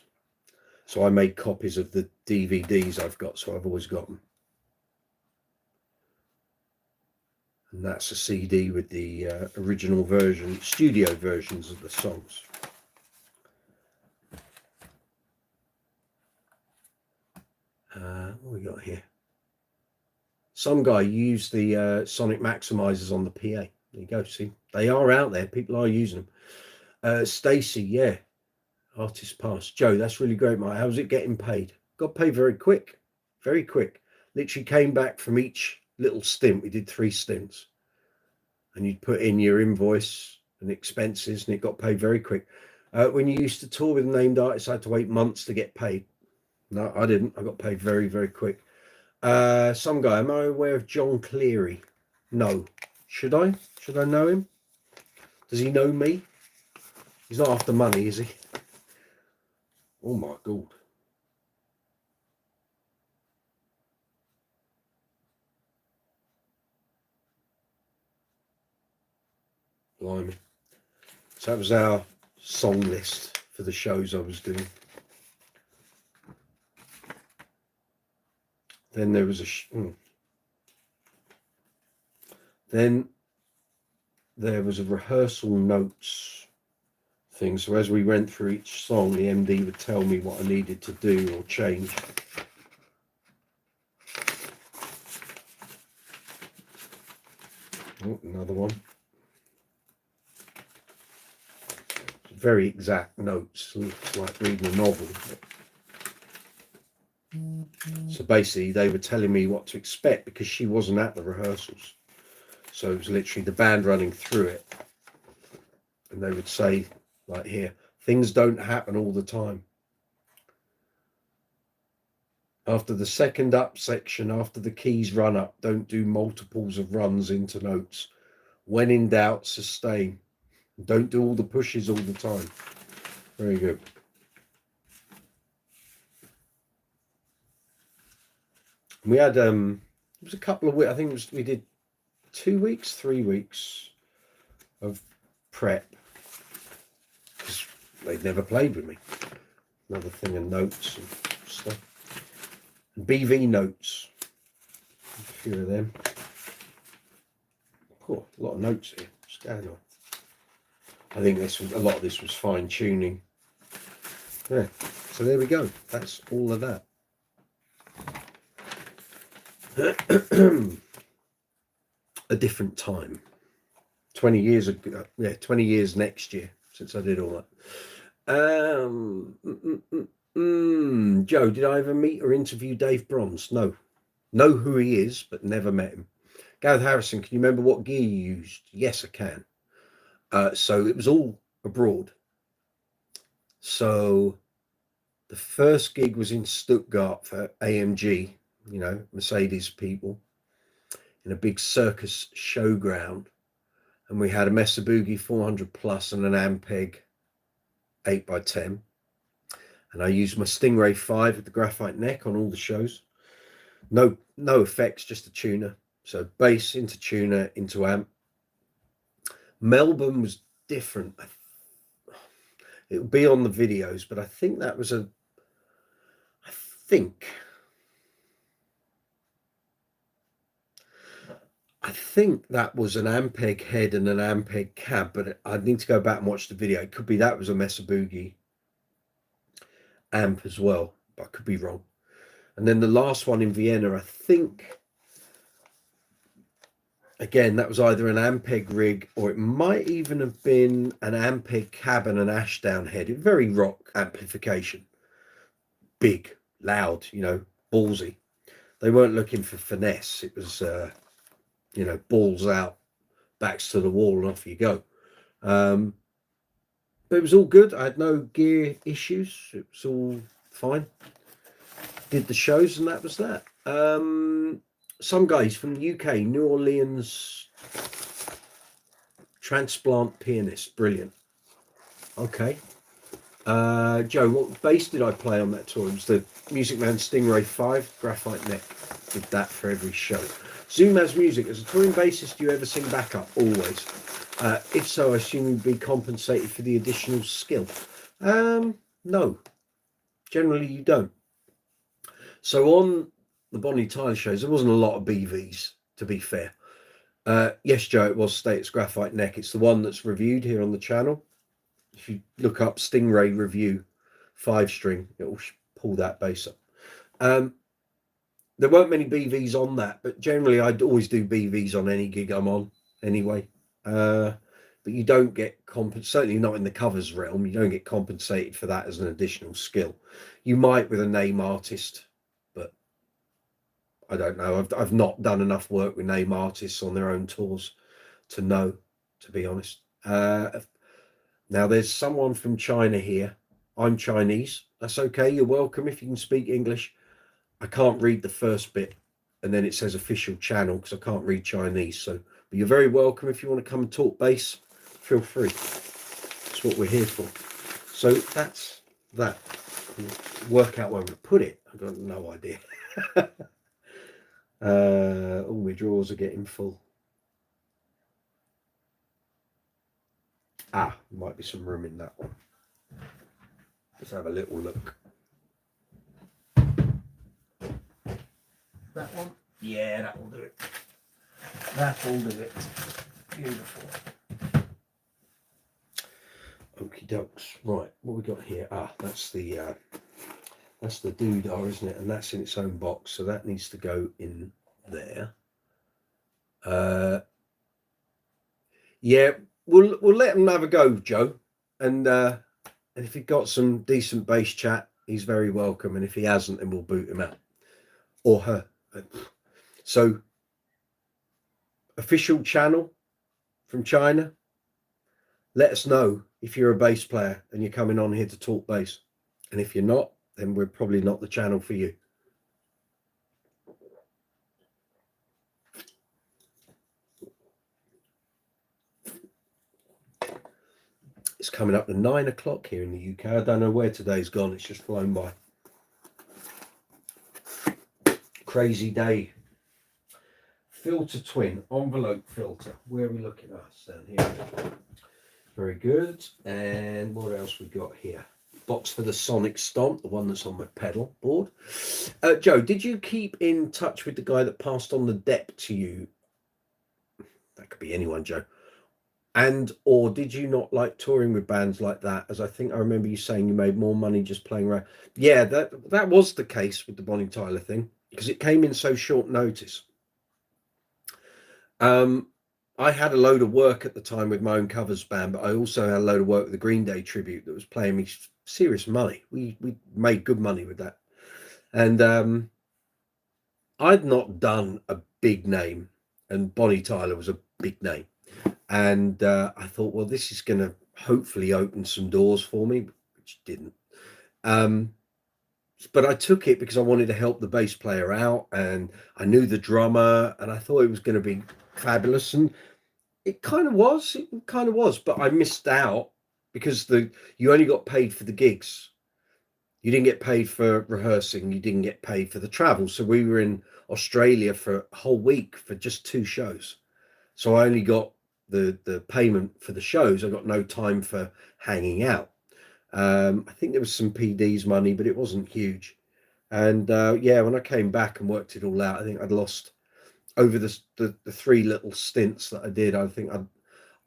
Speaker 1: So I made copies of the DVDs I've got, so I've always got them. And that's a CD with the original version, studio versions of the songs. What we got here? Some guy used the Sonic Maximizers on the PA. There you go. See, they are out there. People are using them. Stacy, yeah. Artist Pass. Joe, that's really great, mate. How's it getting paid? Got paid very quick. Very quick. Literally came back from each little stint. We did 3 stints. And you'd put in your invoice and expenses, and it got paid very quick. When you used to tour with named artists, I had to wait months to get paid. No, I didn't. I got paid very, very quick. Some guy, am I aware of John Cleary? No. Should I? Should I know him? Does he know me? He's not after money, is he? Oh my God. Blimey. So that was our song list for the shows I was doing. Then there was then there was a rehearsal notes thing. So as we went through each song, the MD would tell me what I needed to do or change. Oh, another one. Very exact notes. It's like reading a novel. So basically they were telling me what to expect because she wasn't at the rehearsals. So it was literally the band running through it. And they would say, like here, things don't happen all the time. After the second up section, after the keys run up, don't do multiples of runs into notes. When in doubt, sustain. Don't do all the pushes all the time. Very good. We had it was a couple of weeks. I think we did 2 weeks, 3 weeks of prep because they'd never played with me. Another thing of notes and stuff. And BV notes. A few of them. Oh, a lot of notes here. What's going on? I think a lot of this was fine tuning. Yeah. So there we go. That's all of that. A different time. 20 years ago. Yeah, 20 years next year since I did all that. Joe, did I ever meet or interview Dave Bronze? No. Know who he is, but never met him. Gareth Harrison, can you remember what gear you used? Yes, I can. So it was all abroad. So the first gig was in Stuttgart for AMG, you know, Mercedes people, in a big circus showground. And we had a Mesa Boogie 400 plus and an Ampeg 8x10. And I used my Stingray 5 with the graphite neck on all the shows. No effects, just a tuner. So bass into tuner into amp. Melbourne was different. It would be on the videos, but I think that was I think that was an Ampeg head and an Ampeg cab, but I'd need to go back and watch the video. It could be that was a Mesa Boogie amp as well, but I could be wrong. And then the last one in Vienna, I think, again, that was either an Ampeg rig or it might even have been an Ampeg cab and an Ashdown head. Very rock amplification. Big, loud, you know, ballsy. They weren't looking for finesse. It was, you know, balls out, backs to the wall, and off you go. But it was all good. I had no gear issues. It was all fine. Did the shows, and that was that. Some guys from the UK, New Orleans transplant pianist, brilliant. Okay. Joe, what bass did I play on that tour? It was the Music Man Stingray 5 graphite neck. Did that for every show. Zumaz Music, as a touring bassist, do you ever sing backup? Always. If so, I assume you'd be compensated for the additional skill. No, generally you don't. So on the Bonnie Tyler shows, there wasn't a lot of BVs, to be fair. Yes, Joe, it was Status Graphite Neck. It's the one that's reviewed here on the channel. If you look up Stingray Review 5-string, it will pull that bass up. There weren't many BVs on that, but generally I'd always do BVs on any gig I'm on anyway. But you don't get certainly not in the covers realm. You don't get compensated for that as an additional skill. You might with a name artist, but I don't know. I've not done enough work with name artists on their own tours to know, to be honest. Now there's someone from China here. I'm Chinese. That's okay. You're welcome if you can speak English. I can't read the first bit, and then it says official channel because I can't read Chinese. So, but you're very welcome if you want to come and talk bass. Feel free. That's what we're here for. So that's that. Work out where I'm going to put it. I've got no idea. All my drawers are getting full. Might be some room in that one. Let's have a little look. That one? Yeah, that will do it. That will do it. Beautiful. Okie dokes. Right, what we got here? That's the doodah, isn't it? And that's in its own box, so that needs to go in there. Yeah, we'll let them have a go, Joe. And if you've got some decent bass chat, he's very welcome. And if he hasn't, then we'll boot him out. Or her. So, official channel from China. Let us know if you're a bass player and you're coming on here to talk bass. And if you're not, then we're probably not the channel for you. It's coming up to 9 o'clock here in the UK. I don't know where today's gone. It's just flown by. Crazy day. Filter twin, envelope filter. Where are we looking at? Down here. Very good. And what else we got here? Box for the Sonic Stomp, the one that's on my pedal board. Joe, did you keep in touch with the guy that passed on the deck to you? That could be anyone, Joe. And or did you not like touring with bands like that? As I think I remember you saying you made more money just playing around. Yeah, that was the case with the Bonnie Tyler thing, because it came in so short notice. I had a load of work at the time with my own covers band, but I also had a load of work with the Green Day tribute that was paying me serious money. We made good money with that. And I'd not done a big name, and Bonnie Tyler was a big name. And I thought, well, this is going to hopefully open some doors for me, which didn't. But I took it because I wanted to help the bass player out, and I knew the drummer, and I thought it was going to be fabulous. And it kind of was. It kind of was. But I missed out because you only got paid for the gigs. You didn't get paid for rehearsing. You didn't get paid for the travel. So we were in Australia for a whole week for just 2 shows. So I only got the payment for the shows. I got no time for hanging out. I think there was some PD's money, but it wasn't huge. And yeah, when I came back and worked it all out, I think I'd lost over the 3 little stints that I did. I think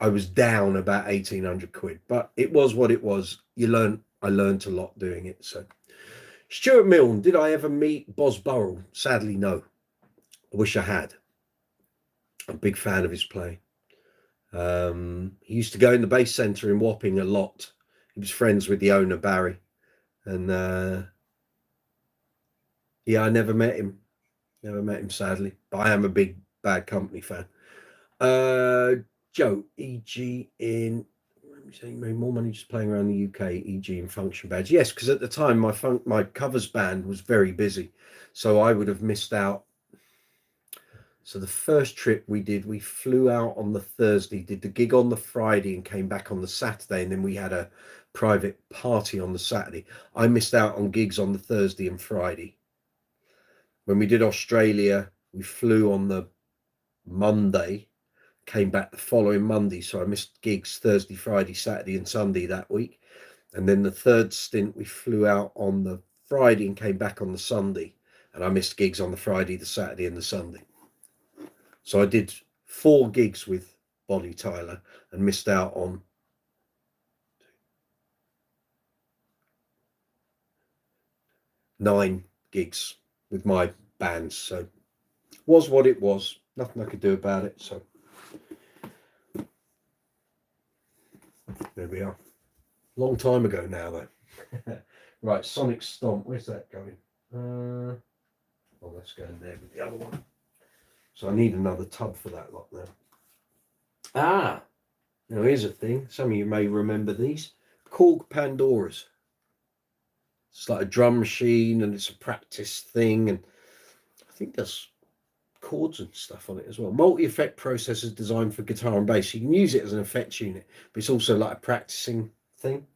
Speaker 1: I was down about 1,800 quid, but it was what it was. I learned a lot doing it. So, Stuart Milne, did I ever meet Boz Burrell? Sadly, no. I wish I had. I'm a big fan of his play. He used to go in the bass centre in Wapping a lot. He was friends with the owner, Barry. And yeah, I never met him. Never met him, sadly. But I am a big Bad Company fan. Joe, E.G. in... You made more money just playing around the UK, E.G. in function bands. Yes, because at the time my covers band was very busy. So I would have missed out. So the first trip we did, we flew out on the Thursday, did the gig on the Friday and came back on the Saturday. And then we had a private party on the Saturday. I missed out on gigs on the Thursday and Friday. When we did Australia, we flew on the Monday, came back the following Monday. So I missed gigs Thursday, Friday, Saturday and Sunday that week. And then the third stint, we flew out on the Friday and came back on the Sunday. And I missed gigs on the Friday, the Saturday and the Sunday. So I did 4 gigs with Bonnie Tyler and missed out on 9 gigs with my bands. So was what it was. Nothing I could do about it. So there we are. Long time ago now, though. Right, Sonic Stomp. Where's that going? Oh, that's going there with the other one. So I need another tub for that lot now. Ah, now here's a thing. Some of you may remember these. Korg Pandoras. It's like a drum machine and it's a practice thing. And I think there's chords and stuff on it as well. Multi-effect processors designed for guitar and bass. You can use it as an effects unit, but it's also like a practicing thing.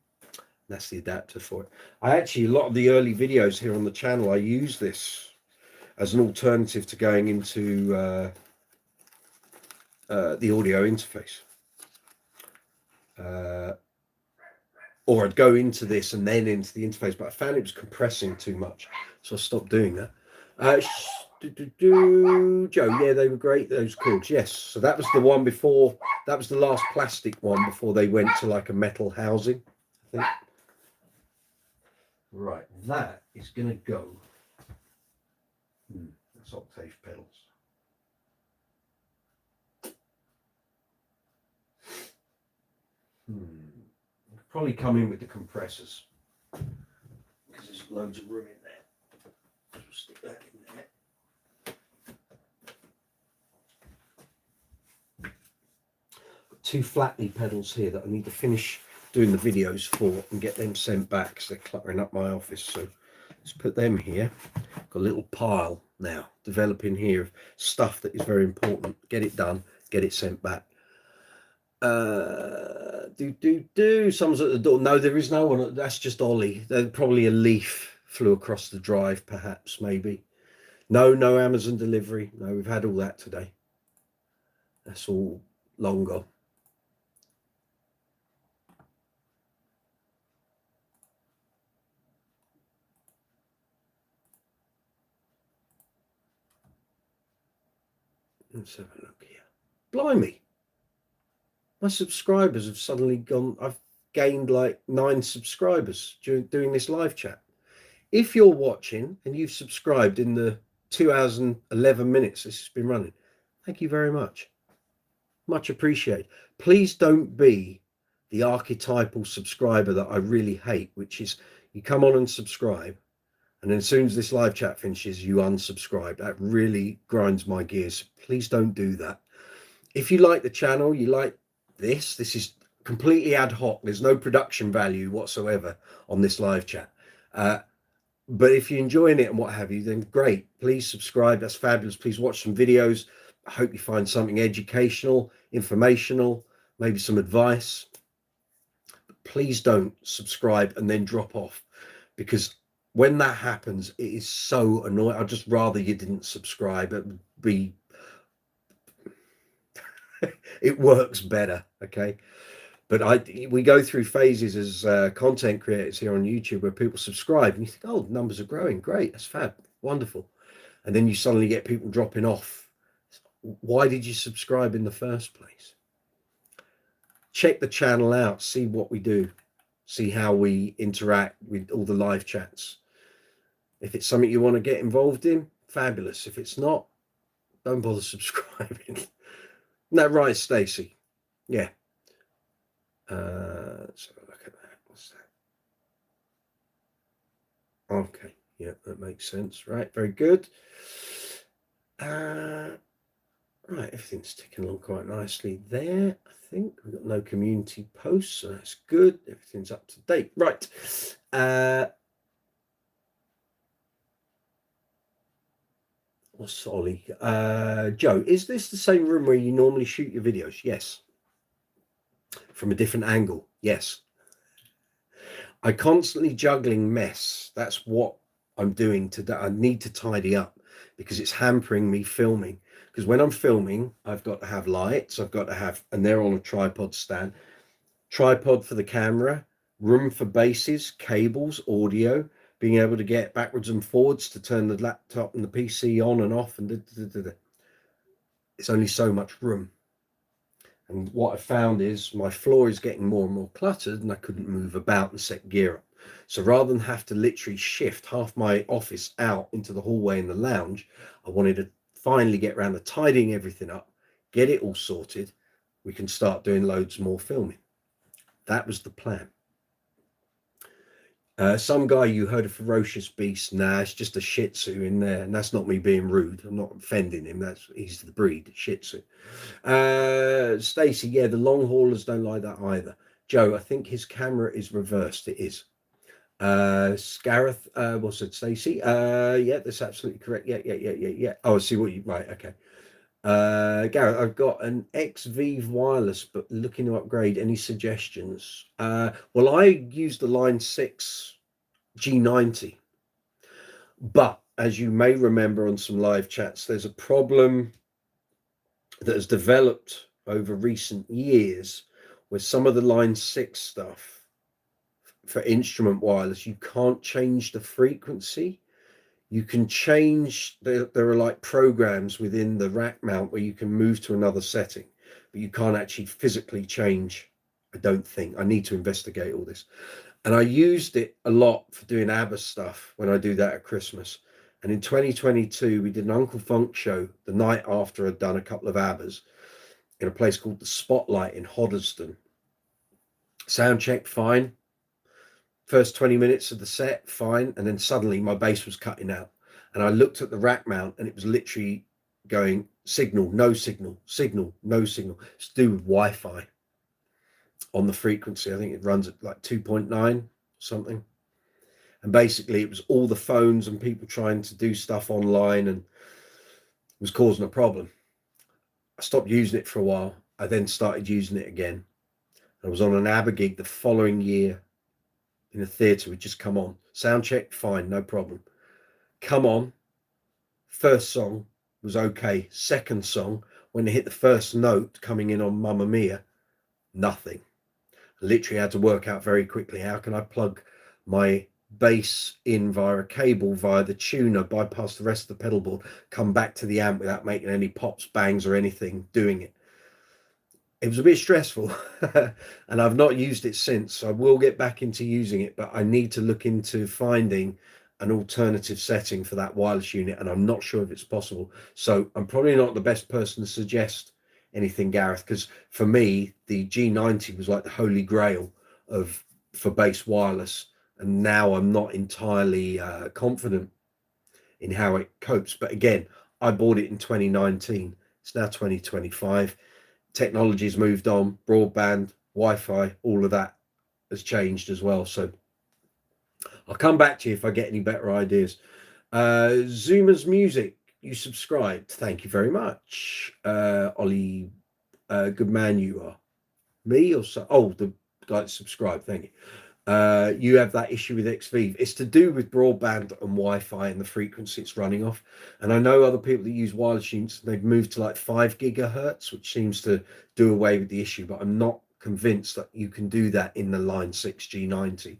Speaker 1: That's the adapter for it. A lot of the early videos here on the channel, I use this as an alternative to going into the audio interface. Or I'd go into this and then into the interface, but I found it was compressing too much, so I stopped doing that. Joe, yeah, they were great, those chords. Yes, so that was the one before, that was the last plastic one before they went to like a metal housing, I think. Right, that is going to go. That's octave pedals. Probably come in with the compressors. because there's loads of room in there. We'll stick that in there. Two flat knee pedals here that I need to finish doing the videos for and get them sent back because they're cluttering up my office. So let's put them here. Got a little pile now developing here of stuff that is very important. Get it done, get it sent back. Someone's at the door. No, there is no one. That's just Ollie. Probably a leaf flew across the drive, perhaps, maybe. No Amazon delivery. No, we've had all that today. That's all long gone. Let's have a look here. Blimey. My subscribers have suddenly gone. I've gained like 9 subscribers during doing this live chat. If you're watching and you've subscribed in the 2 hours and 11 minutes this has been running, thank you very much. Much appreciated. Please don't be the archetypal subscriber that I really hate, which is you come on and subscribe, and then as soon as this live chat finishes, you unsubscribe. That really grinds my gears. Please don't do that. If you like the channel, you like this is completely ad hoc. There's no production value whatsoever on this live chat. But if you're enjoying it and what have you, then great. Please subscribe. That's fabulous. Please watch some videos. I hope you find something educational, informational, maybe some advice. But please don't subscribe and then drop off, because when that happens, it is so annoying. I'd just rather you didn't subscribe. It would be it works better, okay? But we go through phases as content creators here on YouTube where people subscribe and you think, oh, the numbers are growing. Great, that's fab, wonderful. And then you suddenly get people dropping off. Why did you subscribe in the first place? Check the channel out, see what we do, see how we interact with all the live chats. If it's something you want to get involved in, fabulous. If it's not, don't bother subscribing. Isn't that right, Stacey? Yeah. Let's have a look at that. What's that? Okay, yeah, that makes sense. Right, very good. Right, everything's ticking along quite nicely there. I think we've got no community posts, so that's good. Everything's up to date. Right. What's Ollie? Joe, is this the same room where you normally shoot your videos? Yes. From a different angle? Yes. I constantly juggling mess. That's what I'm doing today. I need to tidy up because it's hampering me filming. Because when I'm filming, I've got to have lights, I've got to have, and they're on a tripod stand, tripod for the camera, room for bases, cables, audio, being able to get backwards and forwards to turn the laptop and the PC on and off, and it's only so much room. And what I found is my floor is getting more and more cluttered and I couldn't move about and set gear up. So rather than have to literally shift half my office out into the hallway and the lounge, I wanted to finally get around to tidying everything up, get it all sorted. We can start doing loads more filming. That was the plan. Some guy, you heard a ferocious beast. Nah, it's just a Shih Tzu in there, and that's not me being rude. I'm not offending him. He's the breed, Shih Tzu. Stacey, yeah, the long haulers don't like that either. Joe, I think his camera is reversed. It is. Scareth, what's it, Stacey? Yeah, that's absolutely correct. Yeah. Oh, I see what you, right, okay. Gareth, I've got an XV wireless, but looking to upgrade. Any suggestions? Well, I use the Line 6 G90, but as you may remember on some live chats, there's a problem that has developed over recent years with some of the Line 6 stuff for instrument wireless. You can't change the frequency. You can change, there are like programs within the rack mount where you can move to another setting, but you can't actually physically change, I don't think. I need to investigate all this. And I used it a lot for doing ABBA stuff when I do that at Christmas. And in 2022, we did an Uncle Funk show the night after I'd done a couple of ABBAs in a place called the Spotlight in Hoddesdon. Sound check, fine. First 20 minutes of the set, fine. And then suddenly my bass was cutting out. And I looked at the rack mount and it was literally going signal, no signal, signal, no signal. It's to do with Wi-Fi on the frequency. I think it runs at like 2.9 something. And basically it was all the phones and people trying to do stuff online and it was causing a problem. I stopped using it for a while. I then started using it again. I was on an ABBA gig the following year in a theatre. We'd just come on. Sound check, fine, no problem. Come on. First song was okay. Second song, when they hit the first note coming in on Mamma Mia, nothing. I literally had to work out very quickly, how can I plug my bass in via a cable via the tuner, bypass the rest of the pedal board, come back to the amp without making any pops, bangs or anything doing it. It was a bit stressful and I've not used it since. I will get back into using it, but I need to look into finding an alternative setting for that wireless unit, and I'm not sure if it's possible. So I'm probably not the best person to suggest anything, Gareth, because for me the G90 was like the holy grail of for bass wireless, and now I'm not entirely confident in how it copes. But again, I bought it in 2019. It's now 2025. Technology's moved on, broadband, Wi-Fi, all of that has changed as well. So I'll come back to you if I get any better ideas. Zuma's Music, you subscribed. Thank you very much. Ollie, good man you are. Me or so? Oh, the guy that subscribed, thank you. You have that issue with XV. It's to do with broadband and Wi-Fi and the frequency it's running off. And I know other people that use wireless units, they've moved to like 5 gigahertz, which seems to do away with the issue, but I'm not convinced that you can do that in the Line 6 G90.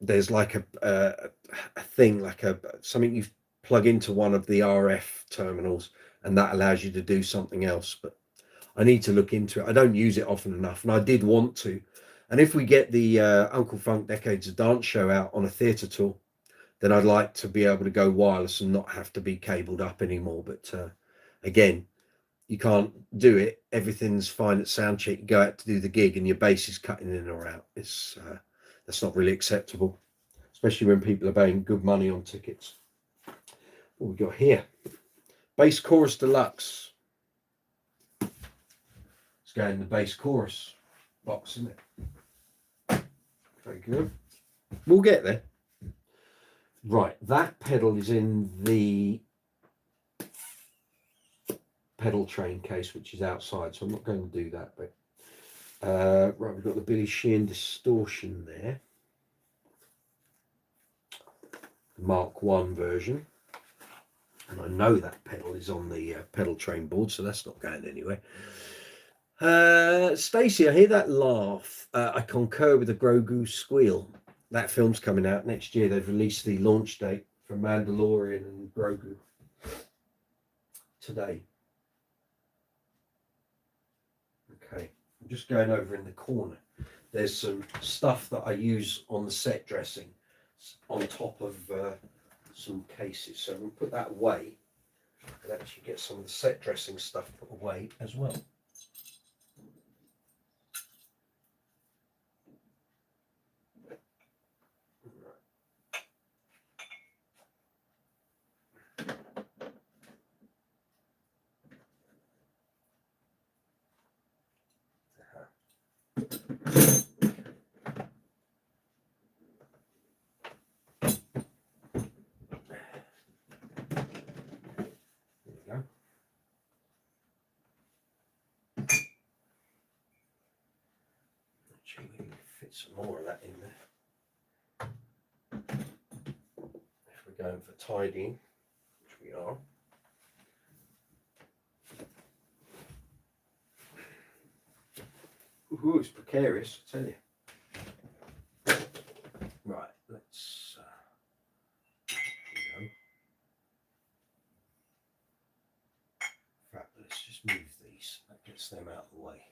Speaker 1: There's like a thing, like something you plug into one of the RF terminals, and that allows you to do something else. But I need to look into it. I don't use it often enough, and I did want to. And if we get the Uncle Funk Decades of Dance show out on a theatre tour, then I'd like to be able to go wireless and not have to be cabled up anymore. But again, you can't do it. Everything's fine at sound check. You go out to do the gig and your bass is cutting in or out. It's that's not really acceptable, especially when people are paying good money on tickets. What we got here? Bass Chorus Deluxe. Let's go in the bass chorus box, isn't it? Very good. We'll get there. Right, that pedal is in the pedal train case, which is outside, so I'm not going to do that. But right, we've got the Billy Sheehan distortion there, the Mark 1 version, and I know that pedal is on the pedal train board, so that's not going anywhere. Stacey, I hear that laugh. I concur with the Grogu squeal. That film's coming out next year. They've released the launch date for Mandalorian and Grogu today. Okay, I'm just going over in the corner. There's some stuff that I use on the set dressing on top of some cases. So I'm going to put that away and actually get some of the set dressing stuff put away as well. Fit some more of that in there. If we're going for tidying, which we are. Ooh, it's precarious, I tell you. Right, let's go. Right, let's just move these. That gets them out of the way.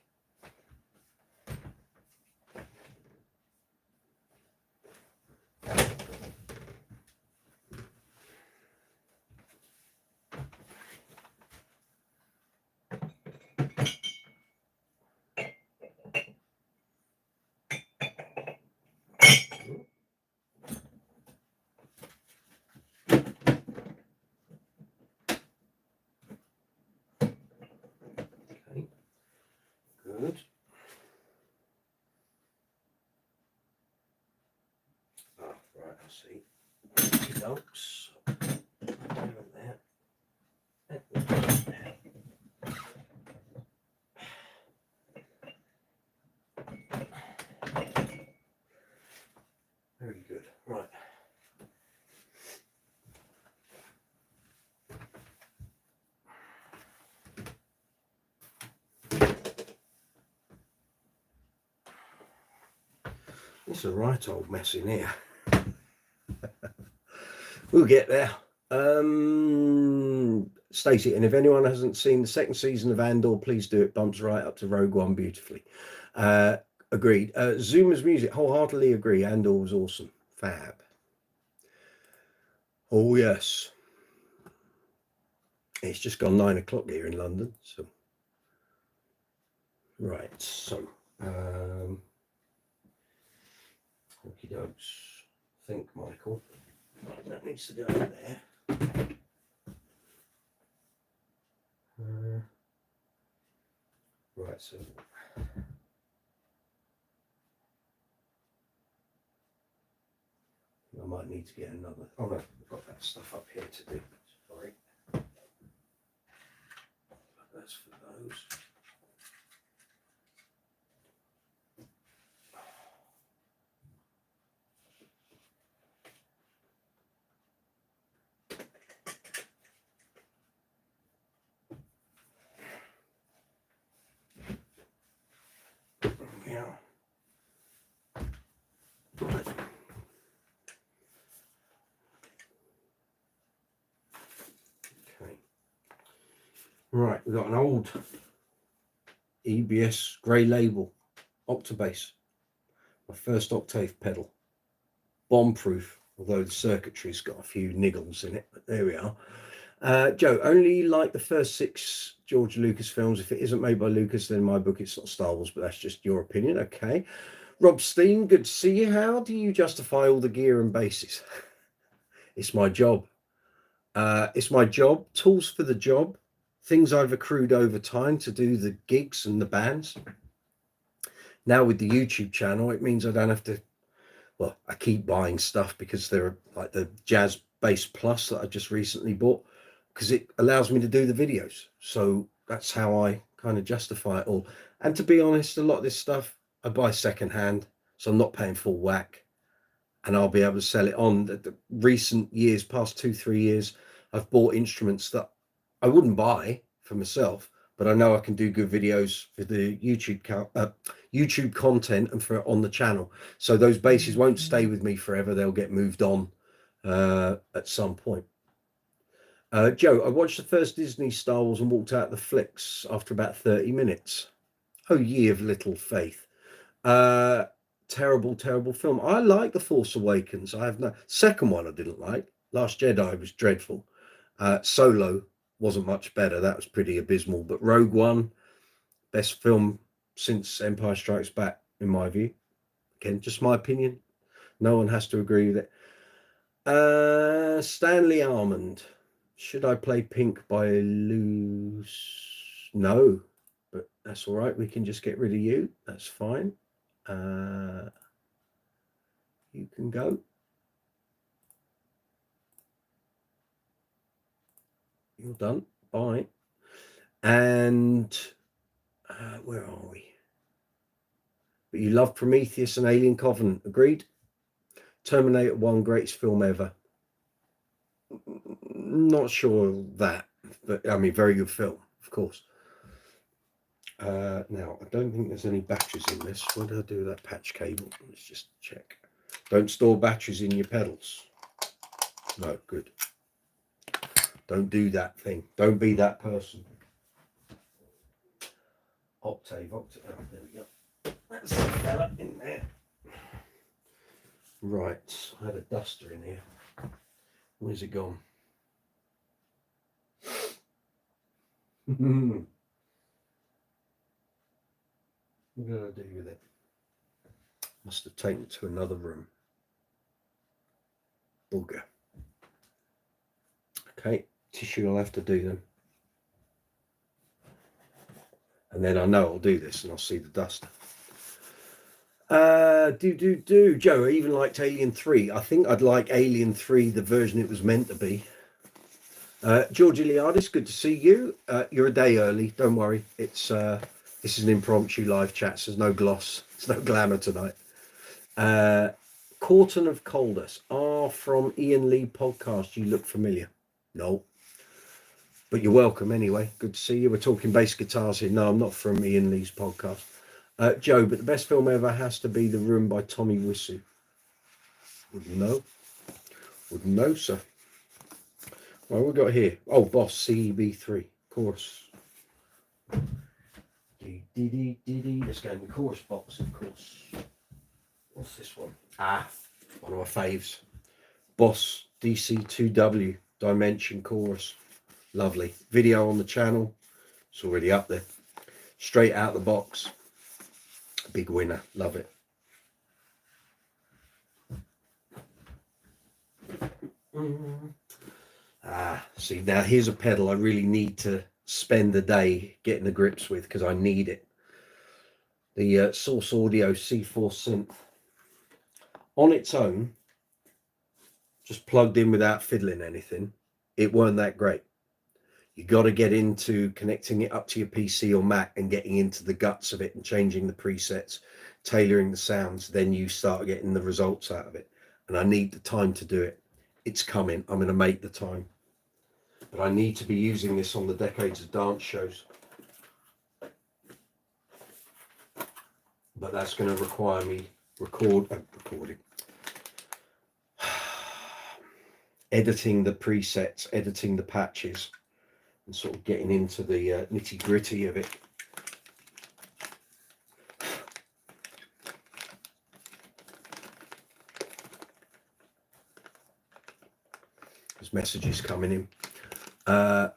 Speaker 1: See, don'ts. There. Very good. Right. It's a right old mess in here. We'll get there. Stacey, and if anyone hasn't seen the second season of Andor, please do. It bumps right up to Rogue One beautifully. Agreed. Zoomer's music, wholeheartedly agree. Andor was awesome. Fab. Oh yes. It's just gone 9 o'clock here in London. So right. So okie dokes. Think, Michael. Right, that needs to go in there. Right, so I might need to get another. Oh no, I've got that stuff up here to do. Sorry. That's for those. Yeah. Right. Okay. Right, we've got an old EBS grey label Octobase. My first octave pedal. Bomb-proof, although the circuitry's got a few niggles in it, but there we are. Joe, only like the first 6 George Lucas films. If it isn't made by Lucas, then in my book it's not Star Wars, but that's just your opinion. Okay. Rob Steen, good to see you. How do you justify all the gear and bases? It's my job. It's my job. Tools for the job. Things I've accrued over time to do the gigs and the bands. Now with the YouTube channel, it means I don't have to. Well, I keep buying stuff because they're like the Jazz Bass Plus that I just recently bought, because it allows me to do the videos. So that's how I kind of justify it all. And to be honest, a lot of this stuff I buy secondhand, so I'm not paying full whack, and I'll be able to sell it on. The recent years, past 2-3 years, I've bought instruments that I wouldn't buy for myself, but I know I can do good videos for the YouTube content and for on the channel. So those basses won't stay with me forever. They'll get moved on at some point. Joe, I watched the first Disney Star Wars and walked out the flicks after about 30 minutes. Oh, ye of little faith. Terrible, terrible film. I like The Force Awakens. I have no second one I didn't like. Last Jedi was dreadful. Solo wasn't much better. That was pretty abysmal. But Rogue One, best film since Empire Strikes Back, in my view. Again, just my opinion. No one has to agree with it. Stanley Almond. Should I play Pink by Loose? No, but that's all right. We can just get rid of you. That's fine. You can go. You're done. Bye. And where are we? But you love Prometheus and Alien Covenant. Agreed? Terminator 1, greatest film ever. Not sure of that, but I mean, very good film, of course. Now, I don't think there's any batteries in this. What did I do with that patch cable? Let's just check. Don't store batteries in your pedals. No, good. Don't do that thing. Don't be that person. Octave. Oh, there we go. That's the fella in there. Right, I had a duster in here. Where's it gone? What did I do with it? Must have taken it to another room. Booger. Okay, tissue I'll have to do then. And then I know I'll do this and I'll see the duster. Joe, I even liked Alien 3. I think I'd like Alien 3, the version it was meant to be. George Iliadis, good to see you. You're a day early, don't worry. This is an impromptu live chat, so there's no gloss, there's no glamour tonight. Corton of Coldus are from Ian Lee podcast. You look familiar. No, but you're welcome anyway. Good to see you. We're talking bass guitars here. No, I'm not from Ian Lee's podcast. Joe, but the best film ever has to be The Room by Tommy Wiseau. Wouldn't know, sir. What have we got here? Oh, Boss CEB3, of course. Let's go in the chorus box, of course. What's this one? One of my faves. Boss DC2W Dimension Chorus. Lovely. Video on the channel. It's already up there. Straight out the box. Big winner. Love it. See, now here's a pedal I really need to spend the day getting the grips with because I need it. The Source Audio C4 synth. On its own, just plugged in without fiddling anything, it weren't that great. You got to get into connecting it up to your PC or Mac and getting into the guts of it and changing the presets, tailoring the sounds. Then you start getting the results out of it. And I need the time to do it. It's coming. I'm going to make the time. But I need to be using this on the Decades of Dance shows. But that's going to require me recording. Editing the presets, editing the patches, and sort of getting into the nitty gritty of it. There's messages coming in. Gareth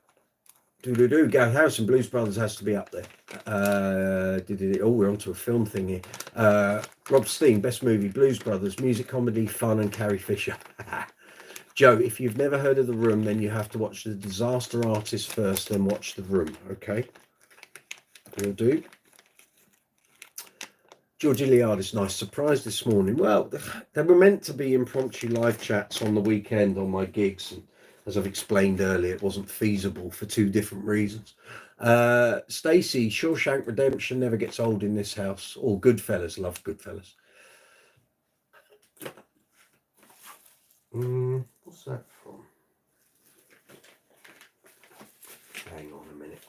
Speaker 1: Harrison, Blues Brothers has to be up there. We're onto a film thing here. Rob Steen, best movie, Blues Brothers, music, comedy, fun, and Carrie Fisher. Joe, if you've never heard of The Room, then you have to watch The Disaster Artist first, then watch The Room, okay? Will do. George Iliadis, nice surprise this morning. Well, they were meant to be impromptu live chats on the weekend on my gigs, and as I've explained earlier, it wasn't feasible for two different reasons. Stacey, Shawshank Redemption never gets old in this house. All Goodfellas, love Goodfellas. What's that from? Hang on a minute.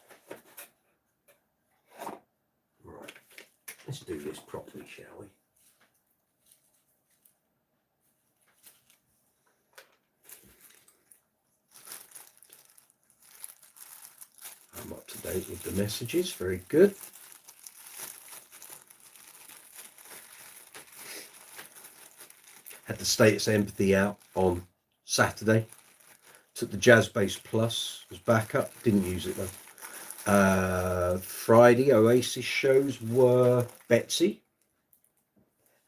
Speaker 1: Right, let's do this properly, shall we? I'm up to date with the messages. Very good. Had the Status Empathy out on Saturday. Took the Jazz Bass Plus as backup. Didn't use it though. Friday Oasis shows were Betsy.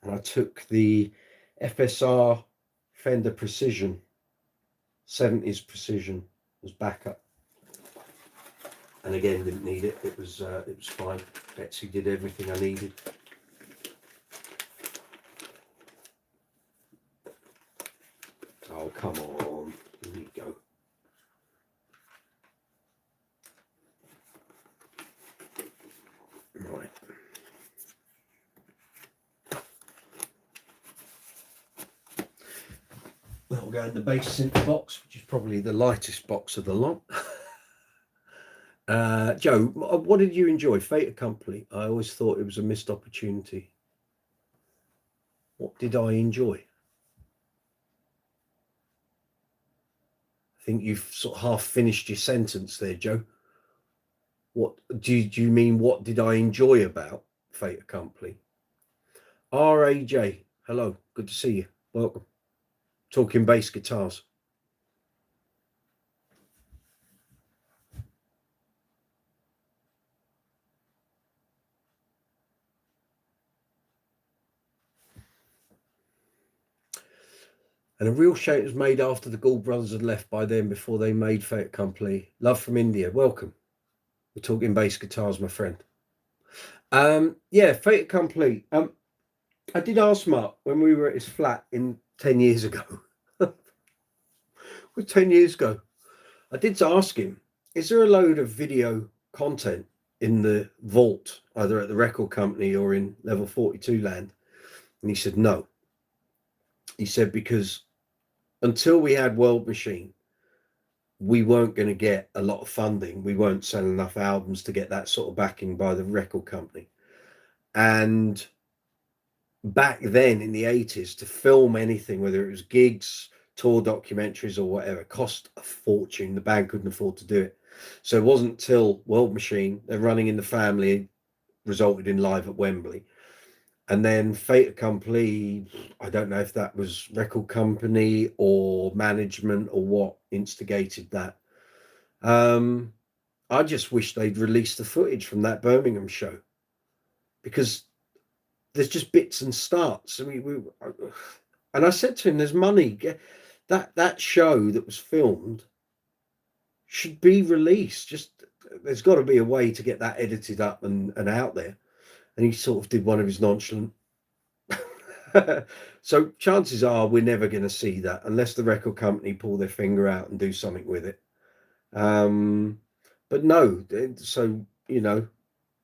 Speaker 1: And I took the FSR Fender Precision 70s Precision as backup. And again, didn't need it. It was fine. Betsy did everything I needed. Oh, come on. Here we go. Right. Well, we'll go in the bass synth box, which is probably the lightest box of the lot. Joe, what did you enjoy? Fait Accompli. I always thought it was a missed opportunity. What did I enjoy? I think you've sort of half finished your sentence there, Joe. What do you mean? What did I enjoy about Fait Accompli? RAJ, hello, good to see you. Welcome. Talking bass guitars. And a real shame it was made after the Gould brothers had left by then, before they made Fait Accompli. Love from India. Welcome. We're talking bass guitars, my friend. Yeah, Fait Accompli. I did ask Mark when we were at his flat 10 years ago. Was 10 years ago. I did ask him, is there a load of video content in the vault, either at the record company or in level 42 land? And he said, no. He said, because until we had World Machine, we weren't going to get a lot of funding. We weren't selling enough albums to get that sort of backing by the record company. And back then in the 80s, to film anything, whether it was gigs, tour documentaries or whatever, cost a fortune. The band couldn't afford to do it. So it wasn't till World Machine, they're running in the family, resulted in Live at Wembley. And then Fait Accompli, I don't know if that was record company or management or what instigated that. I just wish they'd released the footage from that Birmingham show, because there's just bits and starts. I mean, and I said to him, there's money. That show that was filmed should be released. Just there's got to be a way to get that edited up and out there. And he sort of did one of his nonchalant. So chances are we're never going to see that unless the record company pull their finger out and do something with it. But no, so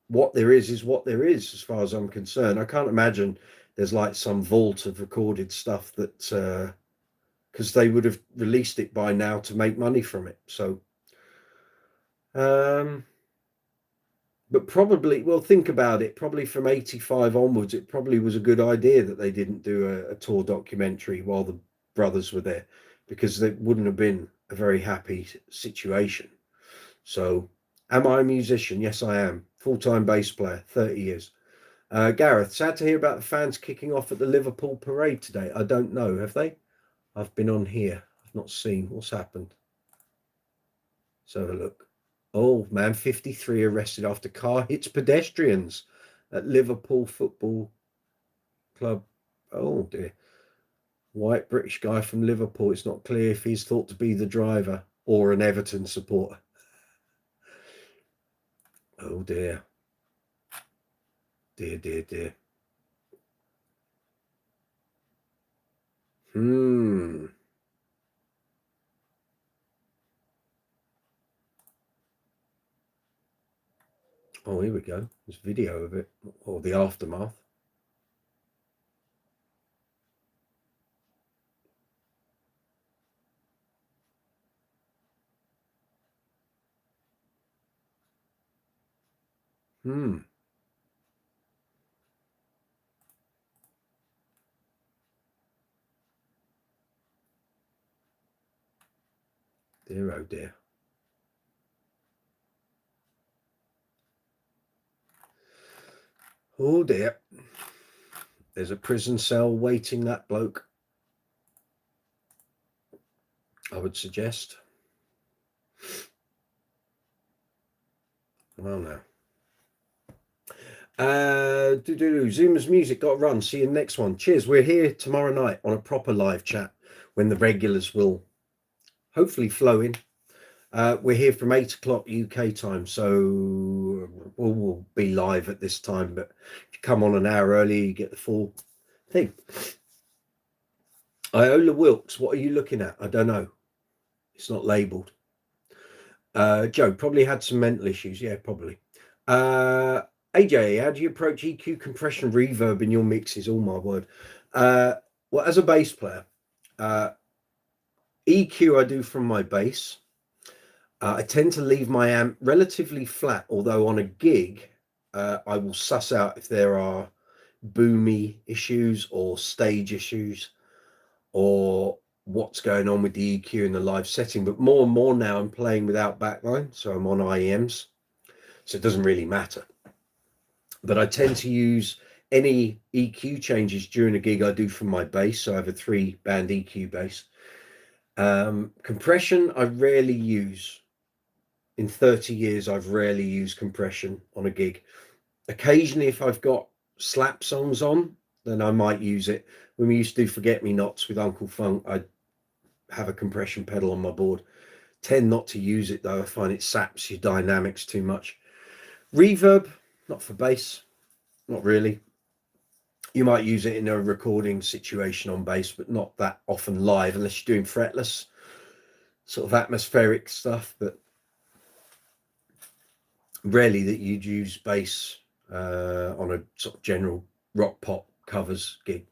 Speaker 1: what there is what there is, as far as I'm concerned. I can't imagine there's like some vault of recorded stuff that because they would have released it by now to make money from it. So but probably, well, think about it, probably from 85 onwards, it probably was a good idea that they didn't do a tour documentary while the brothers were there, because it wouldn't have been a very happy situation. So, am I a musician? Yes, I am. Full-time bass player, 30 years. Gareth, sad to hear about the fans kicking off at the Liverpool parade today. I don't know. Have they? I've been on here. I've not seen what's happened. Let's have a look. Oh, man 53 arrested after car hits pedestrians at Liverpool Football Club. Oh, dear. White British guy from Liverpool. It's not clear if he's thought to be the driver or an Everton supporter. Oh, dear. Dear, dear, dear. Oh, here we go. There's video of it, or the aftermath. Dear, oh dear. Oh dear. There's a prison cell waiting that bloke, I would suggest. Well, no. Zoomers music got to run. See you next one. Cheers. We're here tomorrow night on a proper live chat when the regulars will hopefully flow in. We're here from 8 o'clock UK time, so we'll be live at this time, but if you come on an hour early, you get the full thing. Iola Wilkes, what are you looking at? I don't know. It's not labeled. Joe probably had some mental issues. Yeah, probably. AJ, how do you approach EQ, compression, reverb in your mixes? Oh my word. Well, as a bass player, EQ I do from my bass. I tend to leave my amp relatively flat, although on a gig, I will suss out if there are boomy issues or stage issues or what's going on with the EQ in the live setting. But more and more now I'm playing without backline, so I'm on IEMs, so it doesn't really matter. But I tend to use any EQ changes during a gig I do from my bass, so I have a 3-band EQ bass. Compression I rarely use. In 30 years, I've rarely used compression on a gig. Occasionally, if I've got slap songs on, then I might use it. When we used to do Forget Me Nots with Uncle Funk, I'd have a compression pedal on my board. Tend not to use it though. I find it saps your dynamics too much. Reverb, not for bass, not really. You might use it in a recording situation on bass, but not that often live unless you're doing fretless sort of atmospheric stuff. But rarely that you'd use bass on a sort of general rock pop covers gig.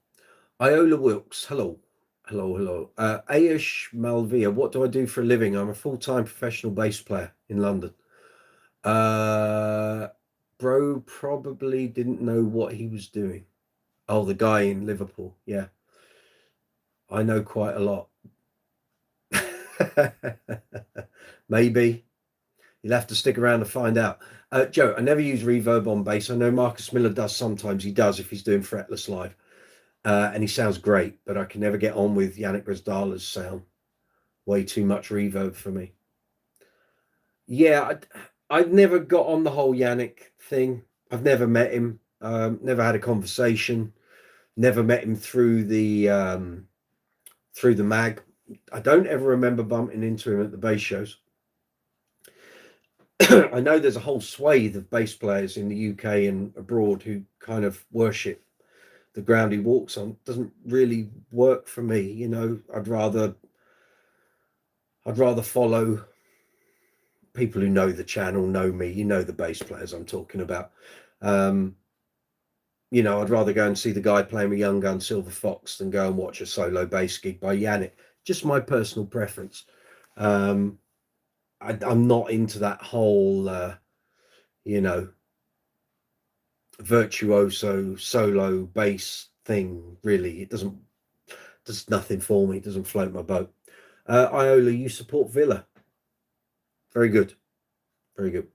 Speaker 1: Iola Wilkes, hello. Hello. Ayush Malvia, what do I do for a living? I'm a full-time professional bass player in London. Bro probably didn't know what he was doing. Oh, the guy in Liverpool. Yeah. I know quite a lot. Maybe. You'll have to stick around to find out. Joe, I never use reverb on bass. I know Marcus Miller does sometimes. He does if he's doing fretless live. And he sounds great, but I can never get on with Yannick Gwizdala's sound. Way too much reverb for me. Yeah, I've never got on the whole Yannick thing. I've never met him, never had a conversation, never met him through the mag. I don't ever remember bumping into him at the bass shows. I know there's a whole swathe of bass players in the UK and abroad who kind of worship the ground he walks on. It doesn't really work for me, you know. I'd rather follow people who know the channel, know me, you know, the bass players I'm talking about. You know, I'd rather go and see the guy playing with Young Gun Silver Fox than go and watch a solo bass gig by Yannick. Just my personal preference. I'm not into that whole, you know, virtuoso solo bass thing, really. It does nothing for me. It doesn't float my boat. Iola, you support Villa. Very good. Very good.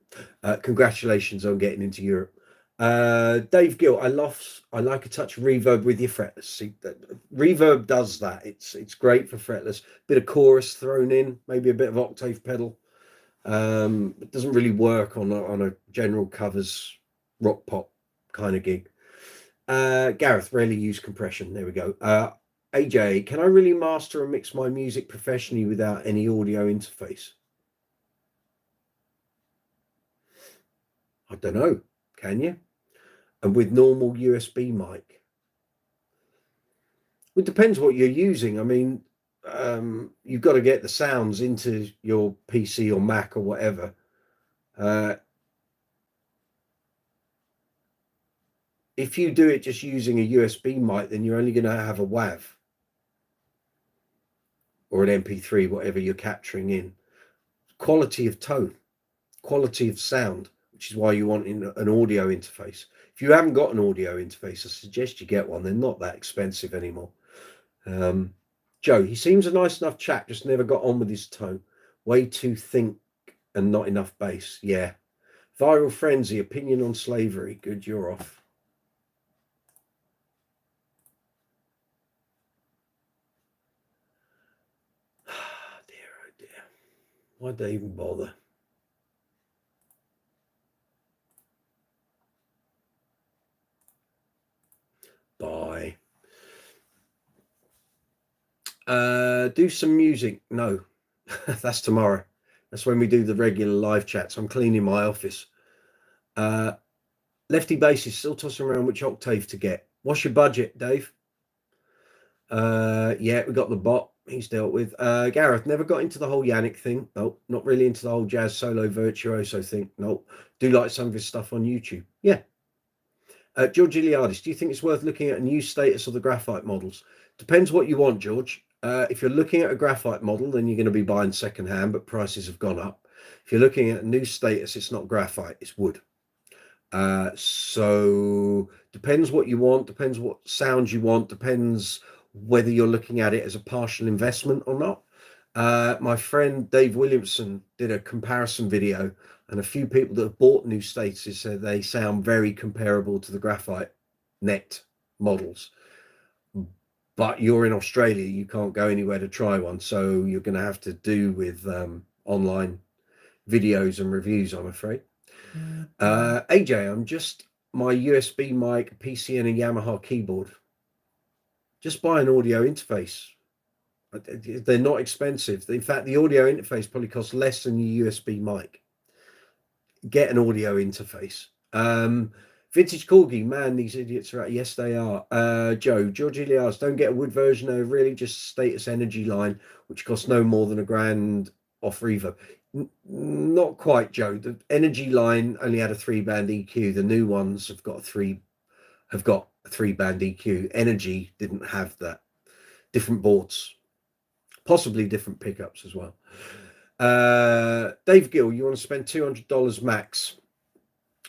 Speaker 1: Congratulations on getting into Europe. Dave Gill, I like a touch of reverb with your fretless. See, reverb does that. It's great for fretless. Bit of chorus thrown in, maybe a bit of octave pedal. It doesn't really work on a general covers rock pop kind of gig. Gareth, rarely use compression. There we go. AJ, can I really master and mix my music professionally without any audio interface? I don't know. Can you? And with normal USB mic? It depends what you're using. I mean, you've got to get the sounds into your PC or Mac or whatever. If you do it just using a USB mic, then you're only going to have a WAV or an MP3, whatever you're capturing in. Quality of tone, quality of sound, which is why you want an audio interface. If you haven't got an audio interface, I suggest you get one. They're not that expensive anymore. Joe, he seems a nice enough chap, just never got on with his tone. Way too think and not enough bass. Yeah. Viral Frenzy, opinion on slavery. Good, you're off. Dear, oh dear. Why'd they even bother? Bye. Do some music. No, that's tomorrow. That's when we do the regular live chats. I'm cleaning my office. Lefty bassist, still tossing around which octave to get. What's your budget, Dave? Yeah, we got the bot. He's dealt with. Gareth, never got into the whole Yannick thing. Nope, not really into the whole jazz solo virtuoso thing. Nope. Do like some of his stuff on YouTube. Yeah. George Iliadis, do you think it's worth looking at a new status of the graphite models? Depends what you want, George. If you're looking at a graphite model, then you're going to be buying secondhand, but prices have gone up. If you're looking at a new status, it's not graphite, it's wood. So depends what you want, depends what sounds you want, depends whether you're looking at it as a partial investment or not. My friend Dave Williamson did a comparison video, and a few people that have bought new statuses said they sound very comparable to the graphite net models. But you're in Australia, you can't go anywhere to try one, so you're going to have to do with online videos and reviews, I'm afraid. AJ, I'm just my USB mic, PC, and a Yamaha keyboard. Just buy an audio interface. They're not expensive. In fact, the audio interface probably costs less than your USB mic. Get an audio interface. Vintage Corgi, man, these idiots are out. Yes, they are. George Elias, don't get a wood version. They're really just status energy line, which costs no more than £1,000 off reverb. Not quite, Joe. The energy line only had a 3-band EQ. The new ones have got a 3-band EQ. Energy didn't have that. Different boards, possibly different pickups as well. Dave Gill, you want to spend $200 max?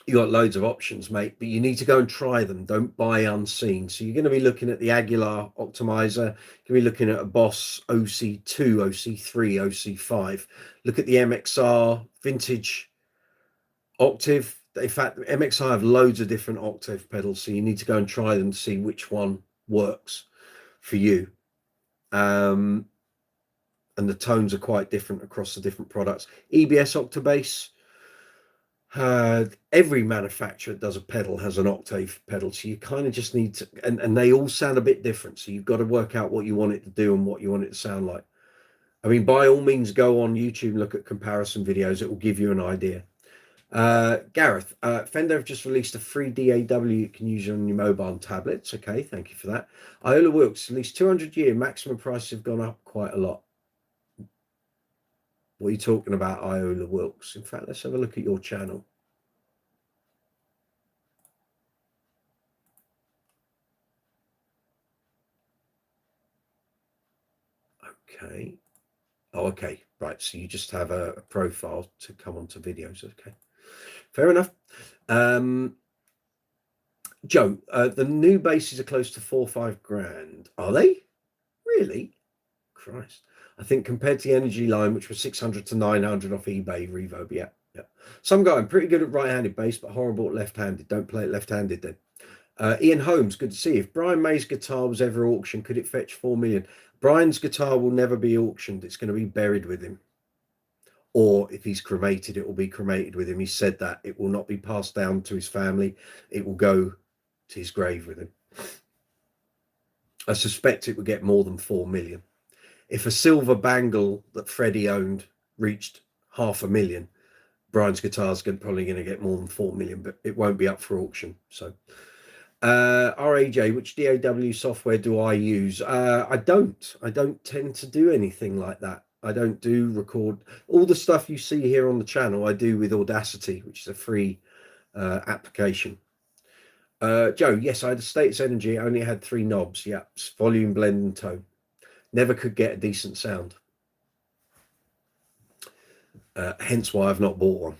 Speaker 1: You got loads of options, mate, but you need to go and try them. Don't buy unseen. So you're going to be looking at the Aguilar optimizer. You're going to be looking at a Boss OC2, OC3, OC5. Look at the MXR vintage octave. In fact, MXR have loads of different octave pedals, so you need to go and try them to see which one works for you. And the tones are quite different across the different products. EBS Octabase. Every manufacturer that does a pedal has an octave pedal, so you kind of just need to, and they all sound a bit different, so you've got to work out what you want it to do and what you want it to sound like. I mean, by all means, go on YouTube and look at comparison videos. It will give you an idea. Gareth, Fender have just released a free DAW you can use on your mobile and tablets. Okay, thank you for that. Iola Wilkes, at least 200 year maximum prices have gone up quite a lot. What are you talking about, Iola Wilkes? In fact, let's have a look at your channel. Okay. Oh, okay. Right. So you just have a profile to come onto videos. Okay. Fair enough. Joe, the new bases are close to 4 or 5 grand. Are they? Really? Christ. I think compared to the energy line, which was 600 to 900 off eBay reverb. Yeah. Yeah. Some guy, I'm pretty good at right-handed bass, but horrible at left-handed. Don't play it left-handed then. Ian Holmes, good to see you. If Brian May's guitar was ever auctioned, could it fetch 4 million? Brian's guitar will never be auctioned. It's going to be buried with him. Or if he's cremated, it will be cremated with him. He said that it will not be passed down to his family. It will go to his grave with him. I suspect it would get more than 4 million. If a silver bangle that Freddie owned reached 500,000, Brian's guitar's probably going to get more than 4 million, but it won't be up for auction. So RAJ, which DAW software do I use? I don't tend to do anything like that. I don't do record. All the stuff you see here on the channel I do with Audacity, which is a free application. Joe, yes, I had a Status Energy. I only had 3 knobs. Yeah, volume, blend, and tone. Never could get a decent sound. Hence why I've not bought one.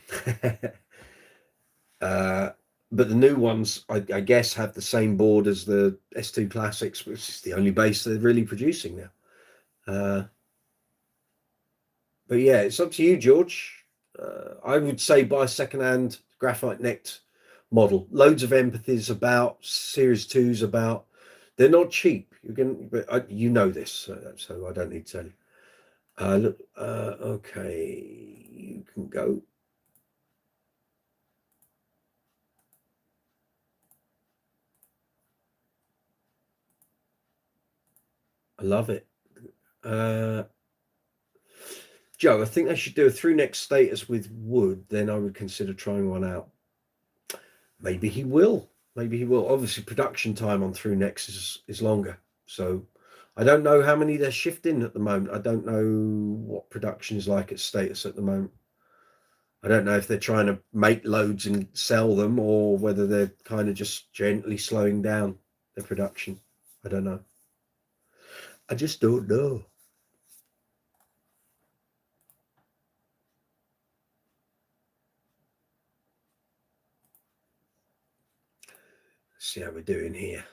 Speaker 1: But the new ones, I guess, have the same board as the S2 Classics, which is the only bass they're really producing now. But yeah, it's up to you, George. I would say buy a second-hand graphite necked model. Loads of empathies about, Series 2s about. They're not cheap. You're going, but you know this, so I don't need to tell you. Look, okay, you can go. I love it. Joe, I think they should do a through neck status with wood. Then I would consider trying one out. Maybe he will. Maybe he will. Obviously, production time on through necks is longer. So I don't know how many they're shifting at the moment. I don't know what production is like at status at the moment. I don't know if they're trying to make loads and sell them or whether they're kind of just gently slowing down their production. I don't know. I just don't know. Let's see how we're doing here.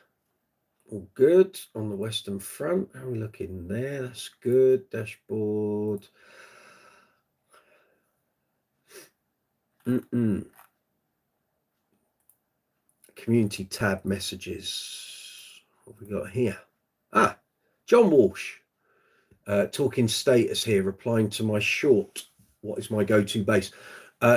Speaker 1: All good on the Western Front. How are we looking there? That's good. Dashboard. Community tab messages. What have we got here? John Walsh. Talking status here, replying to my short. What is my go-to bass?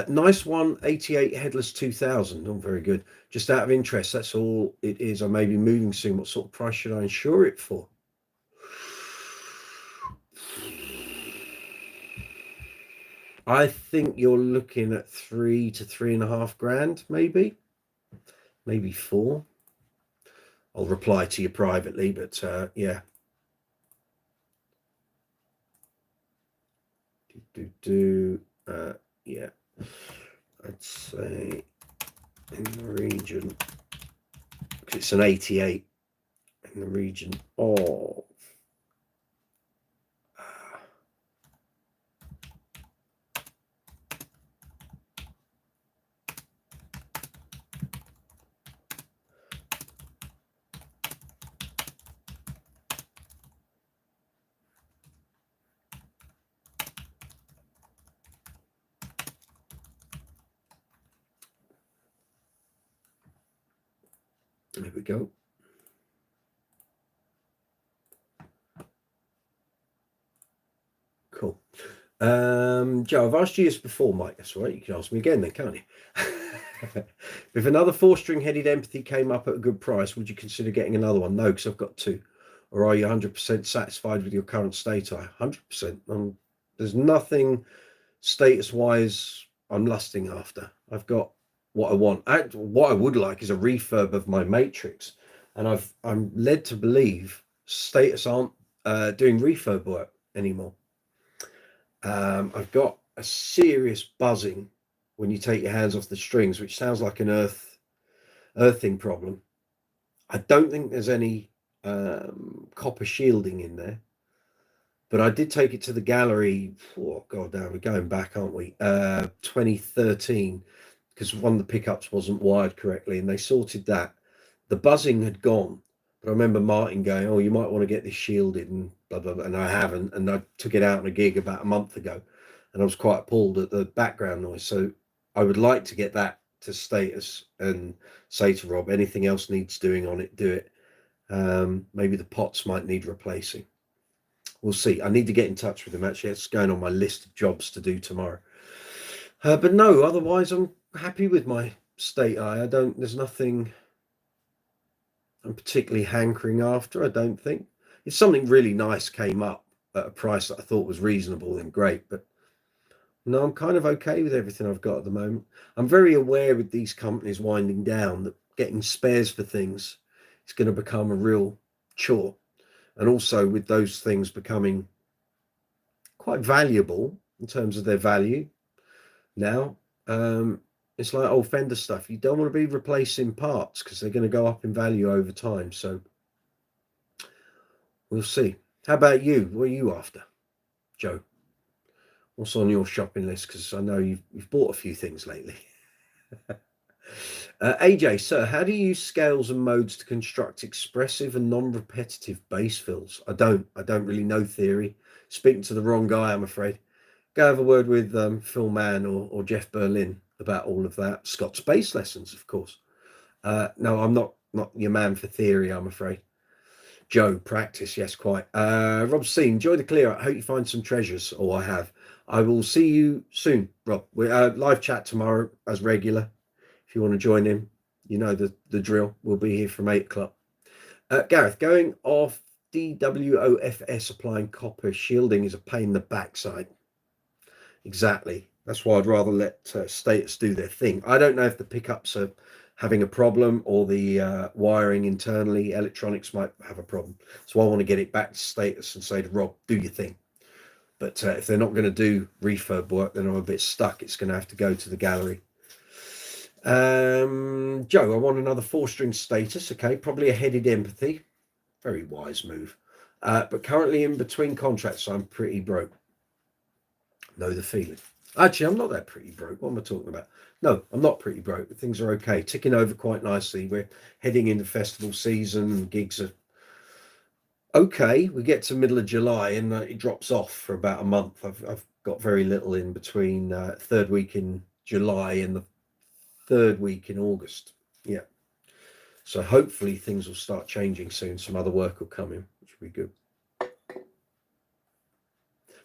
Speaker 1: Nice one, 88 Headless 2000. Oh, very good. Just out of interest, that's all it is. I may be moving soon. What sort of price should I insure it for? I think you're looking at 3 to 3.5 grand, maybe. maybe 4. I'll reply to you privately, but yeah. Yeah, I'd say in the region, because it's an 88, in the region of there we go. Cool. Joe, I've asked you this before, Mike. That's right. You can ask me again then, can't you? If another 4-string headed empathy came up at a good price, would you consider getting another one? No, because I've got 2. Or are you 100% satisfied with your current state? 100%. There's nothing status-wise I'm lusting after. I've got what I want. What I would like is a refurb of my Matrix, and I'm led to believe status aren't doing refurb work anymore. I've got a serious buzzing when you take your hands off the strings, which sounds like an earthing problem. I don't think there's any copper shielding in there, but I did take it to the gallery. Oh God, now we're going back, aren't we? 2013, because one of the pickups wasn't wired correctly, and they sorted that. The buzzing had gone, but I remember Martin going, "Oh, you might want to get this shielded," and blah blah blah. And I haven't, and I took it out on a gig about a month ago, and I was quite appalled at the background noise. So I would like to get that to status and say to Rob, anything else needs doing on it, do it. Maybe the pots might need replacing. We'll see. I need to get in touch with him. Actually, it's going on my list of jobs to do tomorrow. But no, otherwise I'm happy with my state eye. There's nothing I'm particularly hankering after, I don't think. If something really nice came up at a price that I thought was reasonable, then great. But no, I'm kind of okay with everything I've got at the moment. I'm very aware with these companies winding down that getting spares for things is going to become a real chore. And also with those things becoming quite valuable in terms of their value now, it's like old Fender stuff. You don't want to be replacing parts because they're going to go up in value over time. So we'll see. How about you? What are you after, Joe? What's on your shopping list? Because I know you've bought a few things lately. AJ, sir, how do you use scales and modes to construct expressive and non-repetitive bass fills? I don't really know theory. Speaking to the wrong guy, I'm afraid. Go have a word with Phil Mann or Jeff Berlin about all of that. Scott's bass lessons, of course. No, I'm not your man for theory, I'm afraid. Joe, practice, yes, quite. Rob C, enjoy the clear. I hope you find some treasures. Oh, I have. I will see you soon, Rob. We're live chat tomorrow as regular. If you want to join in, you know the drill. We'll be here from 8 o'clock. Gareth, going off DWOFS, applying copper shielding is a pain in the backside. Exactly. That's why I'd rather let status do their thing. I don't know if the pickups are having a problem or the wiring internally, electronics might have a problem. So I want to get it back to status and say to Rob, do your thing. But if they're not going to do refurb work, then I'm a bit stuck. It's going to have to go to the gallery. Joe, I want another 4-string status. Okay, probably a headed empathy. Very wise move. But currently in between contracts, so I'm pretty broke. Know the feeling. Actually, I'm not that pretty broke. What am I talking about? No, I'm not pretty broke. Things are okay. Ticking over quite nicely. We're heading into festival season. Gigs are okay. We get to middle of July and it drops off for about a month. I've got very little in between third week in July and the third week in August. Yeah. So hopefully things will start changing soon. Some other work will come in, which will be good.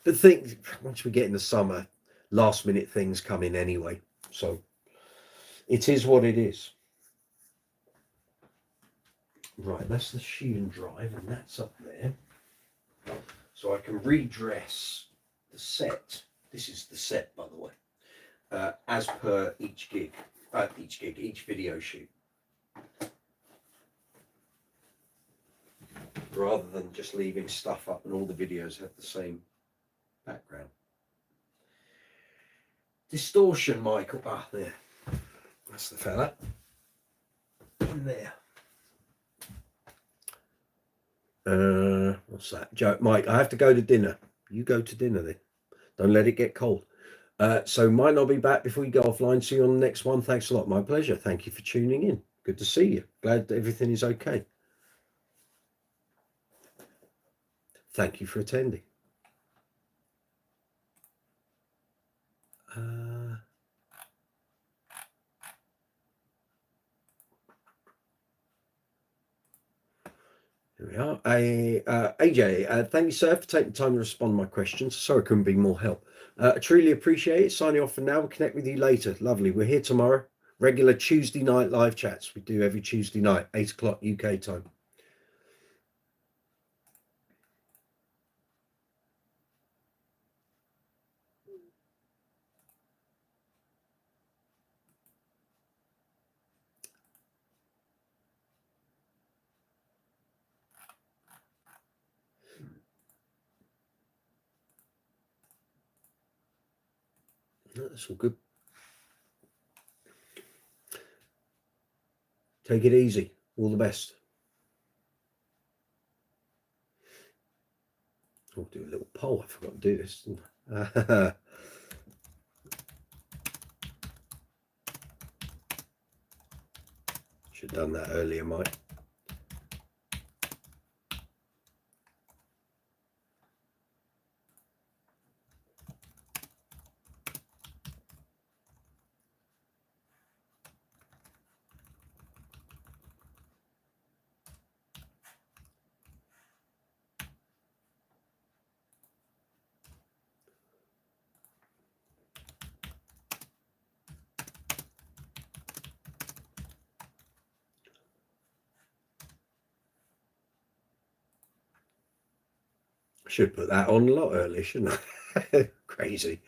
Speaker 1: But things, once we get in the summer, last minute things come in anyway. So it is what it is. Right, that's the Sheehan drive, and that's up there. So I can redress the set. This is the set, by the way, as per each video shoot. rather than just leaving stuff up and all the videos have the same background. Distortion, Michael. Ah, there. That's the fella. In there. What's that? Joe, Mike, I have to go to dinner. You go to dinner then. Don't let it get cold. So might not be back before you go offline. See you on the next one. Thanks a lot. My pleasure. Thank you for tuning in. Good to see you. Glad that everything is okay. Thank you for attending. Here we are. AJ, thank you, sir, for taking the time to respond to my questions. Sorry I couldn't be more help. I truly appreciate it. Signing off for now. We'll connect with you later. Lovely. We're here tomorrow. Regular Tuesday night live chats. We do every Tuesday night, 8 o'clock UK time. That's all good. Take it easy. All the best. I'll do a little poll. I forgot to do this, didn't I? Should have done that earlier, Mike. Should put that on a lot earlier, shouldn't I? Crazy.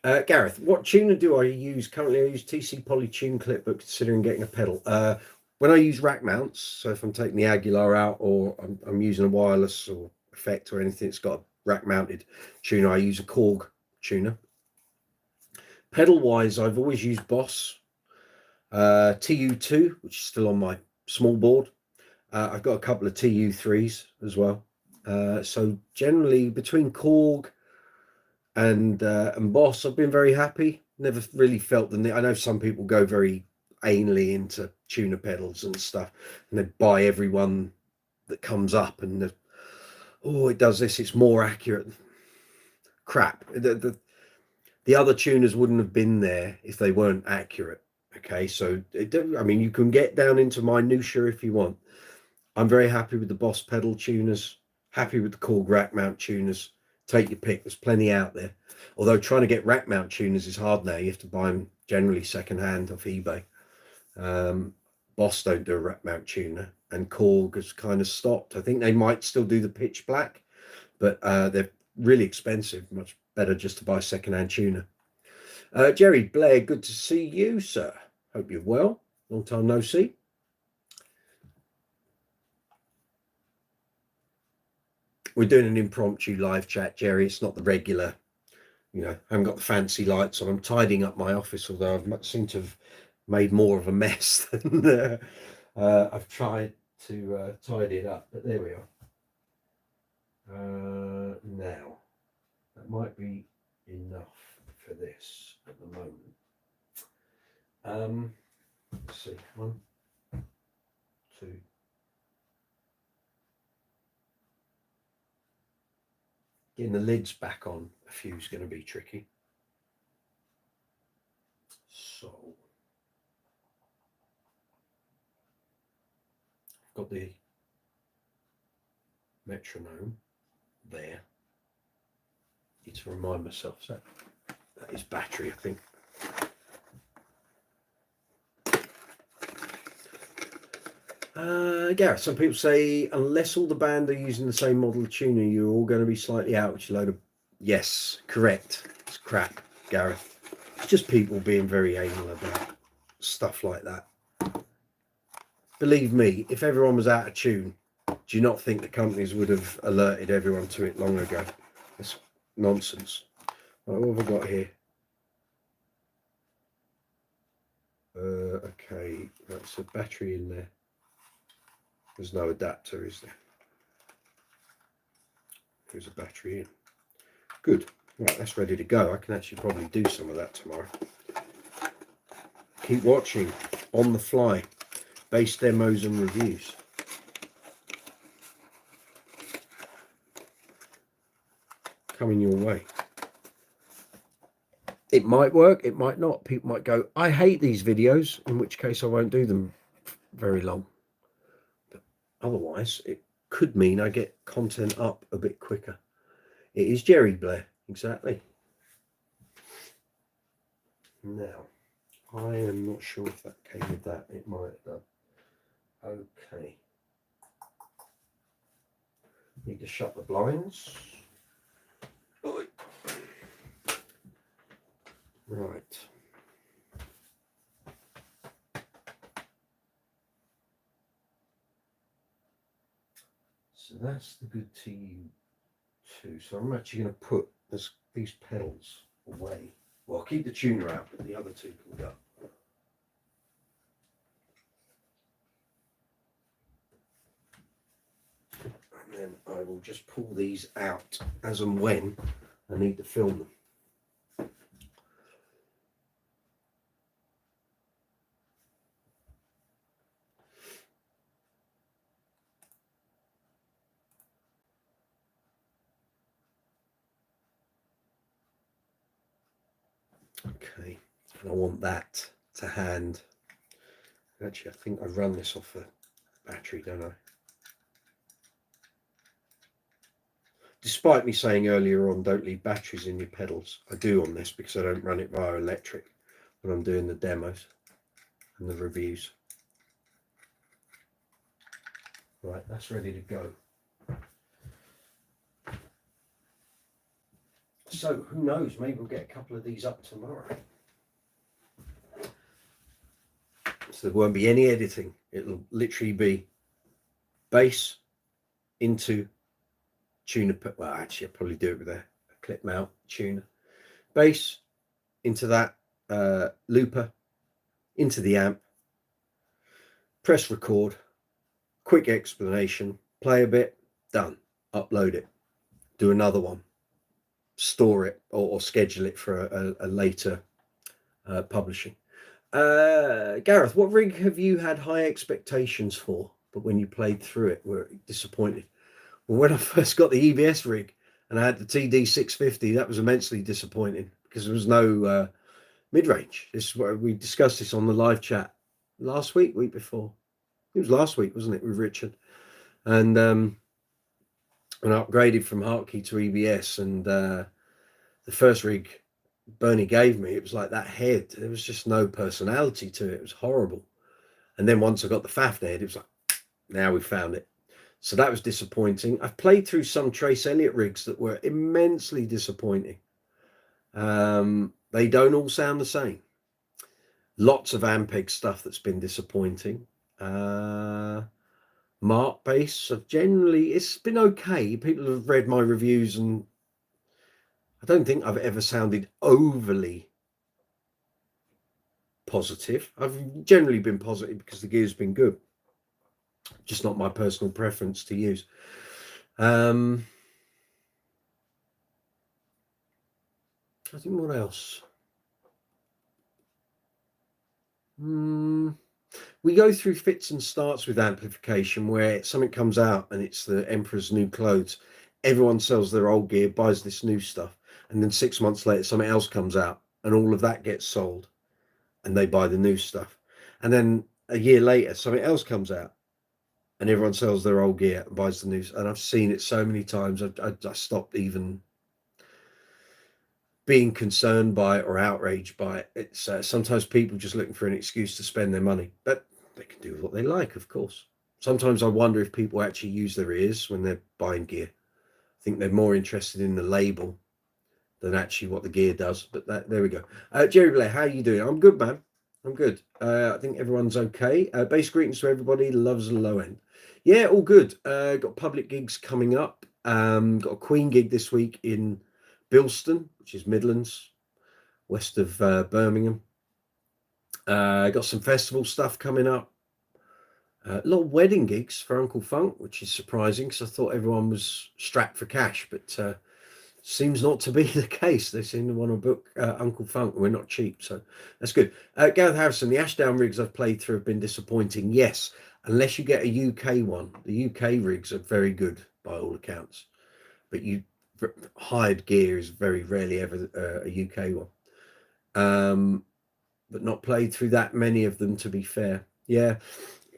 Speaker 1: Gareth, what tuner do I use? Currently, I use TC Poly Tune Clip, but considering getting a pedal. When I use rack mounts, so if I'm taking the Aguilar out or I'm using a wireless or effect or anything, it's got a rack mounted tuner, I use a Korg tuner. Pedal wise, I've always used Boss TU2, which is still on my small board. I've got a couple of TU3s as well. So generally between Korg and Boss, I've been very happy. Never really felt the need. I know some people go very anally into tuner pedals and stuff, and they buy every one that comes up, and oh, it does this, it's more accurate. Crap. The other tuners wouldn't have been there if they weren't accurate. Okay, so I mean, you can get down into minutia if you want. I'm very happy with the Boss pedal tuners, happy with the Korg rack mount tuners. Take your pick. There's plenty out there. Although trying to get rack mount tuners is hard now. You have to buy them generally secondhand off eBay. Boss don't do a rack mount tuner, and Korg has kind of stopped. I think they might still do the pitch black, but they're really expensive. Much better just to buy a secondhand tuner. Jerry Blair, good to see you, sir. Hope you're well. Long time no see. We're doing an impromptu live chat, Jerry. It's not the regular, you know, I haven't got the fancy lights on. I'm tidying up my office, although I've seemed to have made more of a mess than I've tried to tidy it up. But there we are. Now, that might be enough for this at the moment. Let's see, 1, 2. Getting the lids back on a few is going to be tricky. So, I've got the metronome there. Need to remind myself, so that is battery, I think. Gareth, some people say unless all the band are using the same model of tuner, you're all going to be slightly out, which is a load of... Yes, correct. It's crap, Gareth. It's just people being very anal about stuff like that. Believe me, if everyone was out of tune, Do you not think the companies would have alerted everyone to it long ago? That's nonsense. Right, what have I got here? Okay, that's a battery in there. There's no adapter, is there? There's a battery in. Good. Right, that's ready to go. I can actually probably do some of that tomorrow. Keep watching on the fly, base demos and reviews. Coming your way. It might work, it might not. People might go, I hate these videos, in which case I won't do them very long. But otherwise, it could mean I get content up a bit quicker. It is Jerry Blair, exactly. Now, I am not sure if that came with that. It might have done. Okay. Need to shut the blinds. Right. So that's the good TU2. So I'm actually going to put these pedals away. Well, I'll keep the tuner out, but the other two can go. And then I will just pull these out as and when I need to film them. Okay, and I want that to hand. Actually, I think I run this off a battery, don't I? Despite me saying earlier on, don't leave batteries in your pedals. I do on this because I don't run it via electric when I'm doing the demos and the reviews. Right, that's ready to go. So who knows, maybe we'll get a couple of these up tomorrow. So there won't be any editing. It'll literally be bass into tuner. Well, actually, I'll probably do it with a clip mount tuner. Bass into that looper, into the amp, press record, quick explanation, play a bit, done, upload it, do another one, store it or schedule it for a later publishing. Gareth, what rig have you had high expectations for, but when you played through it were disappointed? Well, when I first got the EBS rig and I had the TD650, that was immensely disappointing because there was no mid-range. This is where we discussed this on the live chat last week before. It was last week, wasn't it, with Richard? And I upgraded from Hartkey to EBS, and the first rig Bernie gave me, it was like that head. There was just no personality to it. It was horrible. And then once I got the FAF head, it was like, now we found it. So that was disappointing. I've played through some Trace Elliott rigs that were immensely disappointing. They don't all sound the same. Lots of Ampeg stuff that's been disappointing. Mark bass, it's been okay. People have read my reviews and I don't think I've ever sounded overly positive. I've generally been positive because the gear's been good. Just not my personal preference to use. I think what else? We go through fits and starts with amplification where something comes out and it's the Emperor's New Clothes. Everyone sells their old gear, buys this new stuff, and then 6 months later something else comes out and all of that gets sold and they buy the new stuff. And then a year later something else comes out and everyone sells their old gear and buys the new. And I've seen it so many times I stopped even being concerned by it or outraged by it. It's sometimes people just looking for an excuse to spend their money, but they can do what they like, of course. Sometimes I wonder if people actually use their ears when they're buying gear. I think they're more interested in the label than actually what the gear does. But there we go. Jerry Blair, how are you doing? I'm good, man. I'm good. I think everyone's okay. Base greetings to everybody. Loves the low end. Yeah, all good. Got public gigs coming up. Got a Queen gig this week in Bilston, which is Midlands, west of Birmingham. Got some festival stuff coming up. A lot of wedding gigs for Uncle Funk, which is surprising because I thought everyone was strapped for cash, but seems not to be the case. They seem to want to book Uncle Funk. We're not cheap, so that's good. Gareth Harrison, the Ashdown rigs I've played through have been disappointing. Yes, unless you get a UK one. The UK rigs are very good by all accounts, but hired gear is very rarely ever a UK one. But not played through that many of them, to be fair. Yeah,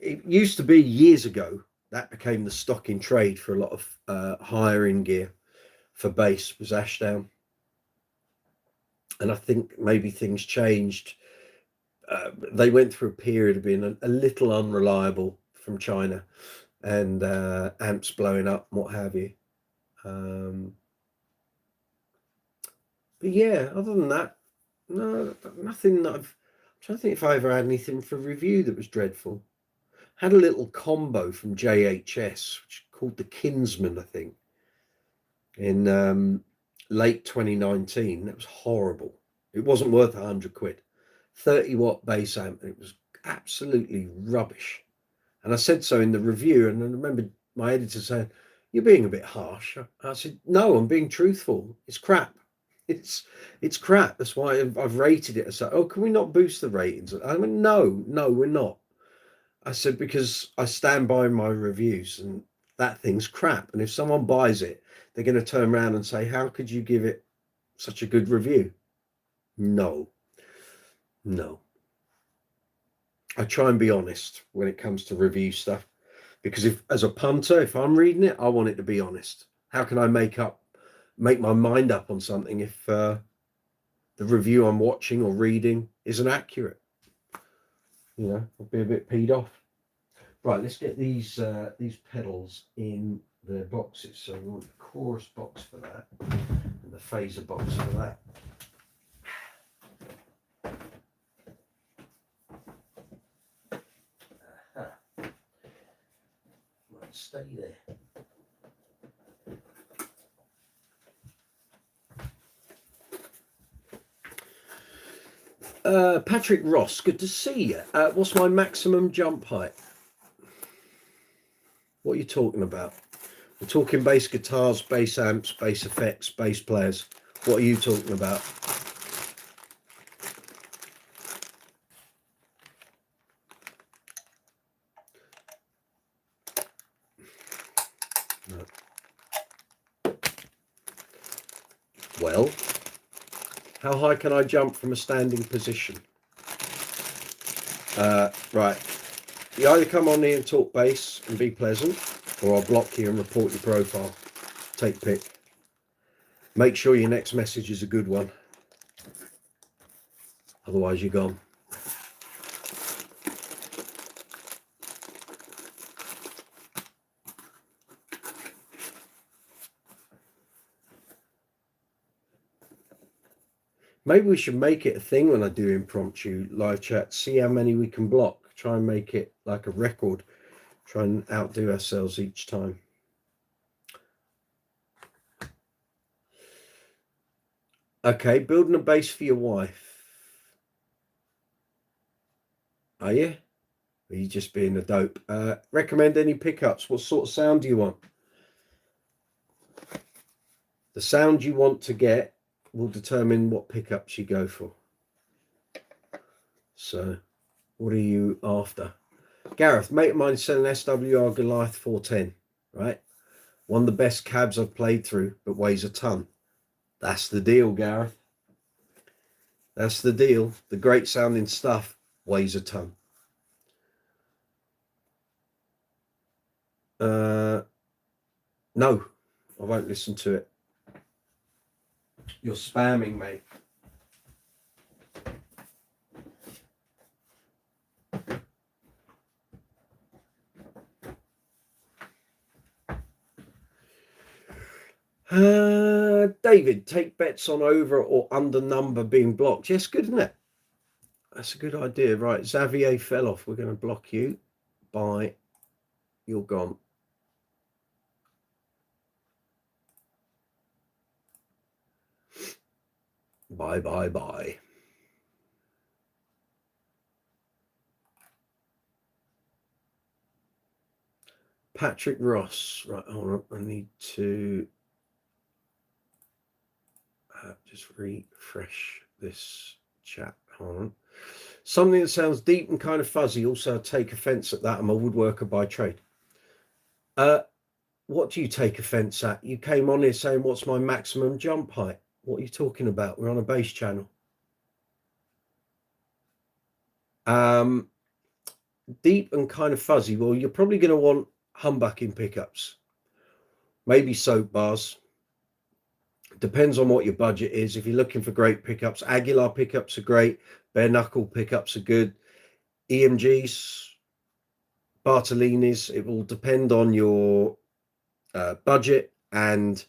Speaker 1: it used to be years ago that became the stock in trade for a lot of hiring gear for bass was Ashdown. And I think maybe things changed. They went through a period of being a little unreliable from China and amps blowing up and what have you. But yeah, other than that, no, nothing that I'm trying to think if I ever had anything for review that was dreadful. Had a little combo from JHS, which called the Kinsman, I think, in late 2019. That was horrible. It wasn't worth 100 quid. 30-watt bass amp. It was absolutely rubbish. And I said so in the review. And I remember my editor saying, "You're being a bit harsh." I said, "No, I'm being truthful. It's crap. It's crap. That's why I've rated it." I said, "Oh, can we not boost the ratings?" I went, "No, we're not." I said, "Because I stand by my reviews and that thing's crap. And if someone buys it, they're going to turn around and say, 'How could you give it such a good review?'" No. I try and be honest when it comes to review stuff, because if, as a punter, if I'm reading it, I want it to be honest. How can I make my mind up on something if the review I'm watching or reading isn't accurate? I'll be a bit peed off. Right, let's get these pedals in their boxes. So we want the chorus box for that and the phaser box for that. Right, stay there. Patrick Ross, good to see you. What's my maximum jump height? What are you talking about? We're talking bass guitars, bass amps, bass effects, bass players. What are you talking about? No. Well, how high can I jump from a standing position? Right. You either come on here and talk bass and be pleasant, or I'll block you and report your profile. Take pick. Make sure your next message is a good one. Otherwise, you're gone. Maybe we should make it a thing when I do impromptu live chat. See how many we can block. Try and make it like a record. Try and outdo ourselves each time. Okay, building a bass for your wife. Are you? Or are you just being a dope? Recommend any pickups? What sort of sound do you want? The sound you want to get will determine what pickups you go for. So, what are you after? Gareth, mate of mine selling SWR Goliath 410, right? One of the best cabs I've played through, but weighs a ton. That's the deal, Gareth. That's the deal. The great sounding stuff weighs a ton. No, I won't listen to it. You're spamming, mate. David, take bets on over or under number being blocked. Yes, good, isn't it? That's a good idea. Right, Xavier fell off. We're going to block you. Bye. You're gone. Bye, bye, bye. Patrick Ross. Right, hold on. I need to just refresh this chat. Hold on. Something that sounds deep and kind of fuzzy. Also, I take offense at that. I'm a woodworker by trade. What do you take offense at? You came on here saying, what's my maximum jump height? What are you talking about? We're on a bass channel. Deep and kind of fuzzy. Well, you're probably going to want humbucking pickups, maybe soap bars. Depends on what your budget is. If you're looking for great pickups, Aguilar pickups are great. Bare knuckle pickups are good. EMGs, Bartolini's. It will depend on your budget and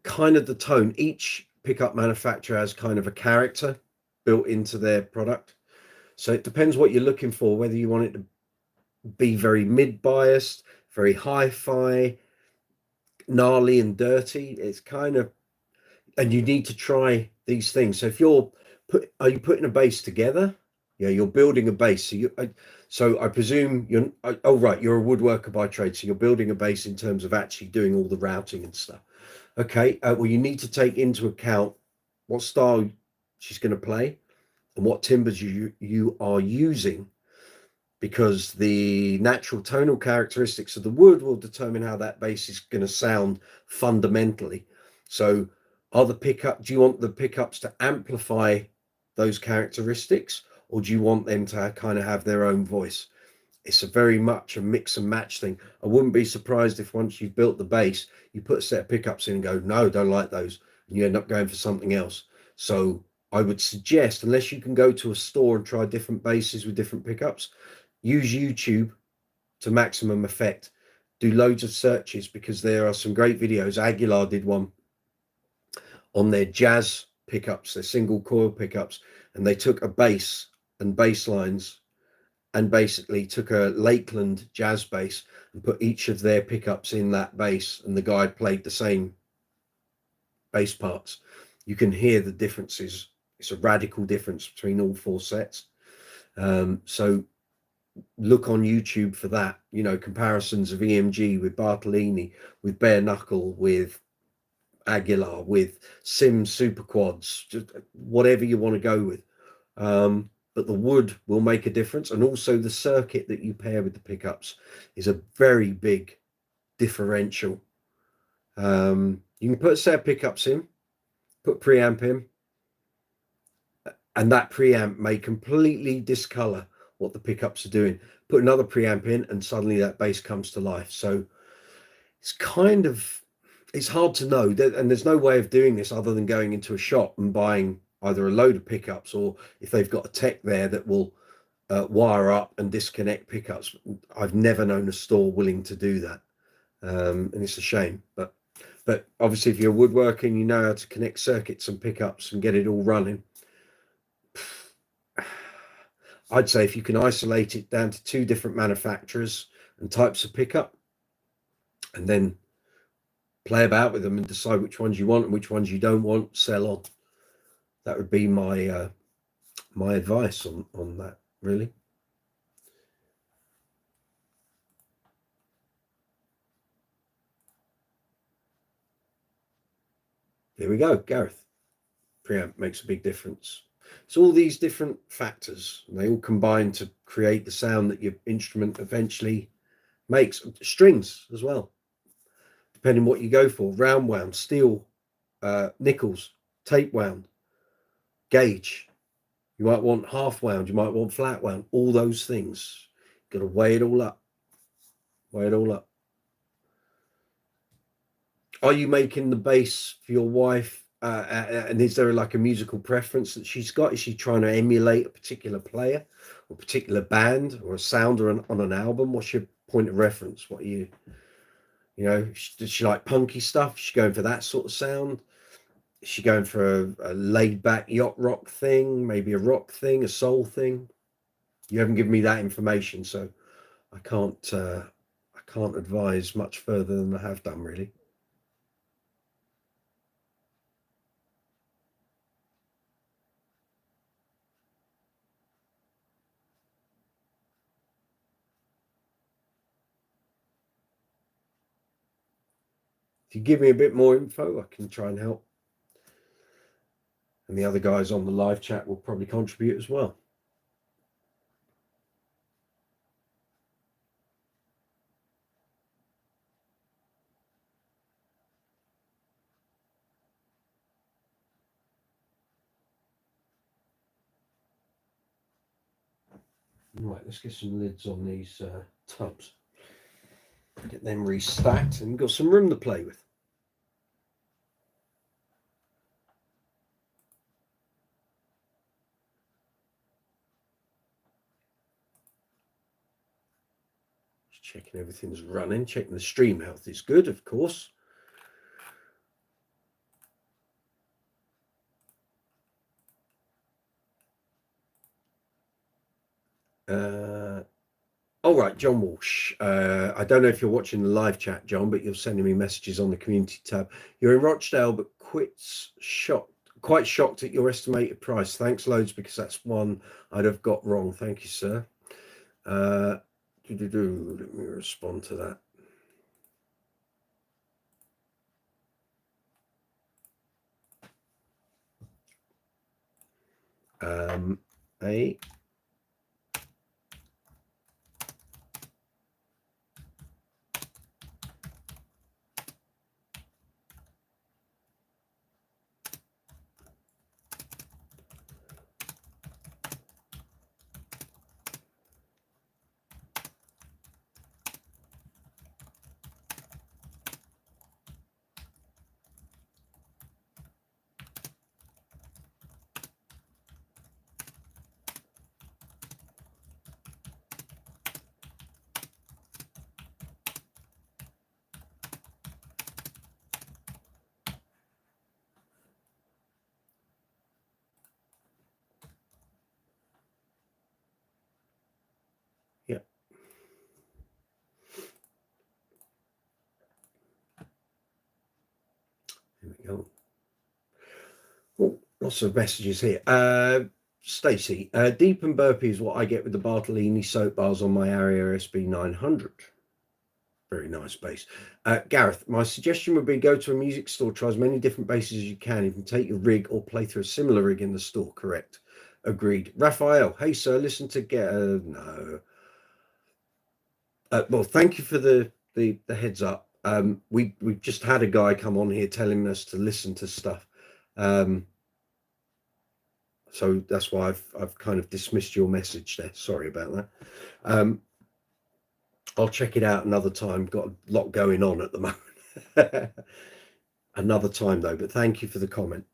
Speaker 1: kind of the tone. Each pickup manufacturer has kind of a character built into their product. So it depends what you're looking for, whether you want it to be very mid-biased, very hi-fi, gnarly and dirty. It's kind of, and you need to try these things. So if are you putting a bass together? Yeah, you're building a bass. So I presume oh right, you're a woodworker by trade. So you're building a bass in terms of actually doing all the routing and stuff. Okay, well, you need to take into account what style she's going to play and what timbers you are using, because the natural tonal characteristics of the wood will determine how that bass is going to sound fundamentally. So do you want the pickups to amplify those characteristics, or do you want them to kind of have their own voice? It's a very much a mix and match thing. I wouldn't be surprised if once you've built the bass, you put a set of pickups in and go, no, don't like those, and you end up going for something else. So I would suggest, unless you can go to a store and try different basses with different pickups, use YouTube to maximum effect. Do loads of searches, because there are some great videos. Aguilar did one on their jazz pickups, their single coil pickups, and they took a bass and bass lines and basically took a Lakeland jazz bass and put each of their pickups in that bass, and the guy played the same bass parts. You can hear the differences. It's a radical difference between all four sets. So look on YouTube for that, comparisons of EMG with Bartolini, with bare knuckle, with Aguilar, with Sim super quads, just whatever you want to go with. But the wood will make a difference, and also the circuit that you pair with the pickups is a very big differential. You can put a set of pickups in, put preamp in, and that preamp may completely discolor what the pickups are doing. Put another preamp in, and suddenly that bass comes to life. So it's hard to know, and there's no way of doing this other than going into a shop and buying either a load of pickups, or if they've got a tech there that will wire up and disconnect pickups. I've never known a store willing to do that, and it's a shame. But obviously, if you're woodworking, you know how to connect circuits and pickups and get it all running. I'd say if you can isolate it down to 2 different manufacturers and types of pickup, and then play about with them and decide which ones you want and which ones you don't want, sell on. That would be my my advice on that, really. There we go, Gareth. Preamp makes a big difference. So all these different factors, they all combine to create the sound that your instrument eventually makes. Strings as well, depending what you go for. Round wound, steel, nickels, tape wound, gauge. You might want half wound, you might want flat wound. All those things, got to weigh it all up. Weigh it all up. Are you making the bass for your wife? And is there like a musical preference that she's got? Is she trying to emulate a particular player or a particular band or a sound on an album? What's your point of reference? What are does she like punky stuff? Is she going for that sort of sound? Is she going for a laid back yacht rock thing, maybe a rock thing, a soul thing? You haven't given me that information, so I can't advise much further than I have done, really. If you give me a bit more info, I can try and help. And the other guys on the live chat will probably contribute as well. Right, let's get some lids on these tubs. Get them restacked, and we've got some room to play with. Just checking everything's running, checking the stream health is good, of course. All right, John Walsh. I don't know if you're watching the live chat, John, but you're sending me messages on the community tab. You're in Rochdale, but quite shocked at your estimated price. Thanks loads, because that's one I'd have got wrong. Thank you, sir. Let me respond to that. Yeah. Here we go. Oh, lots of messages here. Stacey, deep and burpy is what I get with the Bartolini soap bars on my Aria SB 900. Very nice bass. Gareth, my suggestion would be go to a music store, try as many different basses as you can. You can take your rig or play through a similar rig in the store. Correct. Agreed. Raphael, hey sir, listen to no. Well, thank you for the heads up. We've just had a guy come on here telling us to listen to stuff. So that's why I've kind of dismissed your message there. Sorry about that. I'll check it out another time. Got a lot going on at the moment. Another time though, but thank you for the comment.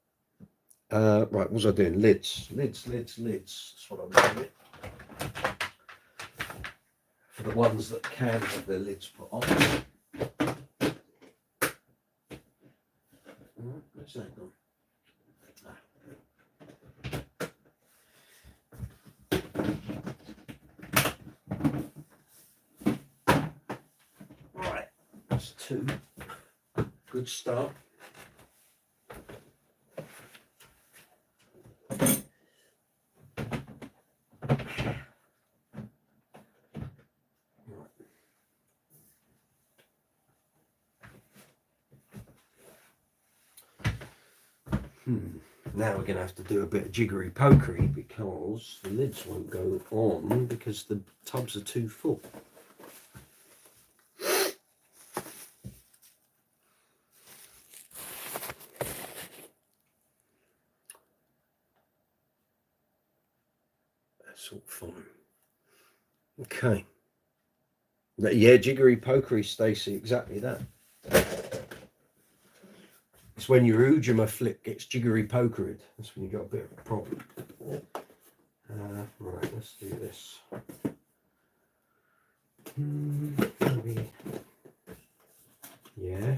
Speaker 1: Right, what was I doing? Lids. That's what I'm doing. For the ones that can have their lids put on. Where's that gone? Right, that's two. Good start. Now we're going to have to do a bit of jiggery pokery because the lids won't go on because the tubs are too full. That's all fine. Okay. Yeah, jiggery pokery, Stacey, exactly that. It's when your Ujima flip gets jiggery pokered. That's when you got a bit of a problem. Right, let's do this. Maybe. Yeah.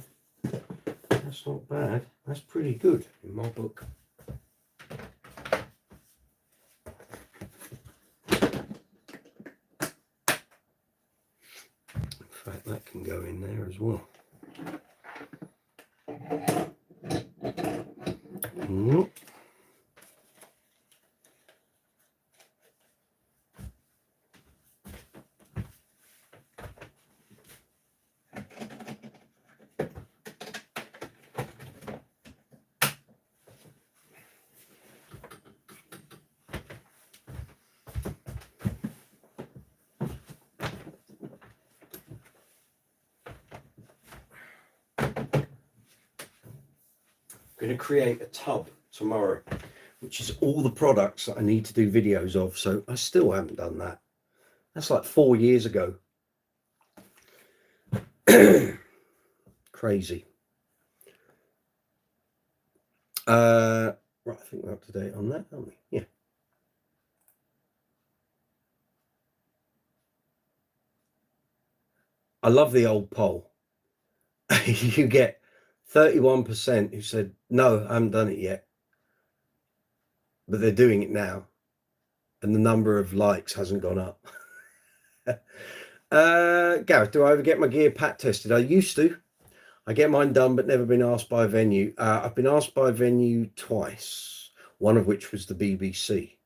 Speaker 1: That's not bad. That's pretty good in my book. In fact, that can go in there as well. I'm going to create a tub tomorrow, which is all the products that I need to do videos of. So I still haven't done that. That's like 4 years ago. Crazy. Right, I think we're up to date on that, aren't we? Yeah. I love the old poll. You get 31% who said, no, I haven't done it yet, but they're doing it now. And the number of likes hasn't gone up. Gareth, do I ever get my gear pat tested? I used to. I get mine done, but never been asked by a venue. I've been asked by a venue twice, one of which was the BBC.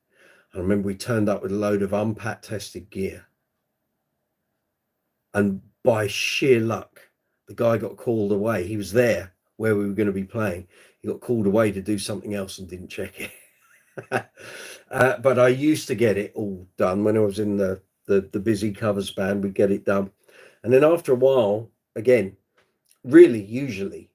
Speaker 1: I remember we turned up with a load of unpat tested gear. And by sheer luck, the guy got called away. He was there where we were going to be playing. He got called away to do something else and didn't check it. But I used to get it all done when I was in the busy covers band. We'd get it done. And then after a while, again, really usually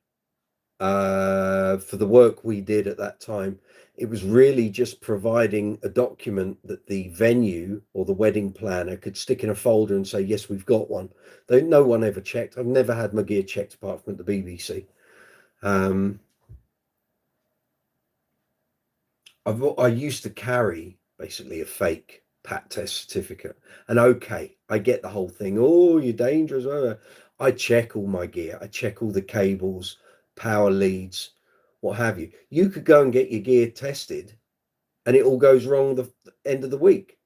Speaker 1: for the work we did at that time, it was really just providing a document that the venue or the wedding planner could stick in a folder and say, yes, we've got one. Though no one ever checked. I've never had my gear checked apart from at the BBC. I used to carry basically a fake pat test certificate. And okay, I get the whole thing. Oh, you're dangerous. I check all my gear. I check all the cables, power leads, what have you. You could go and get your gear tested and it all goes wrong the end of the week.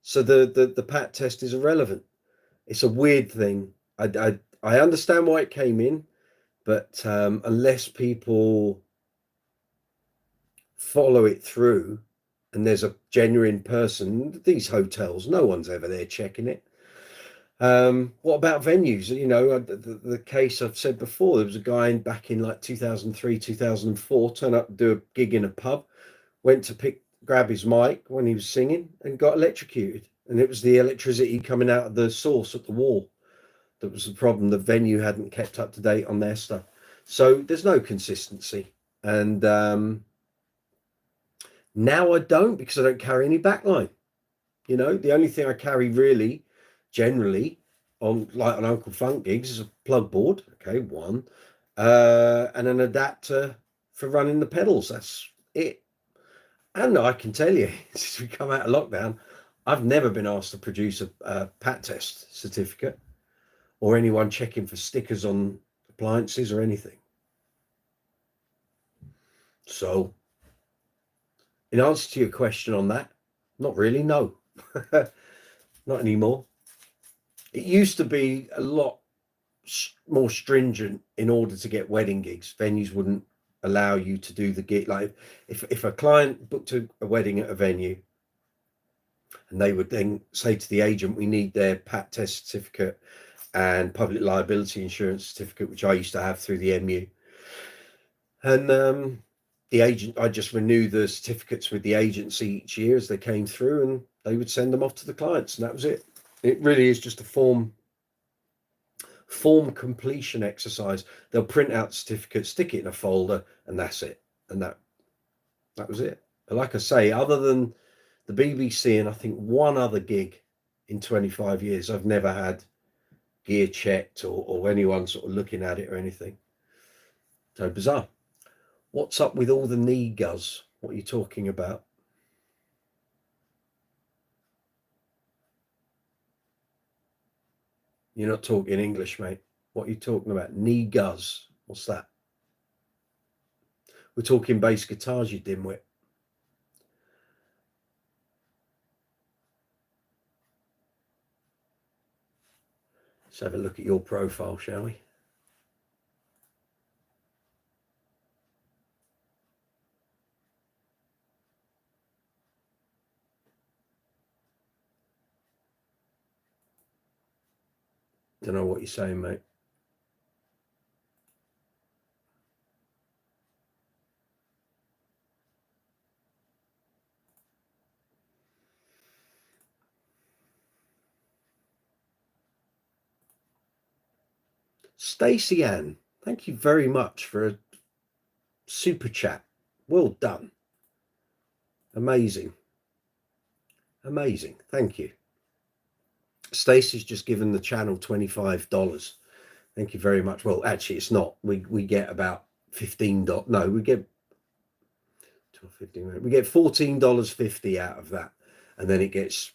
Speaker 1: So the pat test is irrelevant. It's a weird thing. I understand why it came in, but unless people follow it through and there's a genuine person, these hotels, no one's ever there checking it. What about venues? You know, the case I've said before, there was a guy back in like 2003, 2004, turned up to do a gig in a pub, went to grab his mic when he was singing and got electrocuted. And it was the electricity coming out of the source at the wall that was the problem. The venue hadn't kept up to date on their stuff. So there's no consistency. And now I don't, because I don't carry any backline. You know, the only thing I carry really, generally, on like on Uncle Funk gigs is a plug board. Okay, one, and an adapter for running the pedals. That's it. And I can tell you, since we come out of lockdown, I've never been asked to produce a pat test certificate or anyone checking for stickers on appliances or anything. So, in answer to your question on that, not really, no. Not anymore. It used to be a lot more stringent in order to get wedding gigs. Venues wouldn't allow you to do the gig. Like if a client booked a wedding at a venue and they would then say to the agent, we need their pat test certificate and public liability insurance certificate, which I used to have through the MU. And the agent, I just renew the certificates with the agency each year as they came through, and they would send them off to the clients, and that was it. It really is just a form completion exercise. They'll print out certificates, stick it in a folder, and that's it. And that was it. But like I say, other than the BBC and I think one other gig in 25 years, I've never had gear checked or anyone sort of looking at it or anything. So bizarre. What's up with all the knee guzz? What are you talking about? You're not talking English, mate. What are you talking about? Knee guzz. What's that? We're talking bass guitars, you dimwit. Let's have a look at your profile, shall we? Don't know what you're saying, mate. Stacey Ann, thank you very much for a super chat. Well done. Amazing. Amazing. Thank you. Stacey's just given the channel $25. Thank you very much. Well, actually, it's not. We get about $15. No, we get 15. We get $14.50 out of that, and then it gets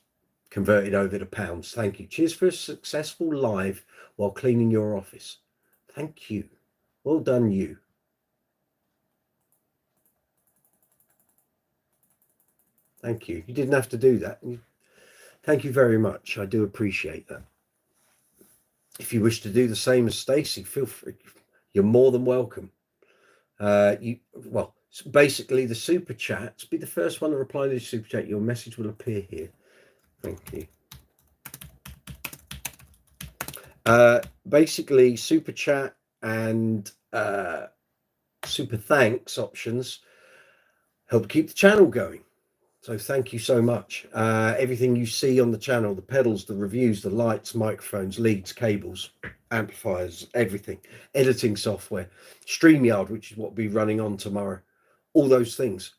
Speaker 1: converted over to pounds. Thank you. Cheers for a successful live while cleaning your office. Thank you. Well done, you. Thank you. You didn't have to do that. Thank you very much. I do appreciate that. If you wish to do the same as Stacey, feel free. You're more than welcome. Well, basically the super chats. Be the first one to reply to the super chat. Your message will appear here. Thank you. Basically, super chat and super thanks options help keep the channel going. So thank you so much. Everything you see on the channel, the pedals, the reviews, the lights, microphones, leads, cables, amplifiers, everything, editing software, StreamYard, which is what we'll be running on tomorrow, all those things.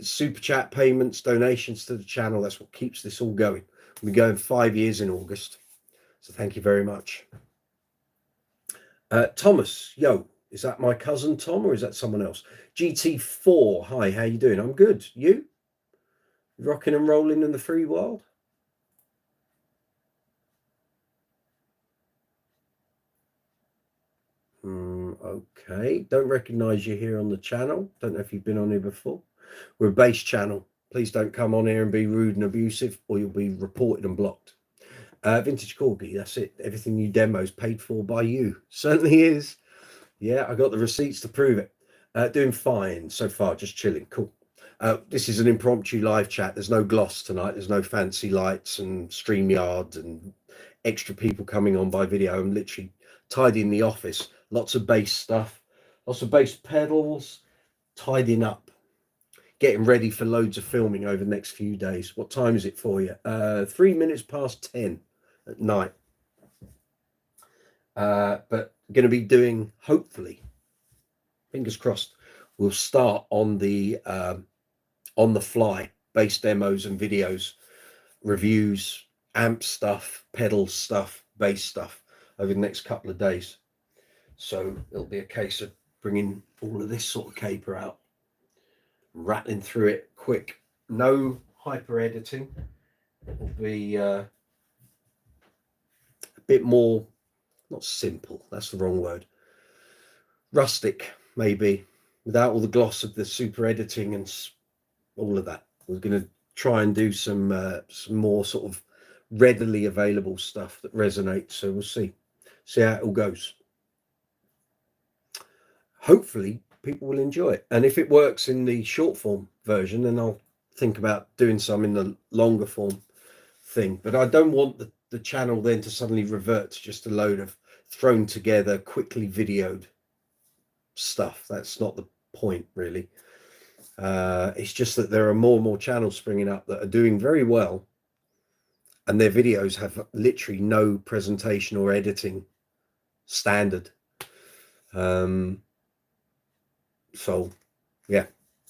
Speaker 1: Super chat payments, donations to the channel, that's what keeps this all going. We're going 5 years in August. So thank you very much. Thomas, yo, is that my cousin Tom or is that someone else? GT4, hi, how you doing? I'm good. You? Rocking and rolling in the free world? Okay, don't recognize you here on the channel. Don't know if you've been on here before. We're a bass channel. Please don't come on here and be rude and abusive or you'll be reported and blocked. Vintage Corgi, that's it. Everything you demo is paid for by you. Certainly is. Yeah, I got the receipts to prove it. Doing fine so far, just chilling. Cool. This is an impromptu live chat. There's no gloss tonight. There's no fancy lights and StreamYard and extra people coming on by video. I'm literally tidying the office. Lots of bass stuff, lots of bass pedals, tidying up, getting ready for loads of filming over the next few days. What time is it for you? 3 minutes past 10 at night. But going to be doing, hopefully, fingers crossed, we'll start on the fly bass demos and videos, reviews, amp stuff, pedal stuff, bass stuff over the next couple of days. So it'll be a case of bringing all of this sort of caper out, rattling through it quick, no hyper editing. It'll be a bit more, not simple, that's the wrong word, rustic maybe, without all the gloss of the super editing and all of that. We're going to try and do some more sort of readily available stuff that resonates. So we'll see how it all goes. Hopefully people will enjoy it. And if it works in the short form version, then I'll think about doing some in the longer form thing. But I don't want the channel then to suddenly revert to just a load of thrown together, quickly videoed stuff. That's not the point, really. It's just that there are more and more channels springing up that are doing very well and their videos have literally no presentation or editing standard. So yeah,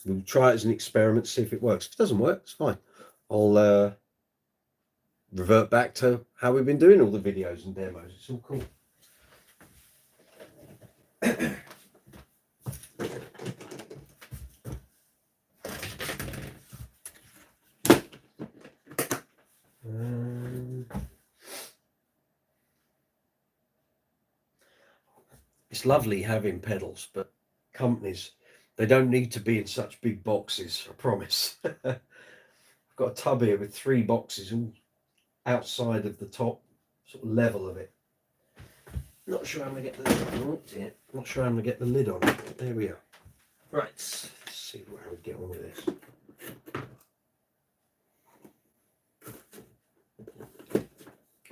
Speaker 1: we'll try it as an experiment, see if it works. If it doesn't work, it's fine. I'll revert back to how we've been doing all the videos and demos. It's all cool. It's lovely having pedals, but companies, They don't need to be in such big boxes, I promise. I've got a tub here with 3 boxes all outside of the top sort of level of it. Not sure I'm gonna get the not sure I'm gonna get the lid on it. There we are. Right, let's see how we get on with this.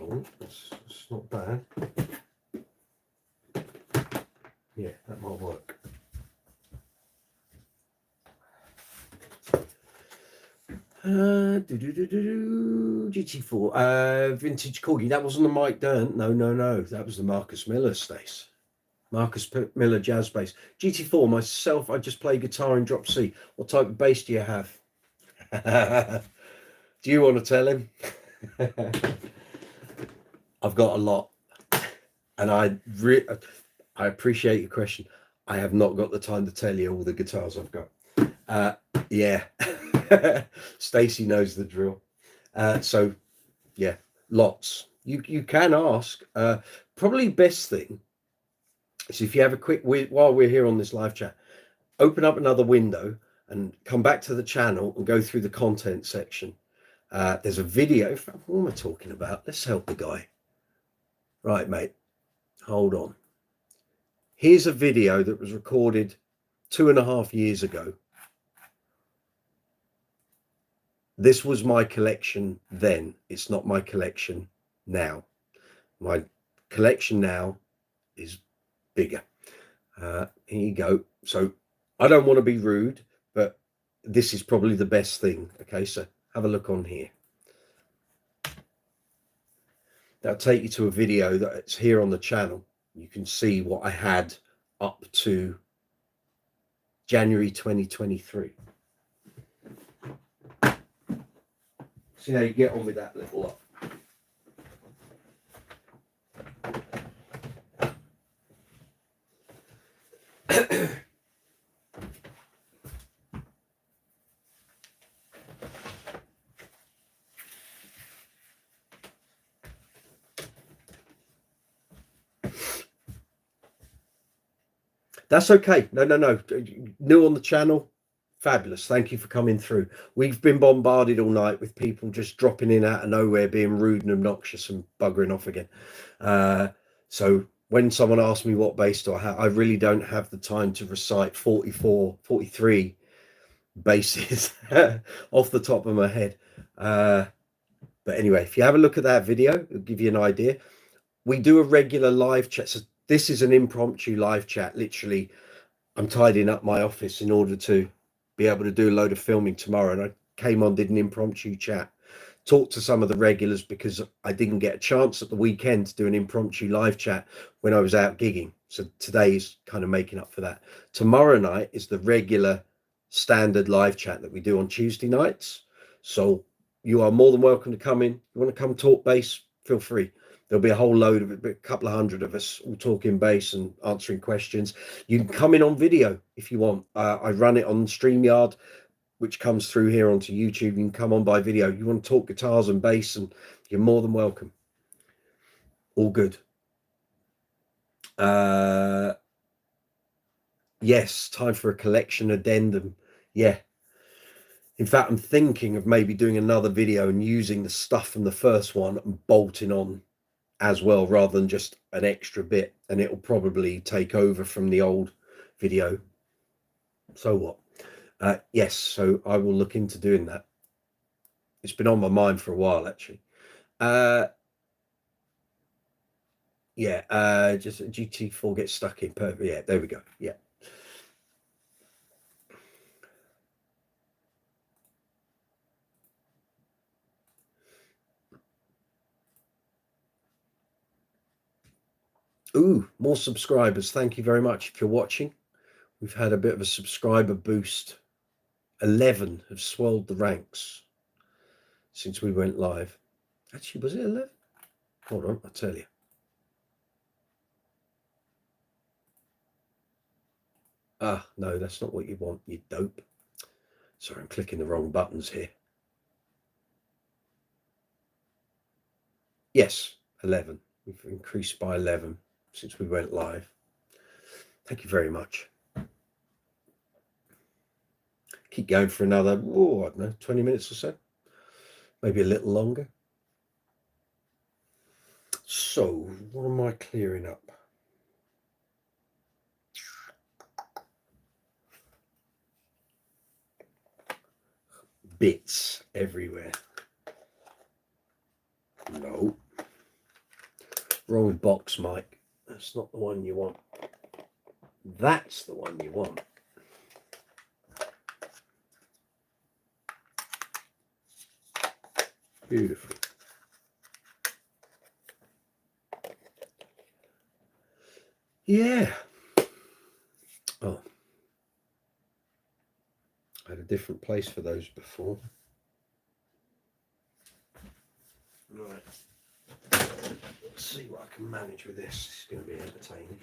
Speaker 1: Oh, that's not bad. Yeah, that might work. GT4 vintage corgi. That wasn't the Mike Dern. No. That was the Marcus Miller Stace. Marcus Miller jazz bass. GT4. Myself, I just play guitar in drop C. What type of bass do you have? Do you want to tell him? I've got a lot, and I appreciate your question. I have not got the time to tell you all the guitars I've got. Yeah. Stacey knows the drill. So yeah, lots. You can ask. Probably best thing is if you have a quick, while we're here on this live chat, open up another window and come back to the channel and go through the content section. There's a video. What am I talking about? Let's help the guy. Right, mate. Hold on. Here's a video that was recorded 2.5 years ago. This was my collection then. It's not my collection now. My collection now is bigger. Here you go. So I don't want to be rude, but this is probably the best thing. Okay, so have a look on here. That'll take you to a video that's here on the channel. You can see what I had up to January 2023. See how you get on with that little lot. That's okay. No. New on the channel. Fabulous. Thank you for coming through. We've been bombarded all night with people just dropping in out of nowhere, being rude and obnoxious and buggering off again. So when someone asks me what bass do I have, I really don't have the time to recite 44, 43 basses off the top of my head. But anyway, if you have a look at that video, it'll give you an idea. We do a regular live chat. So this is an impromptu live chat. Literally, I'm tidying up my office in order to be able to do a load of filming tomorrow. And I came on, did an impromptu chat, talked to some of the regulars because I didn't get a chance at the weekend to do an impromptu live chat when I was out gigging. So today is kind of making up for that. Tomorrow night is the regular standard live chat that we do on Tuesday nights. So you are more than welcome to come in. You want to come talk bass, feel free. There'll be a whole load of it, a couple of hundred of us all talking bass and answering questions. You can come in on video if you want. I run it on StreamYard, which comes through here onto YouTube. You can come on by video. You want to talk guitars and bass, and you're more than welcome. All good. Yes, time for a collection addendum. Yeah. In fact, I'm thinking of maybe doing another video and using the stuff from the first one and bolting on as well, rather than just an extra bit, and it'll probably take over from the old video. So what? Yes, so I will look into doing that. It's been on my mind for a while, actually. Yeah, just GT4 gets stuck in. Perfect. Yeah, there we go. Yeah. Ooh, more subscribers. Thank you very much. If you're watching, we've had a bit of a subscriber boost. 11 have swelled the ranks since we went live. Actually, was it 11? Hold on, I'll tell you. Ah, no, that's not what you want, you dope. Sorry, I'm clicking the wrong buttons here. Yes, 11. We've increased by 11 since we went live. Thank you very much. Keep going for another, oh, I don't know, 20 minutes or so. Maybe a little longer. So, what am I clearing up? Bits everywhere. No. Wrong box, Mike. That's not the one you want. That's the one you want. Beautiful. Yeah. Oh. I had a different place for those before. Right. Let's see what I can manage with this. It's going to be entertaining.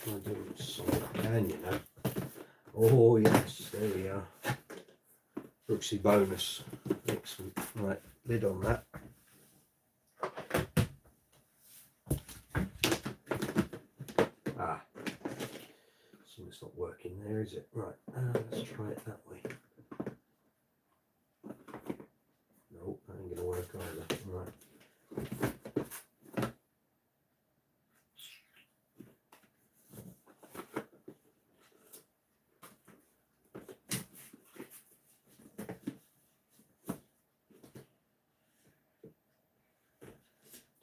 Speaker 1: Try and do some can, you know. Oh yes, there we are. Brooksy bonus. Excellent. Right, lid on that. Ah, something's not working there, is it? Right, let's try it that way. No, that ain't gonna work either. Right.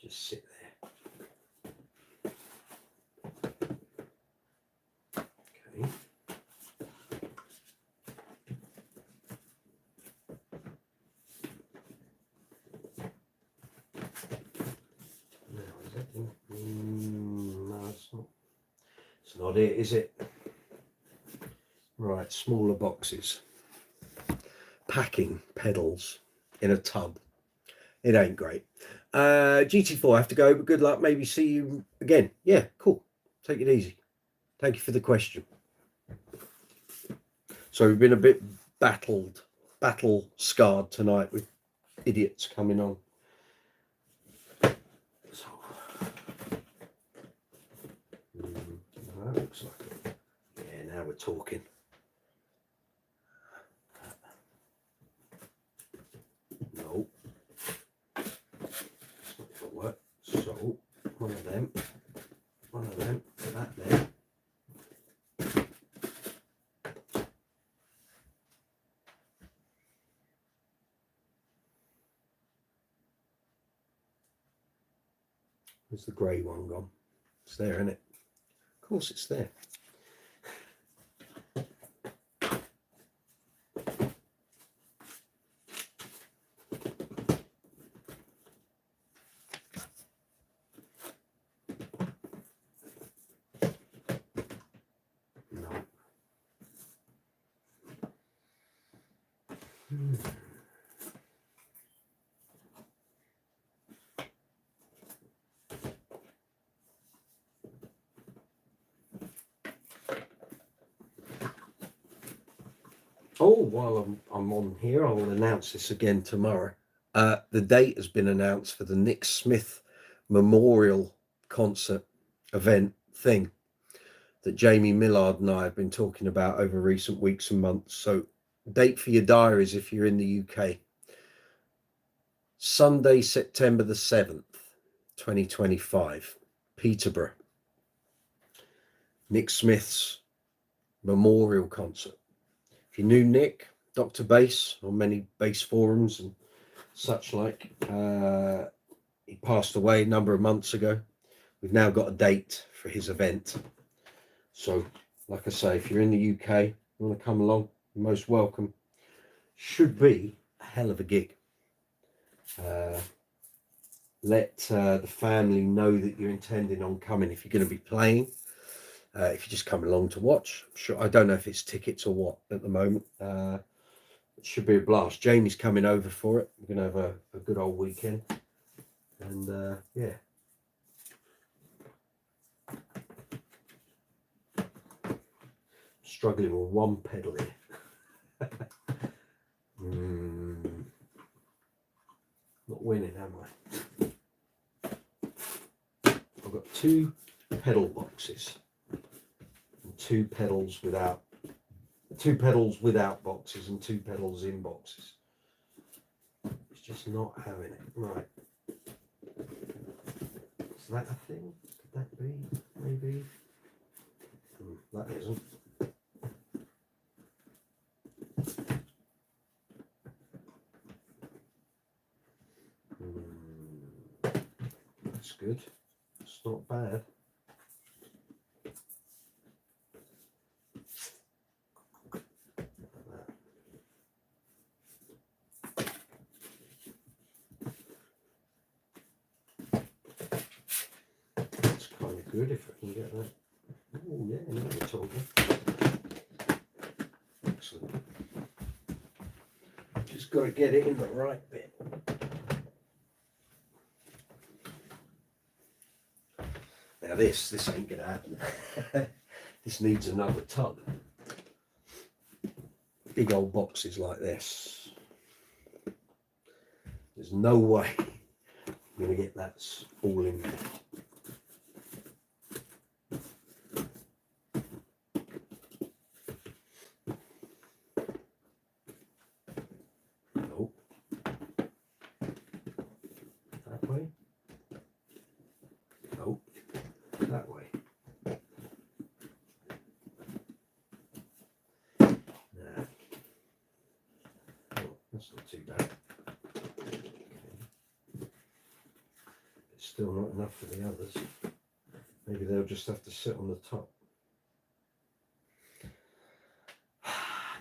Speaker 1: Just sit there. Okay. Now, is that no, it's not. It's not it, is it? Right, smaller boxes. Packing pedals in a tub. It ain't great. GT4, I have to go, but good luck. Maybe see you again. Yeah, cool. Take it easy. Thank you for the question. So we've been a bit battle scarred tonight with idiots coming on. So, that looks like it. Yeah, now we're talking. No. That's not going to work. So, one of them, that there. Where's the grey one gone? It's there, isn't it? Of course it's there. No. Oh, while I'm on here, I will announce this again tomorrow. The date has been announced for the Nick Smith Memorial Concert event thing that Jamie Millard and I have been talking about over recent weeks and months. So, date for your diaries if you're in the UK. Sunday, September the 7th, 2025, Peterborough. Nick Smith's Memorial Concert. If you knew Nick, Dr. Bass, on many bass forums and such like, he passed away a number of months ago. We've now got a date for his event. So, like I say, if you're in the UK, you want to come along, you're most welcome. Should be a hell of a gig. Let the family know that you're intending on coming if you're going to be playing. If you just come along to watch, sure. I don't know if it's tickets or what at the moment. It should be a blast. Jamie's coming over for it. We're going to have a good old weekend. And yeah. Struggling with one pedal here. Not not winning, am I? I've got 2 pedal boxes and 2 pedals without boxes and 2 pedals in boxes. It's just not having it. Right. Is that a thing? Could that be? Maybe. That isn't. That's good. It's not bad. That's kind of good if I can get that. Oh yeah, now we're talking. Excellent. Just got to get it in the right bit. Now this ain't gonna happen. This needs another tub. Big old boxes like this. There's no way I'm gonna get that all in there. Nope. That way. Nope. That way. Nah. Oh, that's not too bad. Okay. It's still not enough for the others. Maybe they'll just have to sit on the top.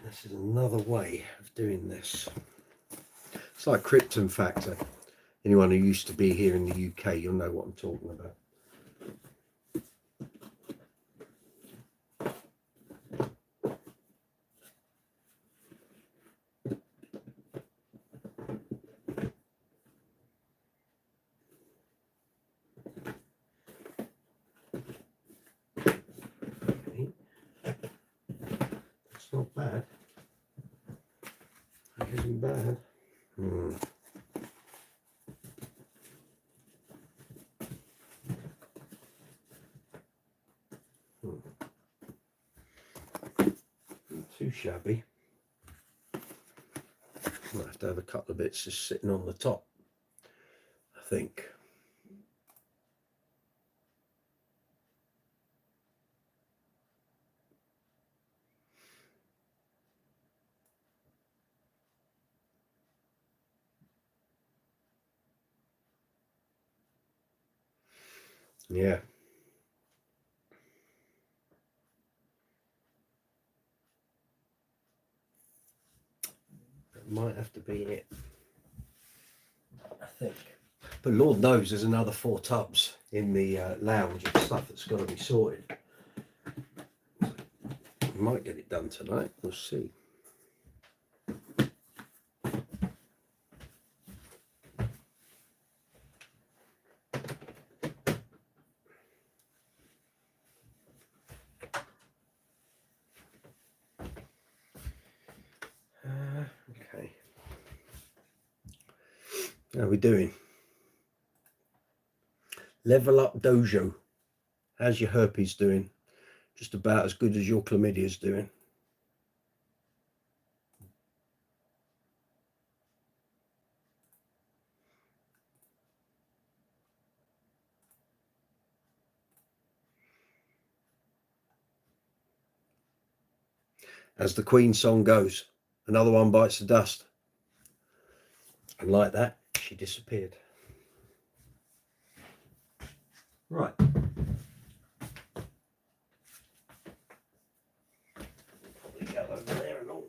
Speaker 1: This is another way of doing this. It's like Krypton Factor. Anyone who used to be here in the UK, you'll know what I'm talking about. That's not bad. That isn't bad. Not too shabby. Might have to have a couple of bits just sitting on the top, I think. Yeah. That might have to be it, I think. But Lord knows there's another 4 tubs in the lounge of stuff that's got to be sorted. We might get it done tonight. We'll see. Okay. How are we doing? Level Up Dojo. How's your herpes doing? Just about as good as your chlamydia's doing. As the Queen song goes, another one bites the dust. And like that, she disappeared. Right. Probably go over there and all.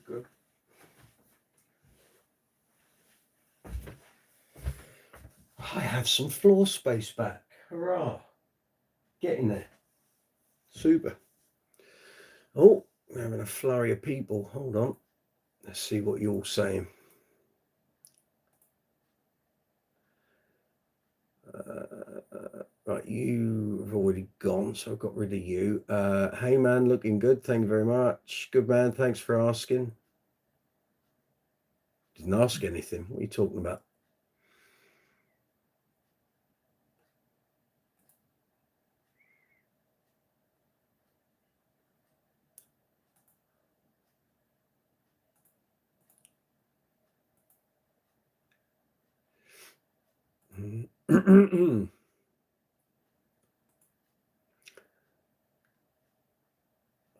Speaker 1: Good. I have some floor space back. Hurrah. Getting there. Super. Oh, we're having a flurry of people. Hold on. Let's see what you're all saying. You've already gone, so I've got rid of you. Hey man, looking good. Thank you very much. Good man, thanks for asking. Didn't ask anything. What are you talking about?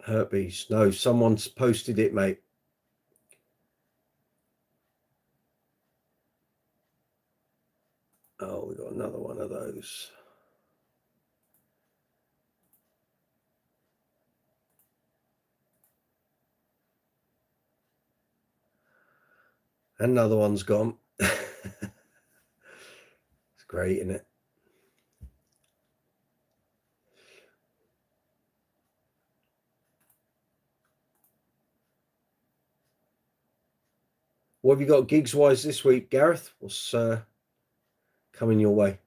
Speaker 1: Herpes. No, someone's posted it, mate. Oh, we got another one of those. Another one's gone. It's great, isn't it? What have you got gigs wise this week, Gareth? What's coming your way?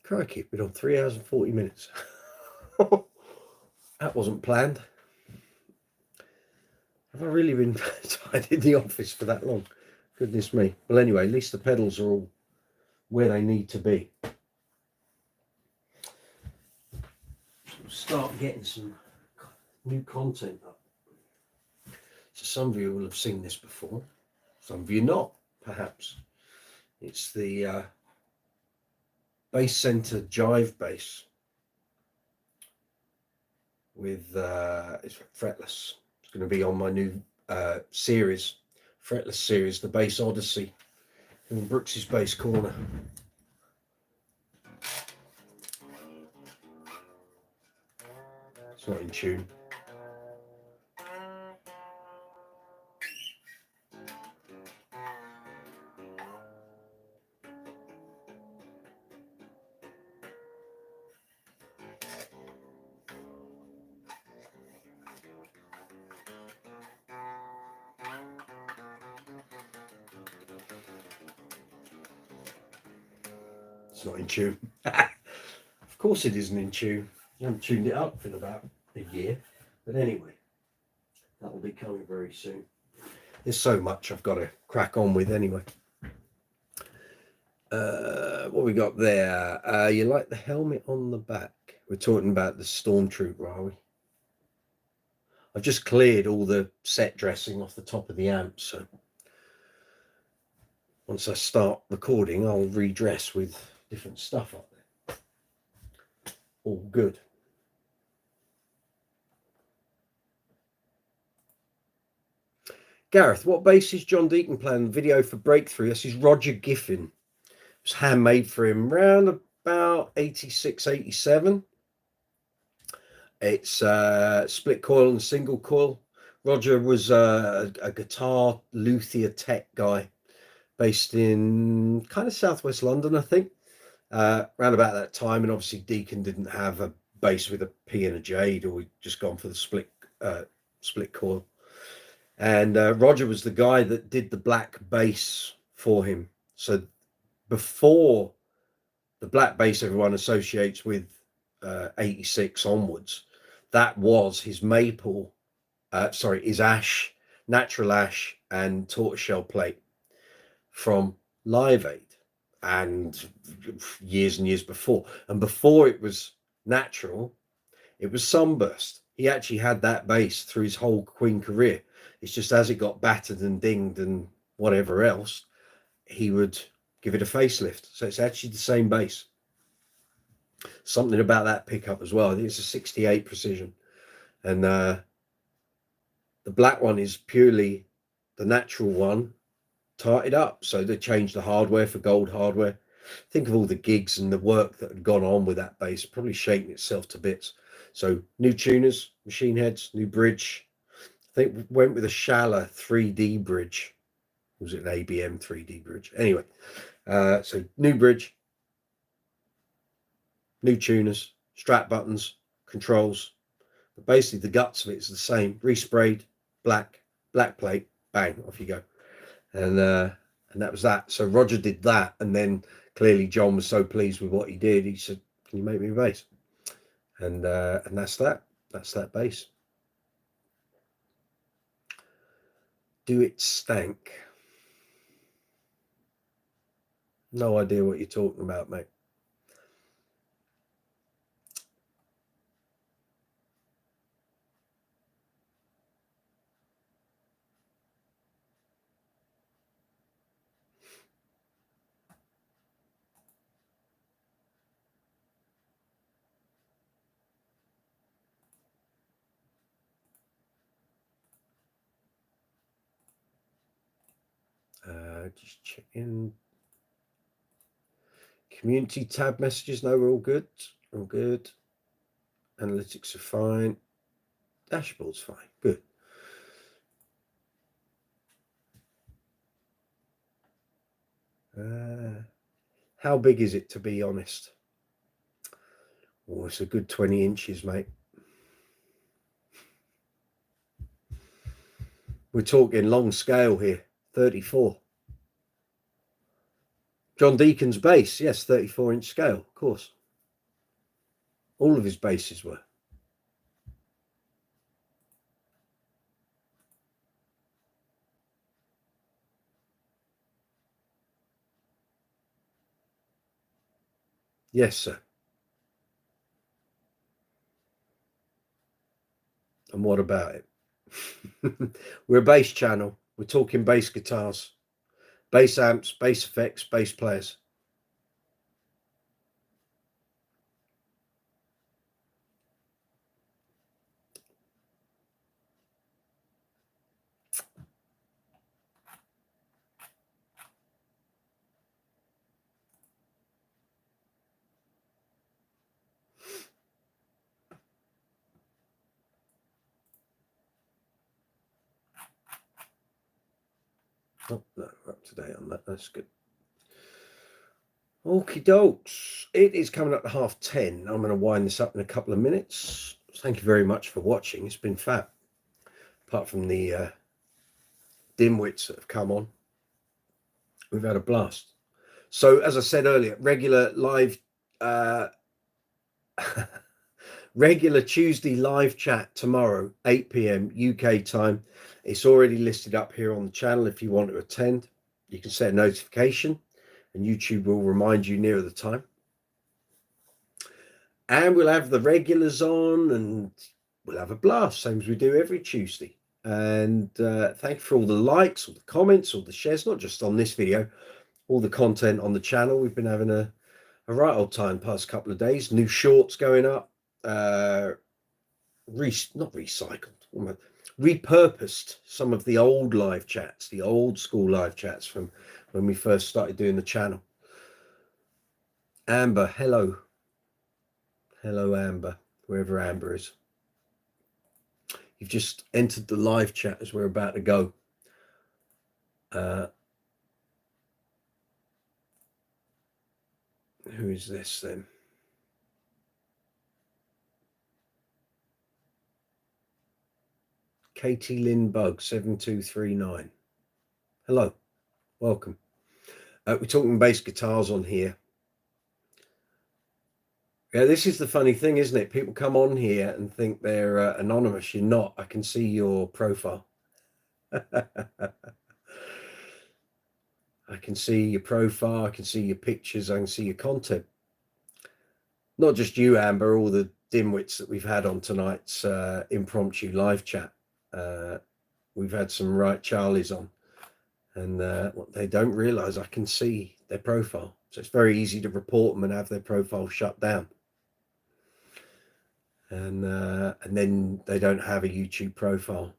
Speaker 1: Crikey, been on 3 hours and 40 minutes. That wasn't planned. Have I really been tied in the office for that long? Goodness me. Well, anyway, at least the pedals are all where they need to be. We'll start getting some new content up. So some of you will have seen this before. Some of you not, perhaps. It's the bass center jive bass with it's fretless. It's going to be on my new series, fretless series, the Bass Odyssey, in Brooks's Bass Corner. It's not in tune. It's not in tune. Of course it isn't in tune. I haven't tuned it up for about a year. But anyway, that will be coming very soon. There's so much I've got to crack on with anyway. What we got there? You like the helmet on the back? We're talking about the Stormtrooper, are we? I've just cleared all the set dressing off the top of the amp, so once I start recording, I'll redress with different stuff up there. All good. Gareth, what bass is John Deacon playing? Video for Breakthrough. This is Roger Giffin. It was handmade for him around about 86, 87. It's split coil and single coil. Roger was a guitar luthier tech guy based in kind of southwest London, I think, around about that time. And obviously Deacon didn't have a bass with a P and a J, or we'd just gone for the split coil. And Roger was the guy that did the black bass for him. So before the black bass everyone associates with 86 onwards, that was his maple, his ash, natural ash and tortoiseshell plate from Live Aid, and years before. And before it was natural, it was Sunburst. He actually had that bass through his whole Queen career. It's just as it got battered and dinged and whatever else, he would give it a facelift. So it's actually the same bass. Something about that pickup as well. I think it's a 68 precision, and the black one is purely the natural one tarted up. So they changed the hardware for gold hardware. Think of all the gigs and the work that had gone on with that bass, probably shaking itself to bits. So new tuners, machine heads, new bridge. I think we went with a Schaller 3D bridge. Was it an ABM 3D bridge? Anyway, so new bridge, new tuners, strap buttons, controls. But basically the guts of it is the same. Resprayed, black plate, bang, off you go. And that was that. So Roger did that, and then clearly John was so pleased with what he did, he said, "Can you make me a bass?" And that's that. That's that bass. Do it stank? No idea what you're talking about, mate. Just checking. Community tab messages. No, we're all good. All good. Analytics are fine. Dashboard's fine. Good. How big is it, to be honest? Oh, it's a good 20 inches, mate. We're talking long scale here. 34. John Deacon's bass, yes, 34-inch scale, of course. All of his basses were. Yes, sir. And what about it? We're a bass channel. We're talking bass guitars, bass amps, bass effects, bass players. Oh, no, we're up to date on that. That's good. Okie dokes. It is coming up to 10:30. I'm going to wind this up in a couple of minutes. Thank you very much for watching. It's been fab. Apart from the dimwits that have come on, we've had a blast. So, as I said earlier, regular live, regular Tuesday live chat tomorrow, 8 p.m. UK time. It's already listed up here on the channel. If you want to attend, you can set a notification and YouTube will remind you nearer the time. And we'll have the regulars on and we'll have a blast, same as we do every Tuesday. And thank you for all the likes, all the comments, all the shares, not just on this video, all the content on the channel. We've been having a right old time past couple of days. New shorts going up, not recycled, repurposed some of the old live chats, the old school live chats from when we first started doing the channel. Amber, hello. Hello, Amber, wherever Amber is. You've just entered the live chat as we're about to go. Who is this then? Katie Lynn Bug 7239. Hello, welcome. We're talking bass guitars on here. Yeah, this is the funny thing, isn't it? People come on here and think they're anonymous. You're not. I can see your profile. I can see your profile. I can see your pictures. I can see your content. Not just you, Amber, all the dimwits that we've had on tonight's impromptu live chat. We've had some right Charlies on, and what they don't realize, I can see their profile. So it's very easy to report them and have their profile shut down. and then they don't have a YouTube profile.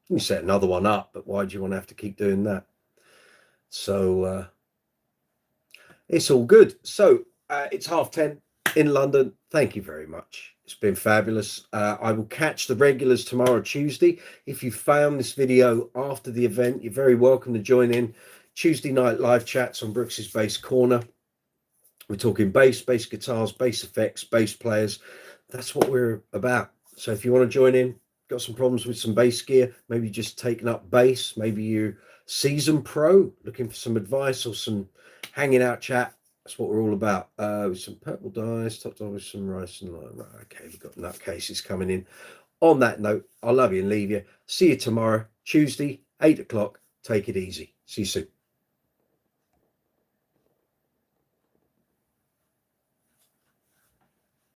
Speaker 1: You can set another one up, but why do you want to have to keep doing that? So it's all good. So it's 10:30 in London. Thank you very much. It's been fabulous. I will catch the regulars tomorrow, Tuesday. If you found this video after the event, you're very welcome to join in. Tuesday night live chats on Brooks's Bass Corner. We're talking bass guitars, bass effects, bass players. That's what we're about. So if you want to join in, got some problems with some bass gear, maybe just taking up bass, maybe you're seasoned pro looking for some advice or some hanging out chat, that's what we're all about. With some purple dice, topped off with some rice and lime. Right, okay, we've got nutcases coming in. On that note, I love you and leave you. See you tomorrow, Tuesday, 8 o'clock. Take it easy. See you soon.